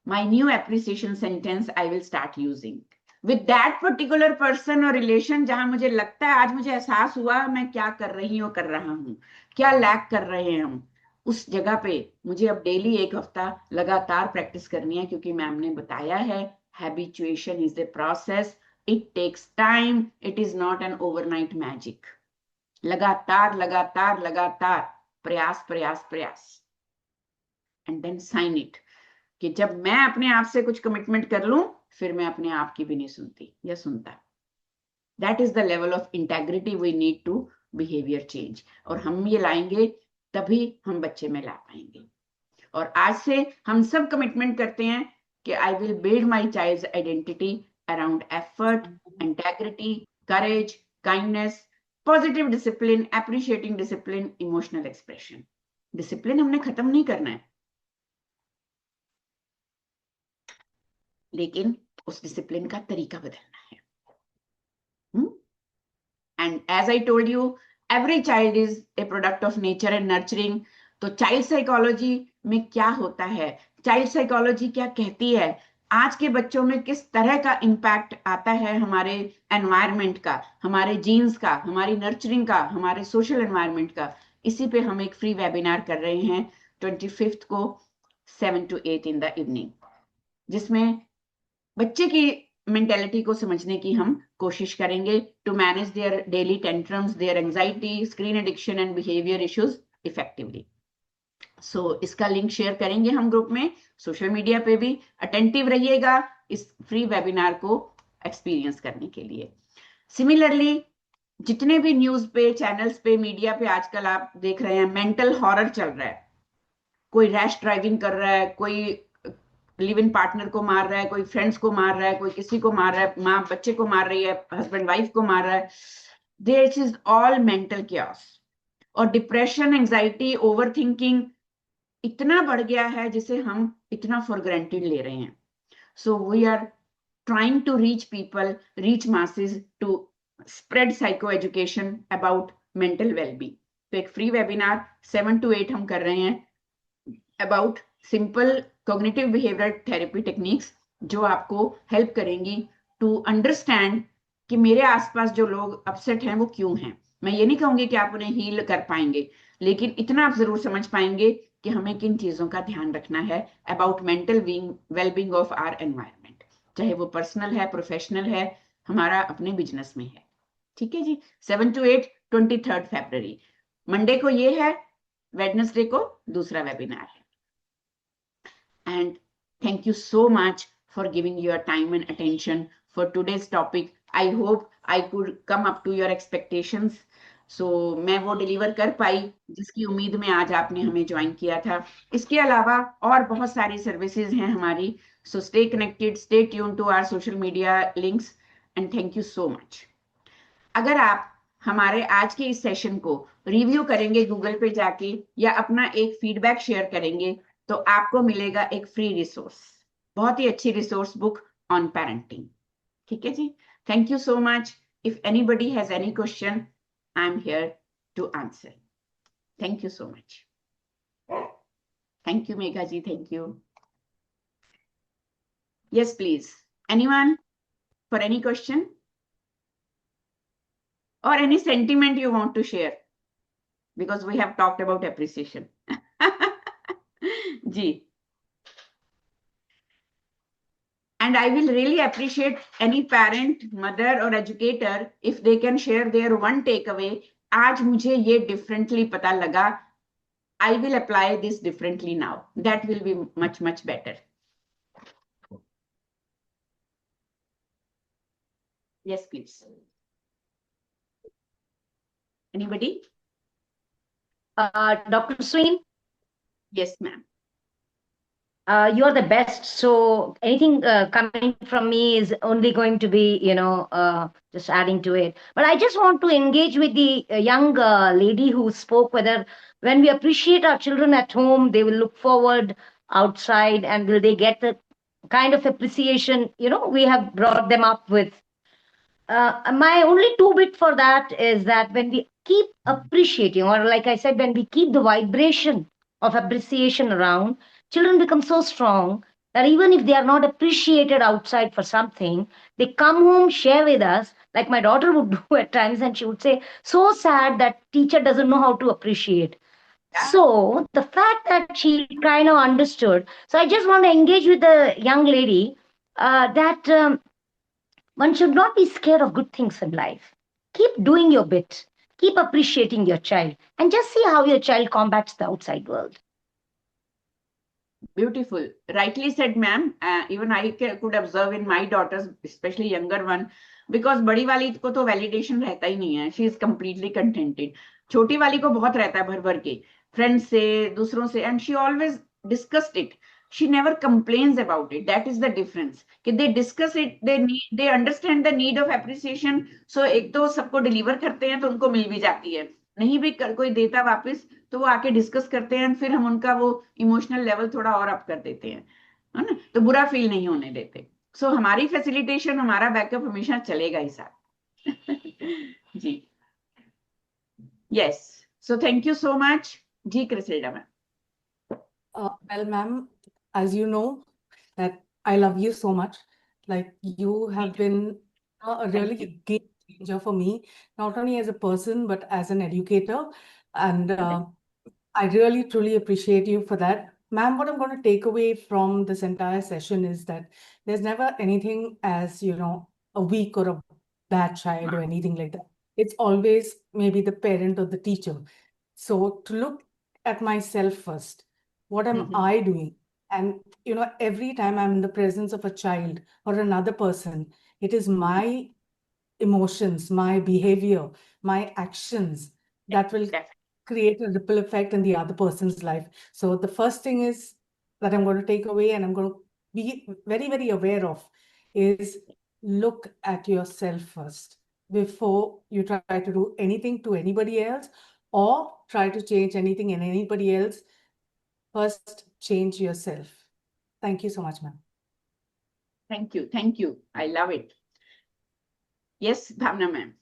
[SPEAKER 2] my new appreciation sentence I will start using with that particular person और रिलेशन, जहां मुझे लगता है, आज मुझे एहसास हुआ मैं क्या कर रही हूँ, कर रहा हूँ, क्या लैक कर रहे हैं हम, उस जगह पे मुझे अब डेली 1 हफ्ता लगातार प्रैक्टिस करनी है, क्योंकि मैम ने बताया है habituation is a process, it takes time, it is not an overnight magic. लगातार लगातार लगातार प्रयास प्रयास प्रयास, एंड देन साइन इट, कि जब मैं अपने आप से कुछ कमिटमेंट कर लूं, फिर मैं अपने आप की भी नहीं सुनती या सुनता। That is the level of integrity we need to behaviour change, और हम ये लाएंगे तभी हम बच्चे में ला पाएंगे। और आज से हम सब कमिटमेंट करते हैं कि I will build my child's identity around effort, integrity, courage, kindness, positive discipline, appreciating discipline, emotional expression. Discipline हमने खत्म नहीं करना है, लेकिन उस डिसिप्लिन का तरीका बदलना है। And as I told you, every child is a product of nature and nurturing. तो चाइल्ड साइकोलॉजी में क्या होता है, चाइल्ड साइकोलॉजी क्या कहती है, आज के बच्चों में किस तरह का इम्पैक्ट आता है हमारे एनवायरनमेंट का, हमारे जीन्स का, हमारी नर्चरिंग का, हमारे सोशल एनवायरनमेंट का, इसी पे हम एक फ्री वेबिनार कर रहे हैं 25 को 7 to 8 इन द इवनिंग, जिसमें बच्चे की मेंटेलिटी को समझने की हम कोशिश करेंगे to manage their daily tantrums, their anxiety, screen addiction and behaviour issues effectively. So इसका लिंक शेयर करेंगे हम ग्रुप में, सोशल मीडिया पे भी। अटेंटिव रहिएगा इस फ्री वेबिनार को एक्सपीरियंस करने के लिए। सिमिलरली जितने भी न्यूज पे, चैनल्स पे, मीडिया पे आजकल आप देख रहे हैं, मेंटल हॉरर चल रहा है। कोई रैश ड्राइविंग कर रहा है, कोई लिव इन पार्टनर को मार रहा है, कोई फ्रेंड्स को मार रहा है, कोई किसी को मार रहा है, माँ बच्चे को मार रही है, हस्बैंड वाइफ को मार रहा है। This is all mental chaos. और डिप्रेशन, एंजाइटी, ओवर थिंकिंग इतना बढ़ गया है जिसे हम इतना फॉर ग्रांटेड ले रहे हैं। So we are trying to reach people, reach masses to spread psycho education about mental well-being. तो एक फ्री वेबिनार 7 to 8 हम कर रहे हैं about simple cognitive behavioral therapy techniques जो आपको हेल्प करेंगी टू अंडरस्टैंड कि मेरे आसपास जो लोग अपसेट हैं वो क्यों हैं। मैं ये नहीं कहूंगी कि आप उन्हें हील कर पाएंगे, लेकिन इतना आप जरूर समझ पाएंगे कि हमें किन चीजों का ध्यान रखना है about mental wellbeing of our environment, चाहे वो पर्सनल है, प्रोफेशनल है, हमारा अपने बिजनेस में है। ठीक है जी। 7 to 8 23 फरवरी, मंडे को ये है, वेडनेसडे को दूसरा वेबिनार है। And thank you so much for giving your time and attention for today's topic. I hope I could come up to your expectations. So मैं वो डिलीवर कर पाई जिसकी उम्मीद में आज आपने हमें ज्वाइन किया था। इसके अलावा और बहुत सारी सर्विसेज हैं हमारी। So stay connected, stay tuned to our social media links and thank you so much. अगर आप हमारे आज के इस सेशन को रिव्यू करेंगे गूगल पे जाके या अपना एक फीडबैक शेयर करेंगे तो आपको मिलेगा एक फ्री रिसोर्स, बहुत ही अच्छी रिसोर्स बुक ऑन पेरेंटिंग। ठीक है जी। Thank you so much. If anybody has any question, I am here to answer. Thank you so much. Thank you Megha ji, thank you. Yes, please. Anyone for any question or any sentiment you want to share? Because we have talked about appreciation. Ji. And I will really appreciate any parent, mother or educator if they can share their one takeaway. आज मुझे ये differently पता लगा. I will apply this differently now. That will be much, much better. Yes, please. Anybody?
[SPEAKER 9] Dr. Sween,
[SPEAKER 2] Yes, ma'am.
[SPEAKER 9] you're the best. So anything coming from me is only going to be, just adding to it. But I just want to engage with the young lady who spoke, whether when we appreciate our children at home, they will look forward outside and will they get the kind of appreciation, we have brought them up with. My only two bit for that is that when we keep appreciating, or like I said, when we keep the vibration of appreciation around, children become so strong that even if they are not appreciated outside for something, they come home, share with us, like my daughter would do at times, and she would say, so sad that teacher doesn't know how to appreciate. So the fact that she kind of understood. So I just want to engage with the young lady that one should not be scared of good things in life. Keep doing your bit. Keep appreciating your child and just see how your child combats the outside world.
[SPEAKER 2] Beautiful. Rightly said, ma'am. Even I could observe in my daughters, especially younger one, because बड़ी वाली को तो validation रहता ही नहीं है. She is completely contented. छोटी वाली को बहुत रहता है भर भर के friends से, दूसरों से, and she always discussed it. She never complains about it. That is the difference. कि they discuss it, they understand the need of appreciation. So एक तो सबको deliver करते हैं तो उनको मिल भी जाती है. नहीं भी कोई देता वापस तो वो आके डिस्कस करते हैं, फिर हम उनका वो इमोशनल लेवल थोड़ा और अप कर देते हैं, है ना, तो बुरा फील नहीं होने देते। सो हमारी फैसिलिटेशन, हमारा बैकअप हमेशा चलेगा ही साथ। जी, yes, so thank you so much जी। Criselda ma'am.
[SPEAKER 8] Well, ma'am, as you know, that I love you so much. Like you have been a really game changer for me, not only as a person, but as an educator. And I really, truly appreciate you for that. Ma'am, what I'm going to take away from this entire session is that there's never anything as, a weak or a bad child or anything like that. It's always maybe the parent or the teacher. So to look at myself first, what am I doing? And, every time I'm in the presence of a child or another person, it is my emotions, my behavior, my actions that will create a ripple effect in the other person's life. So the first thing is that I'm going to take away and I'm going to be very, very aware of is look at yourself first before you try to do anything to anybody else or try to change anything in anybody else. First, change yourself. Thank you so much, ma'am.
[SPEAKER 2] Thank you. Thank you. I love it. Yes, Bhavna ma'am.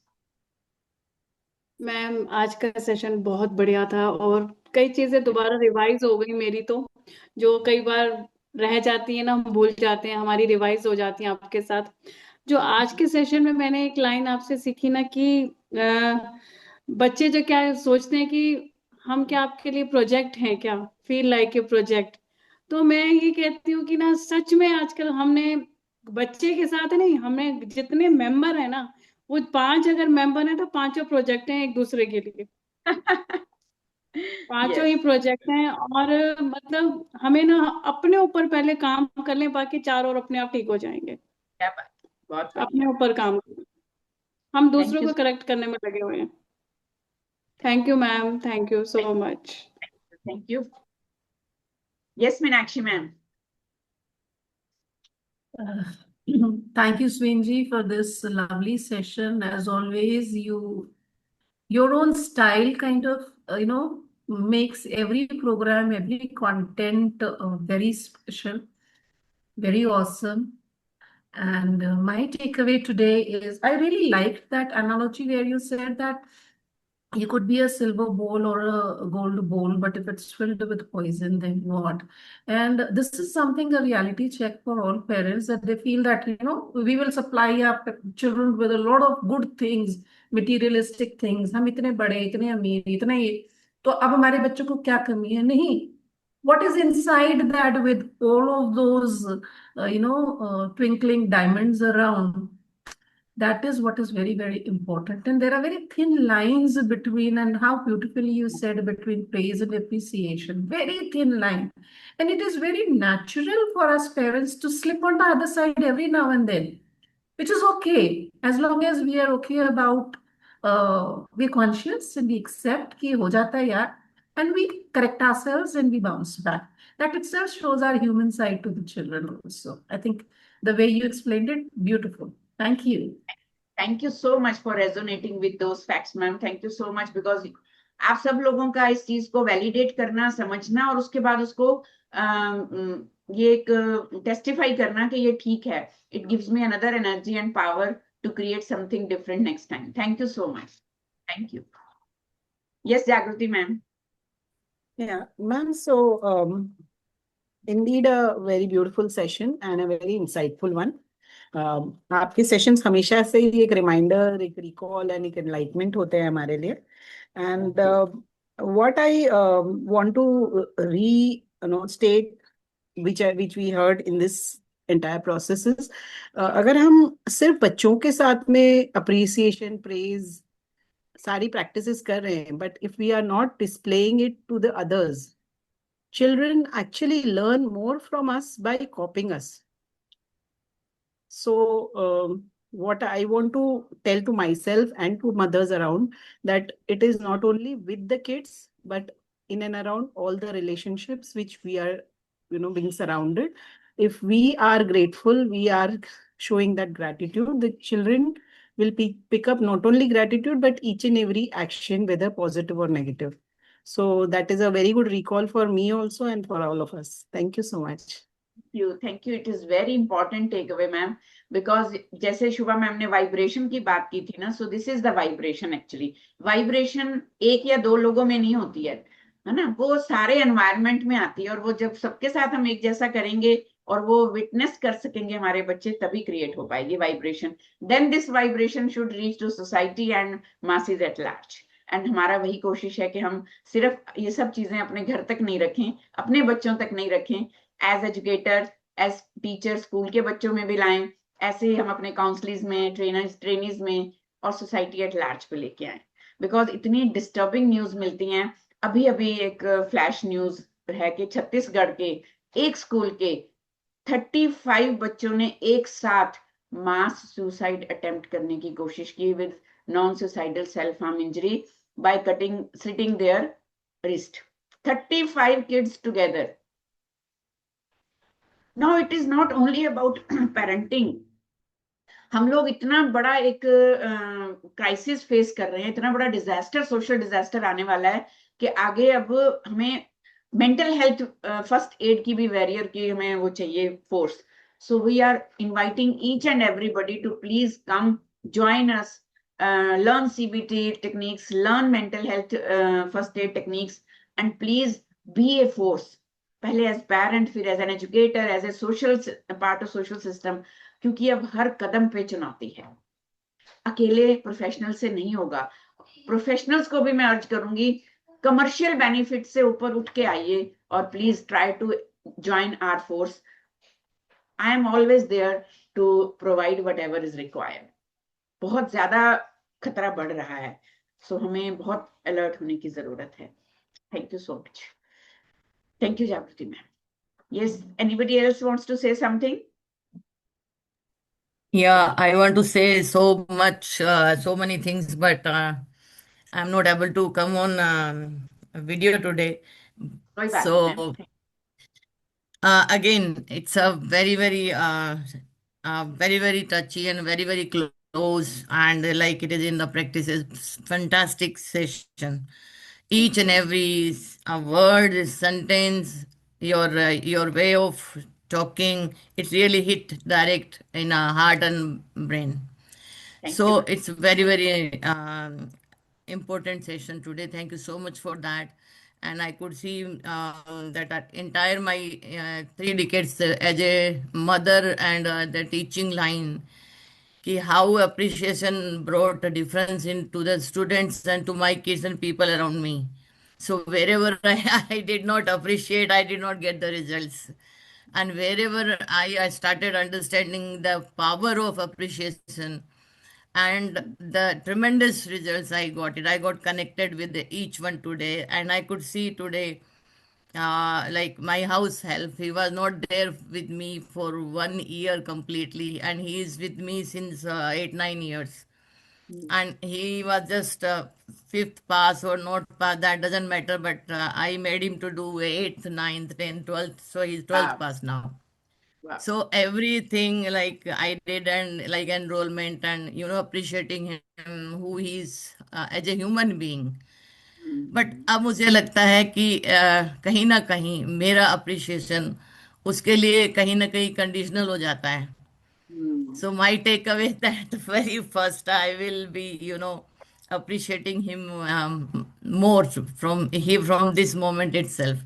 [SPEAKER 3] Ma'am आज का session बहुत बढ़िया था और कई चीजें दोबारा revise हो गई मेरी, तो जो कई बार रह जाती है ना, हम भूल जाते हैं, हमारी रिवाइज हो जाती है आपके साथ। जो आज के सेशन में मैंने एक लाइन आपसे सीखी ना कि बच्चे जो क्या सोचते हैं कि हम क्या आपके लिए प्रोजेक्ट हैं क्या, फील लाइक ए प्रोजेक्ट। तो मैं ये कहती हूँ कि ना सच में आजकल हमने बच्चे के साथ नहीं, हमने जितने मेंबर है ना, वो 5 अगर मेंबर है तो 5 प्रोजेक्ट हैं एक दूसरे के लिए। 5 ही प्रोजेक्ट हैं और मतलब हमें ना अपने ऊपर पहले काम कर लें, बाकी 4 और अपने आप ठीक हो जाएंगे।
[SPEAKER 2] क्या बात, बहुत
[SPEAKER 3] अपने ऊपर काम करें, हम दूसरों को करेक्ट करने में लगे हुए हैं। Thank you ma'am, thank you so much.
[SPEAKER 2] Thank you. Yes Meenakshi ma'am.
[SPEAKER 12] Thank you, Swinji, for this lovely session. As always, your own style kind of, makes every program, every content very special, very awesome. And my takeaway today is I really liked that analogy where you said that you could be a silver bowl or a gold bowl, but if it's filled with poison, then what? And this is something, a reality check for all parents, that they feel that, we will supply our children with a lot of good things, materialistic things. हम इतने बड़े, इतने अमीर, इतने ये, तो अब हमारे बच्चों को क्या कमी है? नहीं. What is inside that with all of those, twinkling diamonds around? That is what is very, very important. And there are very thin lines between, and how beautifully you said, between praise and appreciation. Very thin line. And it is very natural for us parents to slip on the other side every now and then, which is okay, as long as we are okay about, we're conscious and we accept ki ho jata hai yaar, and we correct ourselves and we bounce back. That itself shows our human side to the children also. I think the way you explained it, beautiful. Thank you.
[SPEAKER 2] Thank you so much for resonating with those facts, ma'am. Thank you so much, because आप सब लोगों का इस चीज को validate करना, समझना और उसके बाद उसको ये एक टेस्टिफाई करना कि ये ठीक है. It gives me another energy and power to create something different next time. Thank you so much. Thank you. Yes, Jagruti ma'am.
[SPEAKER 13] Yeah, ma'am. So, indeed, a very beautiful session and a very insightful one. आपके sessions हमेशा से ही एक reminder, एक recall and एक enlightenment होते हैं हमारे लिए. And what I want to state which we heard in this entire process is, अगर हम सिर्फ बच्चों के साथ में अप्रिसिएशन, प्रेज सारी प्रैक्टिसेस कर रहे हैं, but if we are not displaying it to the others, children actually learn more from us by copying us. So what I want to tell to myself and to mothers around, that it is not only with the kids, but in and around all the relationships which we are, being surrounded. If we are grateful, we are showing that gratitude, the children will pick up not only gratitude, but each and every action, whether positive or negative. So that is a very good recall for me also and for all of us. Thank you so much.
[SPEAKER 2] Thank you. It is very important takeaway, ma'am, because जैसे शुभा ma'am ने vibration की बात की थी ना, so this is the vibration actually. Vibration एक या दो लोगों में नहीं होती है ना, वो सारे एनवायरनमेंट में आती है, और वो जब सबके साथ हम एक जैसा करेंगे और वो विटनेस कर सकेंगे हमारे बच्चे, तभी क्रिएट हो पाएगी vibration. Then this vibration should reach to society and masses at large. And हमारा वही कोशिश है कि हम सिर्फ ये सब चीजें अपने घर तक नहीं रखें, अपने बच्चों तक नहीं रखें, as educator, as teacher school के बच्चों में भी लाएं, ऐसे ही हम अपने काउंसलिंग में, ट्रेनीज में और सोसाइटी एट लार्ज पे लेके आए. बिकॉज इतनी डिस्टर्बिंग न्यूज मिलती हैं. अभी अभी एक फ्लैश न्यूज है कि छत्तीसगढ़ के एक स्कूल के 35 बच्चों ने एक साथ मास सुसाइड अटेम्प्ट करने की कोशिश की with non suicidal self harm injury by cutting slitting their wrist. 35 kids together. Now it is not only about parenting. हम लोग इतना बड़ा एक क्राइसिस फेस कर रहे हैं, इतना बड़ा डिजास्टर, सोशल डिजास्टर आने वाला है कि आगे अब हमें मेंटल हेल्थ फर्स्ट एड की भी वैरियर की हमें वो चाहिए force. So we are inviting each and everybody to please come join us, learn CBT techniques, learn mental health first aid techniques, and please be a force. पहले as parent, फिर as an educator, as a social part of social system, क्योंकि अब हर कदम पे चुनौती है. अकेले professional से नहीं होगा. प्रोफेशनल्स को भी मैं अर्ज करूंगी, कमर्शियल बेनिफिट से ऊपर उठ के आइए और please try to join our force. I am always there to provide whatever is required. बहुत ज्यादा खतरा बढ़ रहा है, सो हमें बहुत अलर्ट होने की जरूरत है. Thank you so much. Thank you, Jagriti ma'am. Yes, anybody else wants to say something?
[SPEAKER 14] Yeah, I want to say so much, so many things, but I'm not able to come on video today.
[SPEAKER 2] कोई बात नहीं
[SPEAKER 14] So
[SPEAKER 2] ma'am.
[SPEAKER 14] again, it's a very, very touchy and very, very close, and like it is in the practices, fantastic session. Each and every word, sentence, your way of talking, it really hit direct in a heart and brain.
[SPEAKER 2] Thank
[SPEAKER 14] So
[SPEAKER 2] you, ma'am.
[SPEAKER 14] it's very, very important session today. Thank you so much for that. And I could see that entire my 3 decades as a mother and the teaching line, ki how appreciation brought a difference into the students and to my kids and people around me. So wherever I did not appreciate, I did not get the results. And wherever I started understanding the power of appreciation, and the tremendous results I got it. I got connected with each one today, and I could see today, like my house help. He was not there with me for 1 year completely, and he is with me since 8, 9 years. And he was just fifth pass or not pass, that doesn't matter. But I made him to do 8th, 9th, 10th, 12th. So he's 12th pass now.
[SPEAKER 2] Wow.
[SPEAKER 14] So everything like I did, and like enrollment and appreciating him who he is as a human being. But अब मुझे लगता है कि कहीं ना कहीं मेरा appreciation उसके लिए कहीं ना कहीं कंडीशनल हो जाता है. So my takeaway that very first I will be appreciating him more from this moment itself.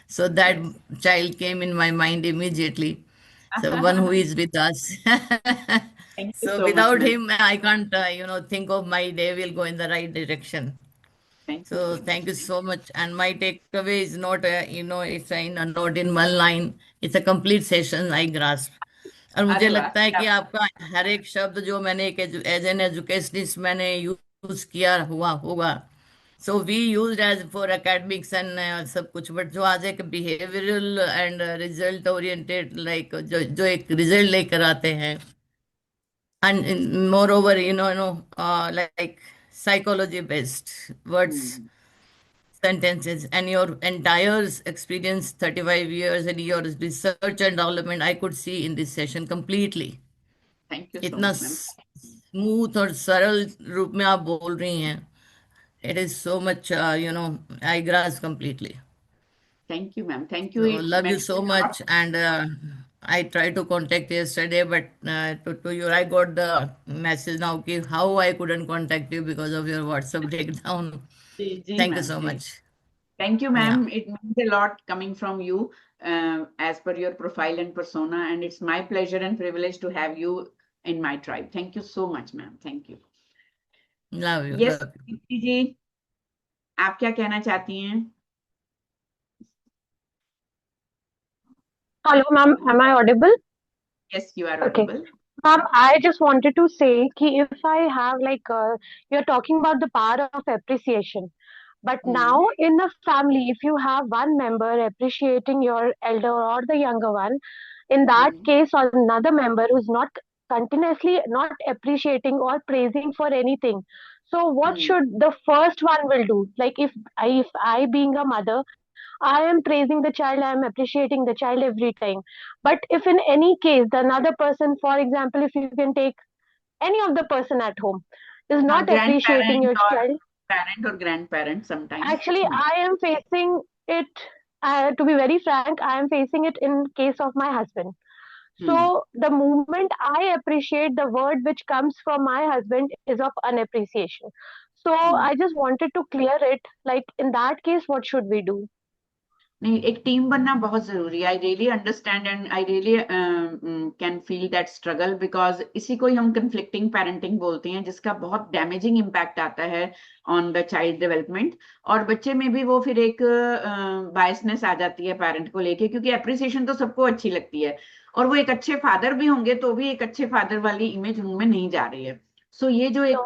[SPEAKER 14] So that child came in my mind immediately. So one who is with us.
[SPEAKER 2] Thank you
[SPEAKER 14] So
[SPEAKER 2] so much,
[SPEAKER 14] without
[SPEAKER 2] ma'am.
[SPEAKER 14] him, I can't, think of my day will go in the right direction.
[SPEAKER 2] Thank you
[SPEAKER 14] So
[SPEAKER 2] so
[SPEAKER 14] thank
[SPEAKER 2] much.
[SPEAKER 14] you so much. And my takeaway is not, it's not in one line. It's a complete session I grasp. और मुझे
[SPEAKER 2] अरे वाह,
[SPEAKER 14] लगता है
[SPEAKER 2] क्या
[SPEAKER 14] कि
[SPEAKER 2] बात.
[SPEAKER 14] आपका हर एक शब्द जो मैंने एक एज एन एजुकेशनिस्ट मैंने यूज किया हुआ होगा. So we use as for academics and सब कुछ, बट जो आज एक behavioural and result oriented, like जो एक रिजल्ट लेकर आते हैं, and moreover, like psychology based words, sentences, and your entire experience, 35 years, and your research and development, I could see in this session completely.
[SPEAKER 2] Thank you so
[SPEAKER 14] इतना
[SPEAKER 2] much, ma'am.
[SPEAKER 14] Smooth और सरल रूप में आप बोल रही हैं. It is so much, I grasp completely.
[SPEAKER 2] Thank you, ma'am. Thank you.
[SPEAKER 14] So
[SPEAKER 2] It
[SPEAKER 14] love you
[SPEAKER 2] meant
[SPEAKER 14] so
[SPEAKER 2] a lot.
[SPEAKER 14] much, and I tried to contact yesterday, but to you, I got the message now. Ki how I couldn't contact you because of your WhatsApp breakdown.
[SPEAKER 2] Ji
[SPEAKER 14] Thank you
[SPEAKER 2] ma'am,
[SPEAKER 14] so
[SPEAKER 2] ji.
[SPEAKER 14] much.
[SPEAKER 2] Thank you,
[SPEAKER 14] Yeah.
[SPEAKER 2] ma'am. It means a lot coming from you as per your profile and persona, and it's my pleasure and privilege to have you in my tribe. Thank you so much, ma'am. Thank you.
[SPEAKER 14] Love you.
[SPEAKER 2] Yes,
[SPEAKER 14] Love you.
[SPEAKER 2] Deepti जी, आप क्या कहना चाहती हैं?
[SPEAKER 15] Hello, ma'am. Am I audible?
[SPEAKER 2] Yes, you are
[SPEAKER 15] Okay.
[SPEAKER 2] audible.
[SPEAKER 15] Ma'am, I just wanted to say कि if I have you're talking about the power of appreciation. But now in a family, if you have one member appreciating your elder or the younger one, in that case, or another member who's not continuously not appreciating or praising for anything. So what should the first one will do? Like if I being a mother, I am praising the child, I am appreciating the child every time. But if in any case, the another person, for example, if you can take any of the person at home, is not appreciating
[SPEAKER 2] grandparent
[SPEAKER 15] your
[SPEAKER 2] or
[SPEAKER 15] child.
[SPEAKER 2] parent or grandparent sometimes.
[SPEAKER 15] Actually, I am facing it, to be very frank, I am facing it in case of my husband. So the moment I appreciate, the word which comes from my husband is of unappreciation. So I just wanted to clear it. Like in that case, what should we do?
[SPEAKER 2] नहीं, एक team बनना बहुत जरूरी है. I really understand and I really can feel that struggle, because इसी को ही हम conflicting parenting बोलते हैं, जिसका बहुत डैमेजिंग इम्पैक्ट आता है ऑन द चाइल्ड डेवलपमेंट. और बच्चे में भी वो फिर एक बायसनेस आ जाती है पेरेंट को लेके, क्योंकि अप्रिसिएशन तो सबको अच्छी लगती है, और वो एक अच्छे फादर भी होंगे तो भी एक अच्छे फादर वाली इमेज उनमें नहीं जा रही है. सो ये जो एक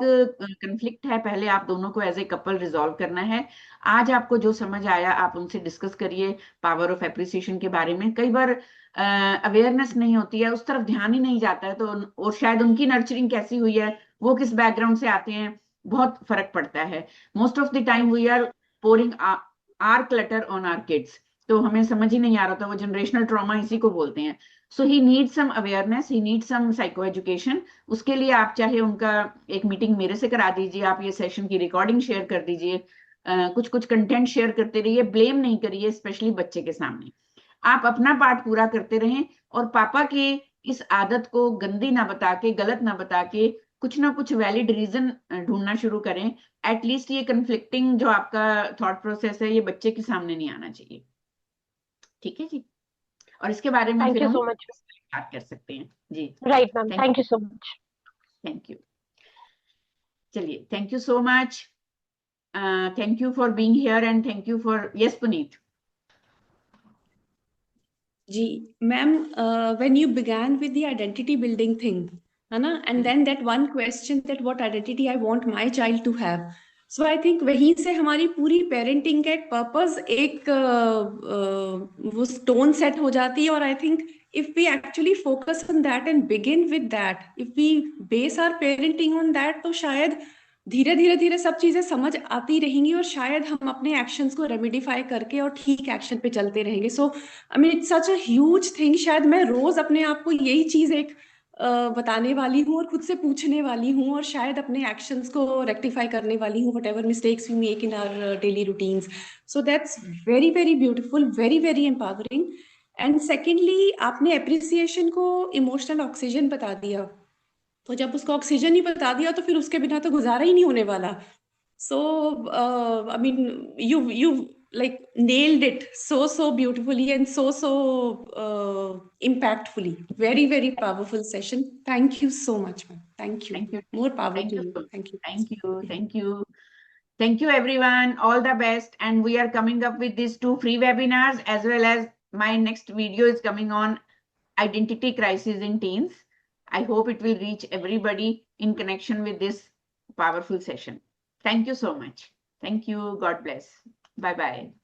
[SPEAKER 2] कंफ्लिक्ट है, पहले आप दोनों को एज ए कपल रिजॉल्व करना है. आज आपको जो समझ आया आप उनसे डिस्कस करिए पावर ऑफ एप्रिसिएशन के बारे में. कई बार अवेयरनेस नहीं होती है, उस तरफ ध्यान ही नहीं जाता है, तो और शायद उनकी नर्चरिंग कैसी हुई है, वो किस बैकग्राउंड से आते हैं, बहुत फर्क पड़ता है. Most of the time we are pouring our clutter on our kids, तो हमें समझ ही नहीं आ रहा था. वो जनरेशनल ट्रॉमा इसी को बोलते हैं. सो ही नीड सम अवेयरनेस, ही नीड सम साइको एजुकेशन. उसके लिए आप चाहे उनका एक मीटिंग मेरे से करा दीजिए, आप ये सेशन की रिकॉर्डिंग शेयर कर दीजिए, कुछ कुछ कंटेंट शेयर करते रहिए, ब्लेम नहीं करिए, स्पेशली बच्चे के सामने. आप अपना पार्ट पूरा करते रहें और पापा की इस आदत को गंदी ना बता के, गलत ना बता के, कुछ ना कुछ वैलिड रीजन ढूंढना शुरू करें. एटलीस्ट ये कंफ्लिक्टिंग जो आपका थॉट प्रोसेस है, ये बच्चे के सामने नहीं आना चाहिए. ठीक है जी. और इसके बारे में फिर हम बात कर सकते हैं जी.
[SPEAKER 15] Right ma'am, thank you so much.
[SPEAKER 2] Thank you. चलिए, thank you so much. Thank you for being here and thank you for, yes Puneet.
[SPEAKER 5] जी ma'am, when you began with the identity building thing, है ना, and then that one question that what identity I want my child to have, so I think वहीं से हमारी पूरी parenting का एक purpose, एक वो स्टोन सेट हो जाती है. और I think if we actually focus on that and begin with that, if we base our parenting on that, तो शायद धीरे धीरे सब चीजें समझ आती रहेंगी और शायद हम अपने एक्शंस को रेमिडिफाई करके और ठीक एक्शन पे चलते रहेंगे. So I mean it's such a huge thing. शायद मैं रोज अपने आप को यही चीज एक बताने वाली हूँ और खुद से पूछने वाली हूँ और शायद अपने एक्शंस को रेक्टिफाई करने वाली हूँ, whatever mistakes we make in our daily routines. So that's very very beautiful, very very empowering. And secondly, आपने एप्रिसिएशन को इमोशनल ऑक्सीजन बता दिया, तो जब उसको ऑक्सीजन ही बता दिया तो फिर उसके बिना तो गुजारा ही नहीं होने वाला. So I mean you like nailed it so beautifully and so impactfully. Very very powerful session. Thank you so much, ma'am. Thank you. More power to you.
[SPEAKER 2] Thank you. Thank you everyone. All the best. And we are coming up with these 2 free webinars, as well as my next video is coming on identity crisis in teens. I hope it will reach everybody in connection with this powerful session. Thank you so much. Thank you. God bless. Bye-bye.